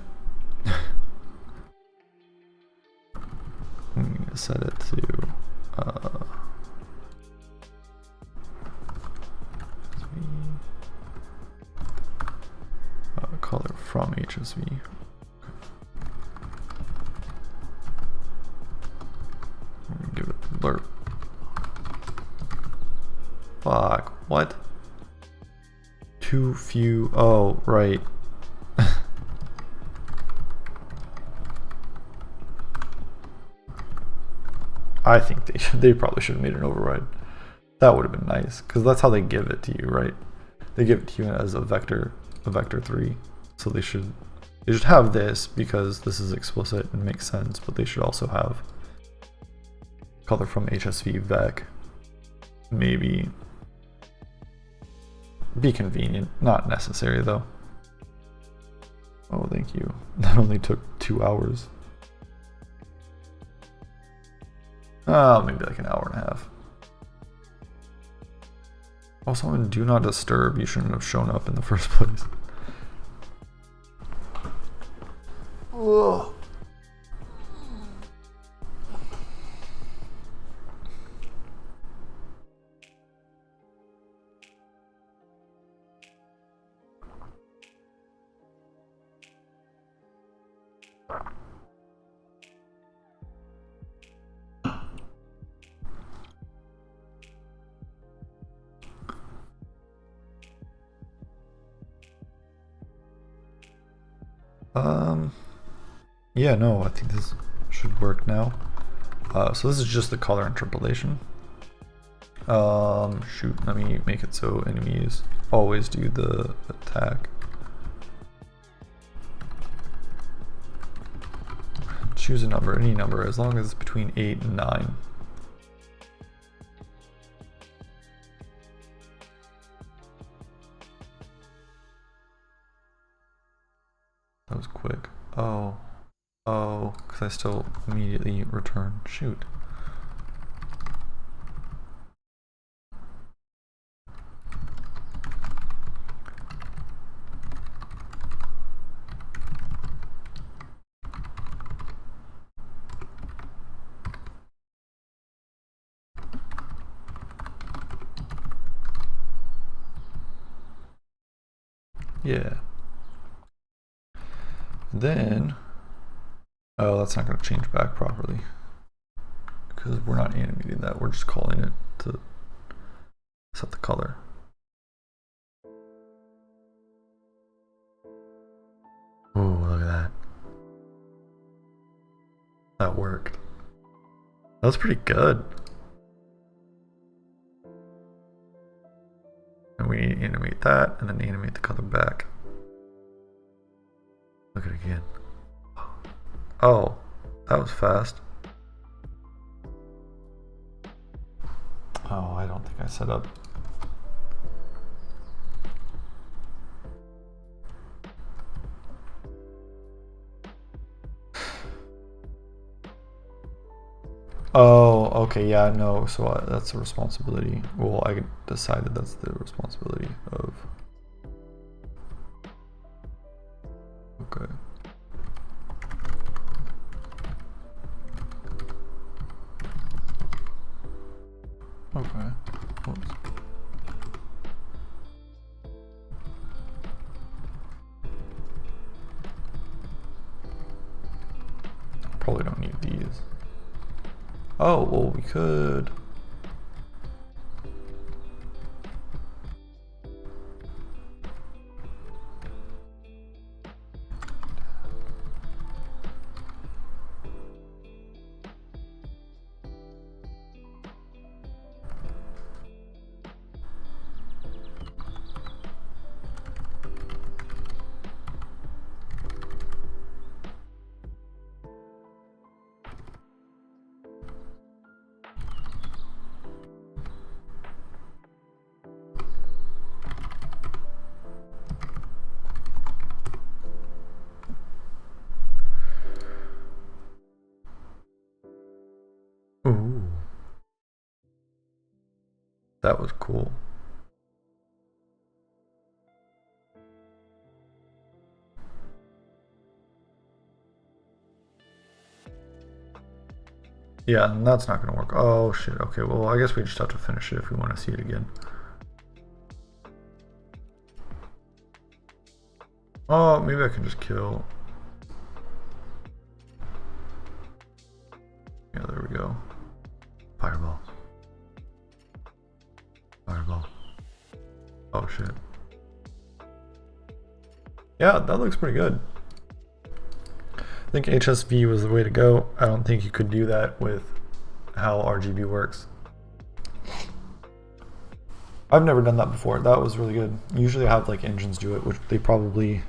We need to set it to color from HSV. Give it blurb. Fuck, what? Too few, oh, right. I think they probably should have made an override. That would have been nice, because that's how they give it to you, right? They give it to you as a vector 3. So they should have this because this is explicit and makes sense, but they should also have color from HSV vec. Maybe be convenient, not necessary though. Oh, thank you. That only took 2 hours. Oh, maybe like an hour and a half. Also, in do not disturb, you shouldn't have shown up in the first place. Ugh. Yeah, no, I think this should work now. So this is just the color interpolation. Shoot, let me make it so enemies always do the attack. Choose a number, any number, as long as it's between 8 and 9. That was quick. Oh, because I still immediately return. Shoot. Yeah. Then, oh, that's not going to change back properly because we're not animating that. We're just calling it to set the color. Oh, look at that. That worked. That was pretty good. And we animate that and then animate the color back. Look at it again. Oh, That was fast. Oh, I don't think I set up. Oh, okay, yeah, no, so that's a responsibility. Well, I decided that's the responsibility of. Okay. Okay. Oops. Probably don't need these. Oh, well, we could. Ooh. That was cool. Yeah, and that's not gonna work. Oh shit, okay, well I guess we just have to finish it if we want to see it again. Oh, maybe I can just kill. Yeah, there we go. Fireball. Fireball. Oh shit. Yeah, that looks pretty good. I think HSV was the way to go. I don't think you could do that with how RGB works. I've never done that before. That was really good. Usually I have like engines do it, which they probably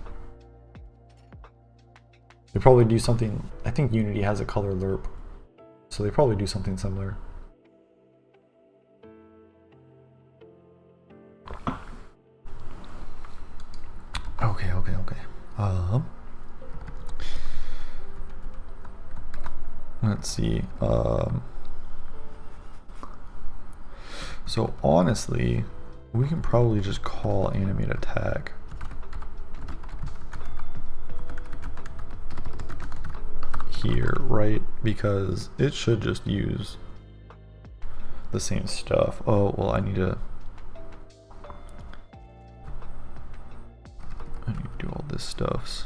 do something. I think Unity has a color lerp, so they probably do something similar. Okay. Let's see. So honestly, we can probably just call animate attack. Here, right? Because it should just use the same stuff. Oh, well, I need to do all this stuff.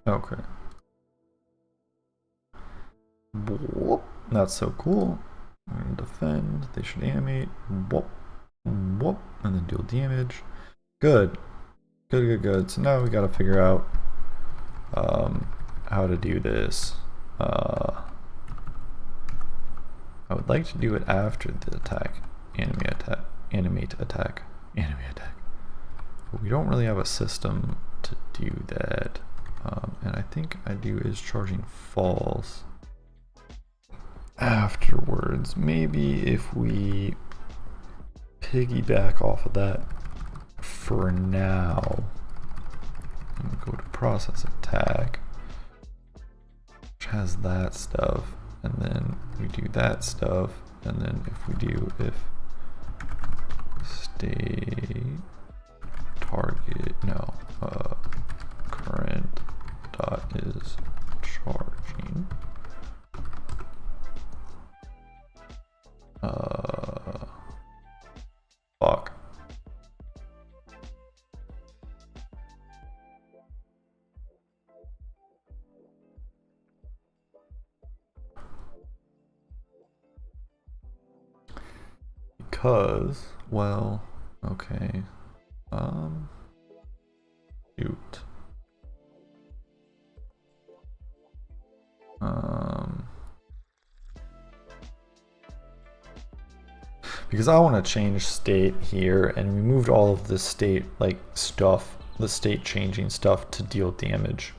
Okay. That's so cool. I'm gonna defend. They should animate. And then deal damage. Good. Good. So now we gotta figure out how to do this. I would like to do it after the attack. Animate attack. But we don't really have a system to do that. And I think I do is charging false afterwards. Maybe if we piggyback off of that for now, and go to process attack, which has that stuff, and then we do that stuff, and then if we do if state target current dot is charging fuck. because, well, okay, shoot. Because I want to change state here, and we moved all of the state like stuff, the state changing stuff to deal damage.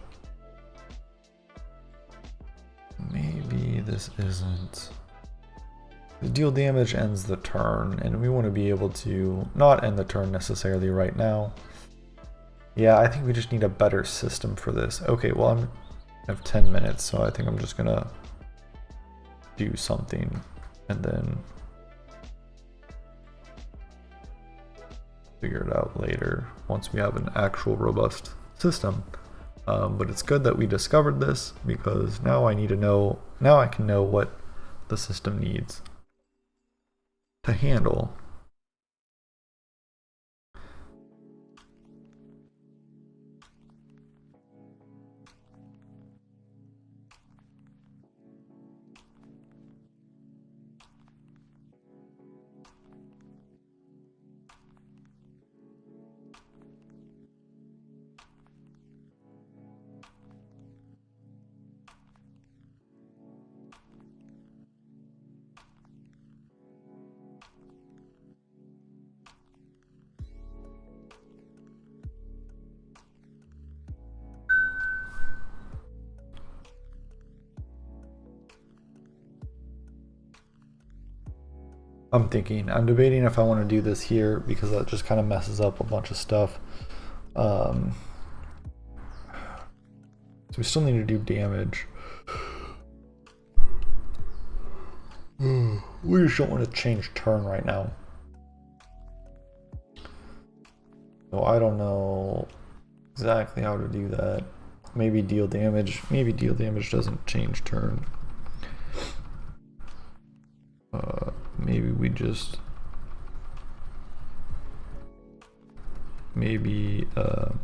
Maybe this isn't. The deal damage ends the turn, and we want to be able to not end the turn necessarily right now. Yeah, I think we just need a better system for this. Okay, well I have 10 minutes, so I think I'm just gonna do something and then figure it out later once we have an actual robust system. But it's good that we discovered this, because now I need to know, now I can know what the system needs to handle. I'm debating if I want to do this here, because that just kind of messes up a bunch of stuff. So we still need to do damage. We just don't want to change turn right now. So I don't know exactly how to do that. Maybe deal damage. Maybe deal damage doesn't change turn. Maybe we just maybe so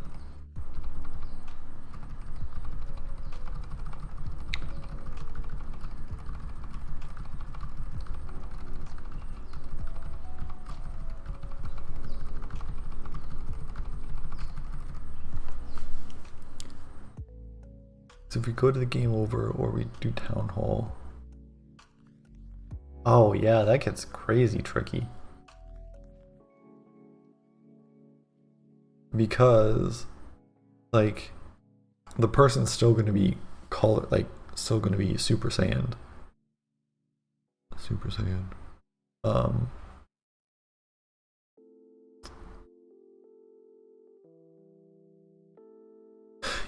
if we go to the game over or we do town hall. Oh yeah, that gets crazy tricky. Because like the person's still going to be still going to be Super Saiyan. Super Saiyan.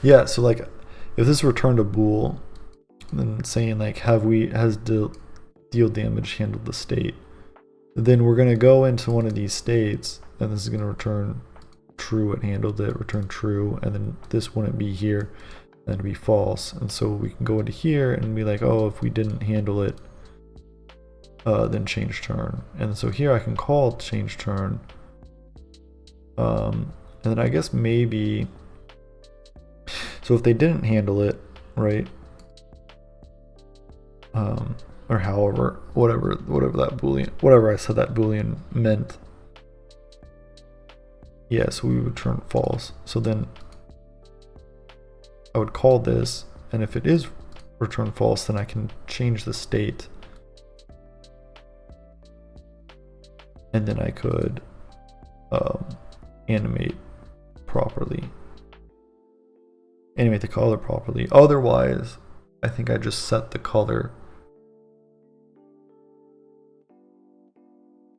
Yeah, so like if this returned a bool, then saying like has deal damage handled the state, then we're going to go into one of these states, and this is going to return true, it handled it, return true, and then this wouldn't be here, and it'd be false. And so we can go into here and be like, oh, if we didn't handle it, then change turn. And so here I can call change turn, and then I guess maybe, so if they didn't handle it, right, or however, whatever that boolean, whatever I said that boolean meant. Yeah, so we would turn false. So then I would call this, and if it is return false, then I can change the state. And then I could animate the color properly. Otherwise, I think I just set the color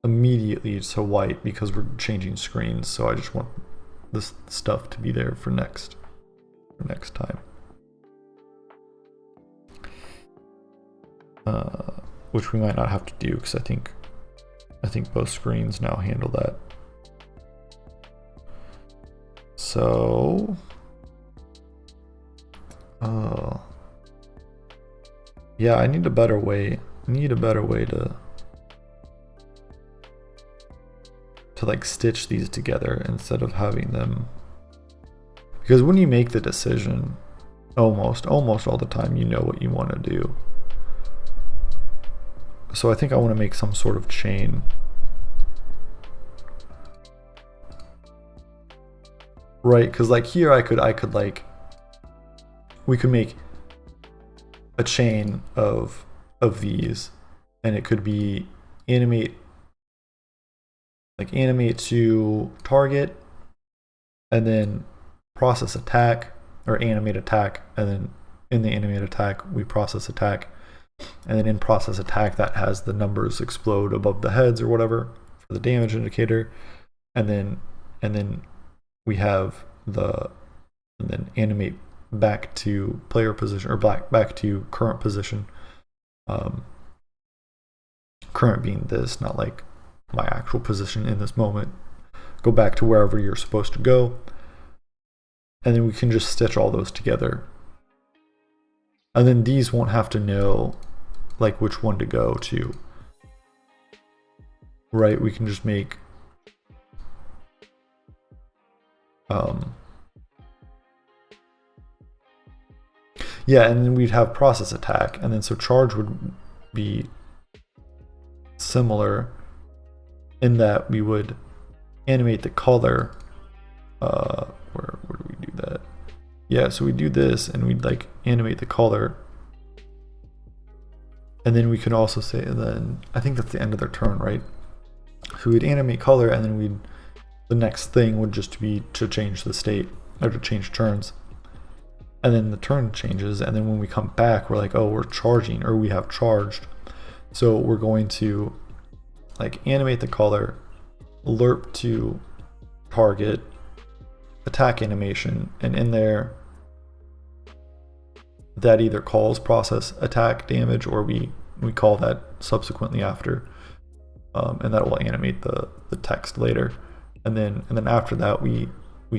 immediately to white because we're changing screens, so I just want this stuff to be there for next time. Which we might not have to do, because I think both screens now handle that. So yeah, I need a better way to like stitch these together instead of having them, because when you make the decision, almost all the time you know what you want to do. So I think I want to make some sort of chain right? Because like here I could like, we could make a chain of these, and it could be animate to target, and then process attack, or animate attack, and then in the animate attack we process attack, and then in process attack that has the numbers explode above the heads or whatever for the damage indicator, and then we have and then animate back to player position, or back to current position. Current being this, not like my actual position in this moment. Go back to wherever you're supposed to go, and then we can just stitch all those together. And then these won't have to know like which one to go to, right? We can just make yeah, and then we'd have process attack, and then so charge would be similar in that we would animate the color. Where do we do that? Yeah, so we do this, and we'd like animate the color, and then we could also say, and then I think that's the end of their turn, right? So we'd animate color, and then the next thing would just be to change the state, or to change turns. And then the turn changes, and then when we come back, we're like, oh, we're charging, or we have charged. So we're going to like animate the color, lerp to target, attack animation, and in there that either calls process attack damage, or we call that subsequently after, and that will animate the text later. And then after that we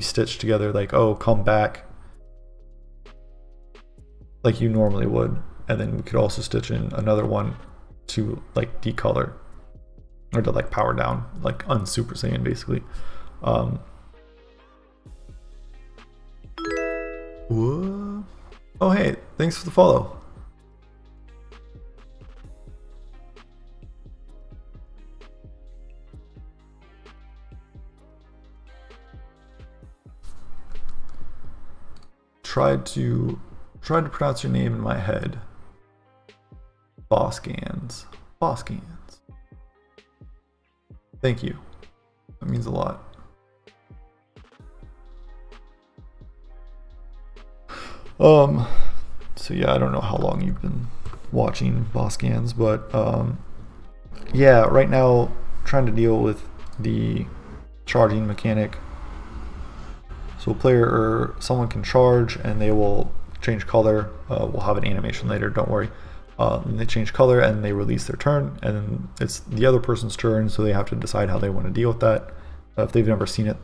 stitch together like, oh, come back, like you normally would. And then we could also stitch in another one to like decolor, or to like power down, like unsuper saiyan basically. Whoa. Oh hey, thanks for the follow. Tried to pronounce your name in my head. Boskans. Thank you. That means a lot. So yeah, I don't know how long you've been watching Boskans, but yeah, right now trying to deal with the charging mechanic. So a player or someone can charge, and they will change color. We'll have an animation later, don't worry. And they change color, and they release their turn, and then it's the other person's turn, so they have to decide how they want to deal with that. If they've never seen it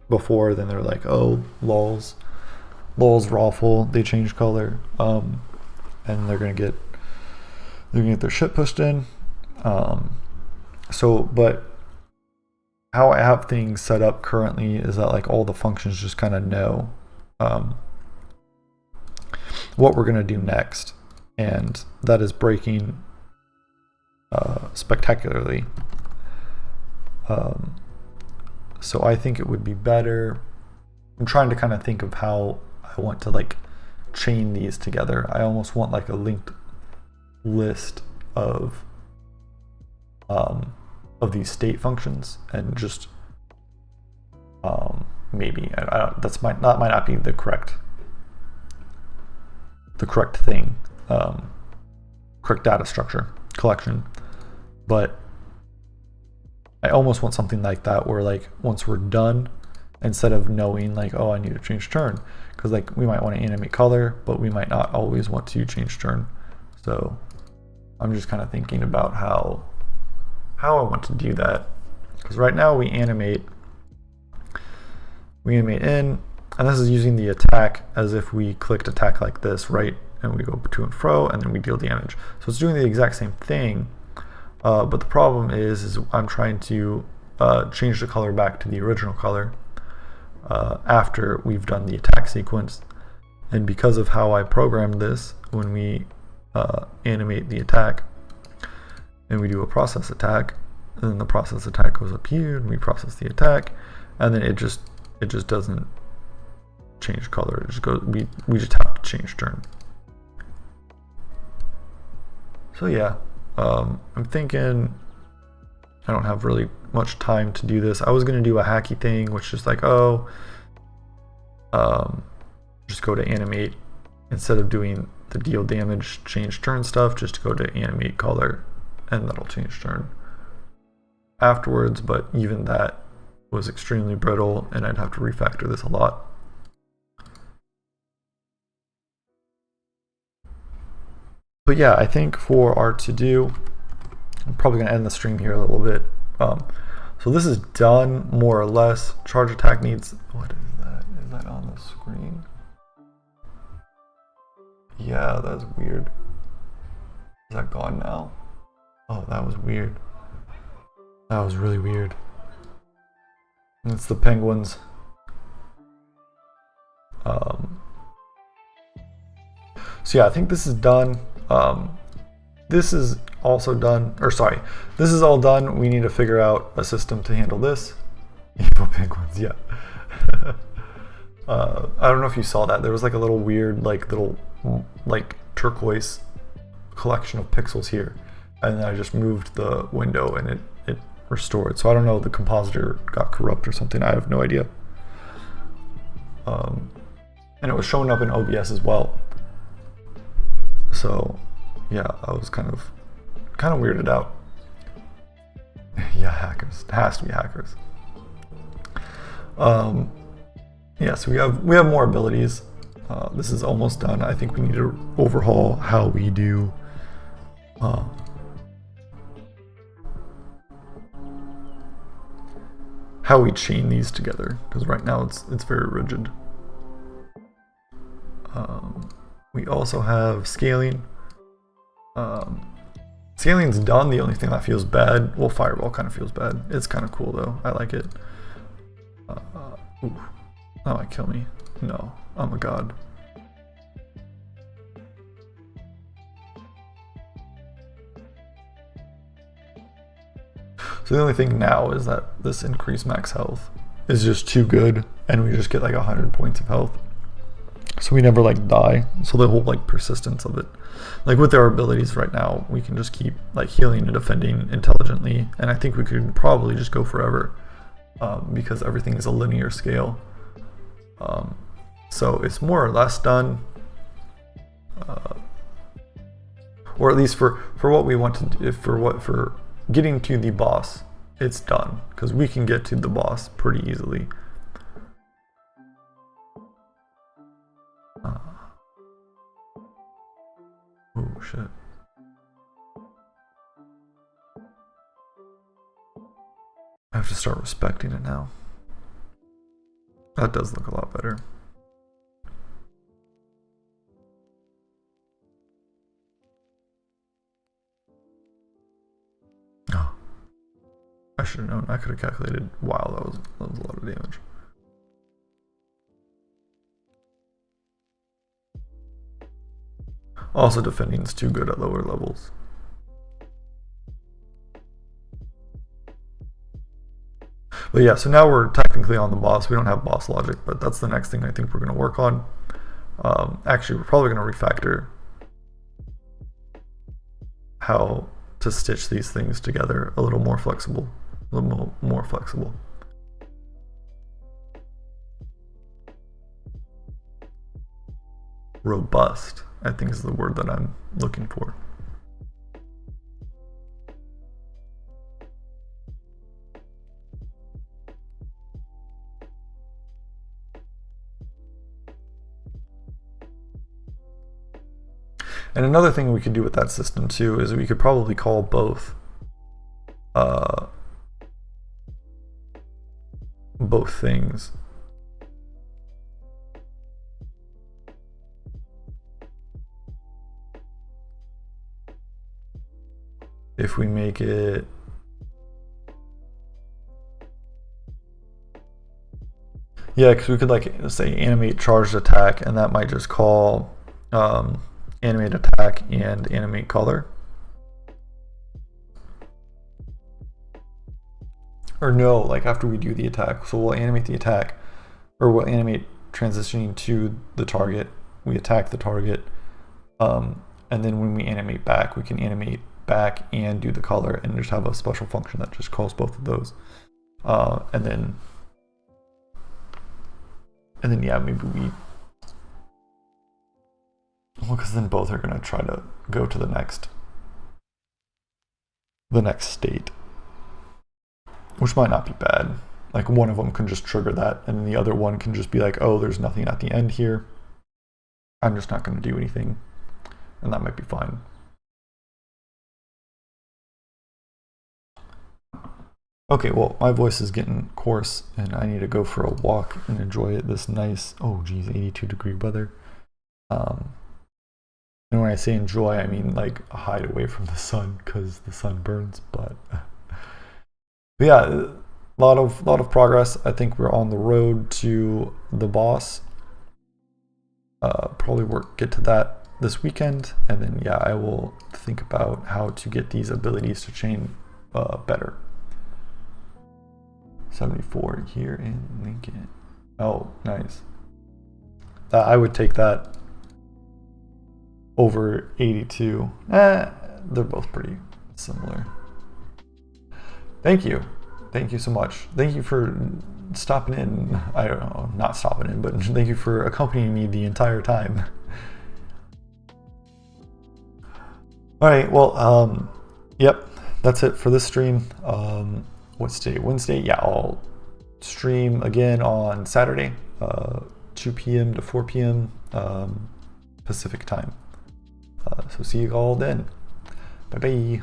before, then they're like, oh, lols rawful, they change color, and they're gonna get their shit pushed in. But how I have things set up currently is that like all the functions just kind of know what we're gonna do next, and that is breaking spectacularly. So I think it would be better. I'm trying to kind of think of how I want to like chain these together. I almost want like a linked list of these state functions, and just maybe that might not be the correct thing, correct data structure collection, but I almost want something like that where like once we're done, instead of knowing like, oh, I need to change turn, because like we might want to animate color, but we might not always want to change turn. So I'm just kind of thinking about how I want to do that, because right now we animate in, and this is using the attack as if we clicked attack like this, right? And we go to and fro, and then we deal damage. So it's doing the exact same thing, but the problem is I'm trying to change the color back to the original color after we've done the attack sequence. And because of how I programmed this, when we animate the attack and we do a process attack, and then the process attack goes up here, and we process the attack, and then it just doesn't change color. It just goes, we just have to change turn. So yeah, I'm thinking I don't have really much time to do this. I was gonna do a hacky thing, which is like, oh, just go to animate instead of doing the deal damage, change turn stuff, just go to animate color, and that'll change turn afterwards. But even that was extremely brittle, and I'd have to refactor this a lot. But yeah, I think for our to do, I'm probably going to end the stream here a little bit. So this is done more or less. Charge attack needs, what is that? Is that on the screen? Yeah, that's weird. Is that gone now? Oh, that was weird. That was really weird. It's the penguins. So yeah, I think this is done. This is also done, or sorry, this is all done. We need to figure out a system to handle this. Evil penguins, yeah. I don't know if you saw that. There was like a little weird, like turquoise collection of pixels here, and then I just moved the window and it restored. So I don't know, the compositor got corrupt or something. I have no idea. And it was showing up in OBS as well. So yeah, I was kind of weirded out. Yeah, hackers. It has to be hackers. Yeah, so we have more abilities. This is almost done. I think we need to overhaul how we do how we chain these together, because right now it's very rigid. We also have scaling. Scaling's done. The only thing that feels bad, well, fireball kind of feels bad. It's kind of cool though. I like it. Ooh, that might kill me. No, I'm a god. So the only thing now is that this increased max health is just too good, and we just get like 100 points of health. So we never like die. So the whole like persistence of it, like with our abilities right now, we can just keep like healing and defending intelligently, and I think we could probably just go forever, because everything is a linear scale. So it's more or less done, or at least for what we want to do, for getting to the boss, it's done, because we can get to the boss pretty easily. Oh shit. I have to start respecting it now. That does look a lot better. Oh. I should have known. I could have calculated. Wow, that was a lot of damage. Also, defending is too good at lower levels. But yeah, so now we're technically on the boss. We don't have boss logic, but that's the next thing I think we're going to work on. Actually, we're probably going to refactor how to stitch these things together a little more flexible. A little more flexible. Robust, I think, is the word that I'm looking for. And another thing we could do with that system too is we could probably call both things. If we make it because we could like say animate charged attack, and that might just call animate attack and animate color. Or no, like after we do the attack. So we'll animate the attack, or we'll animate transitioning to the target, we attack the target, and then when we animate back, we can animate back and do the color, and just have a special function that just calls both of those. And then yeah, maybe we, well, because then both are going to try to go to the next state, which might not be bad. Like one of them can just trigger that, and then the other one can just be like, oh, there's nothing at the end here, I'm just not going to do anything, and that might be fine. Okay, well, my voice is getting hoarse, and I need to go for a walk and enjoy this nice, oh geez, 82-degree weather. And when I say enjoy, I mean like hide away from the sun, because the sun burns. But yeah, a lot of progress. I think we're on the road to the boss. Probably get to that this weekend, and then yeah, I will think about how to get these abilities to chain better. 74 here in Lincoln. Oh, nice. I would take that over 82. They're both pretty similar. Thank you so much. Thank you for stopping in. I don't know, not stopping in, but thank you for accompanying me the entire time. All right, well, yep, that's it for this stream. What's today? Wednesday? Yeah, I'll stream again on Saturday, 2 p.m. to 4 p.m. Pacific time. So see you all then. Bye bye.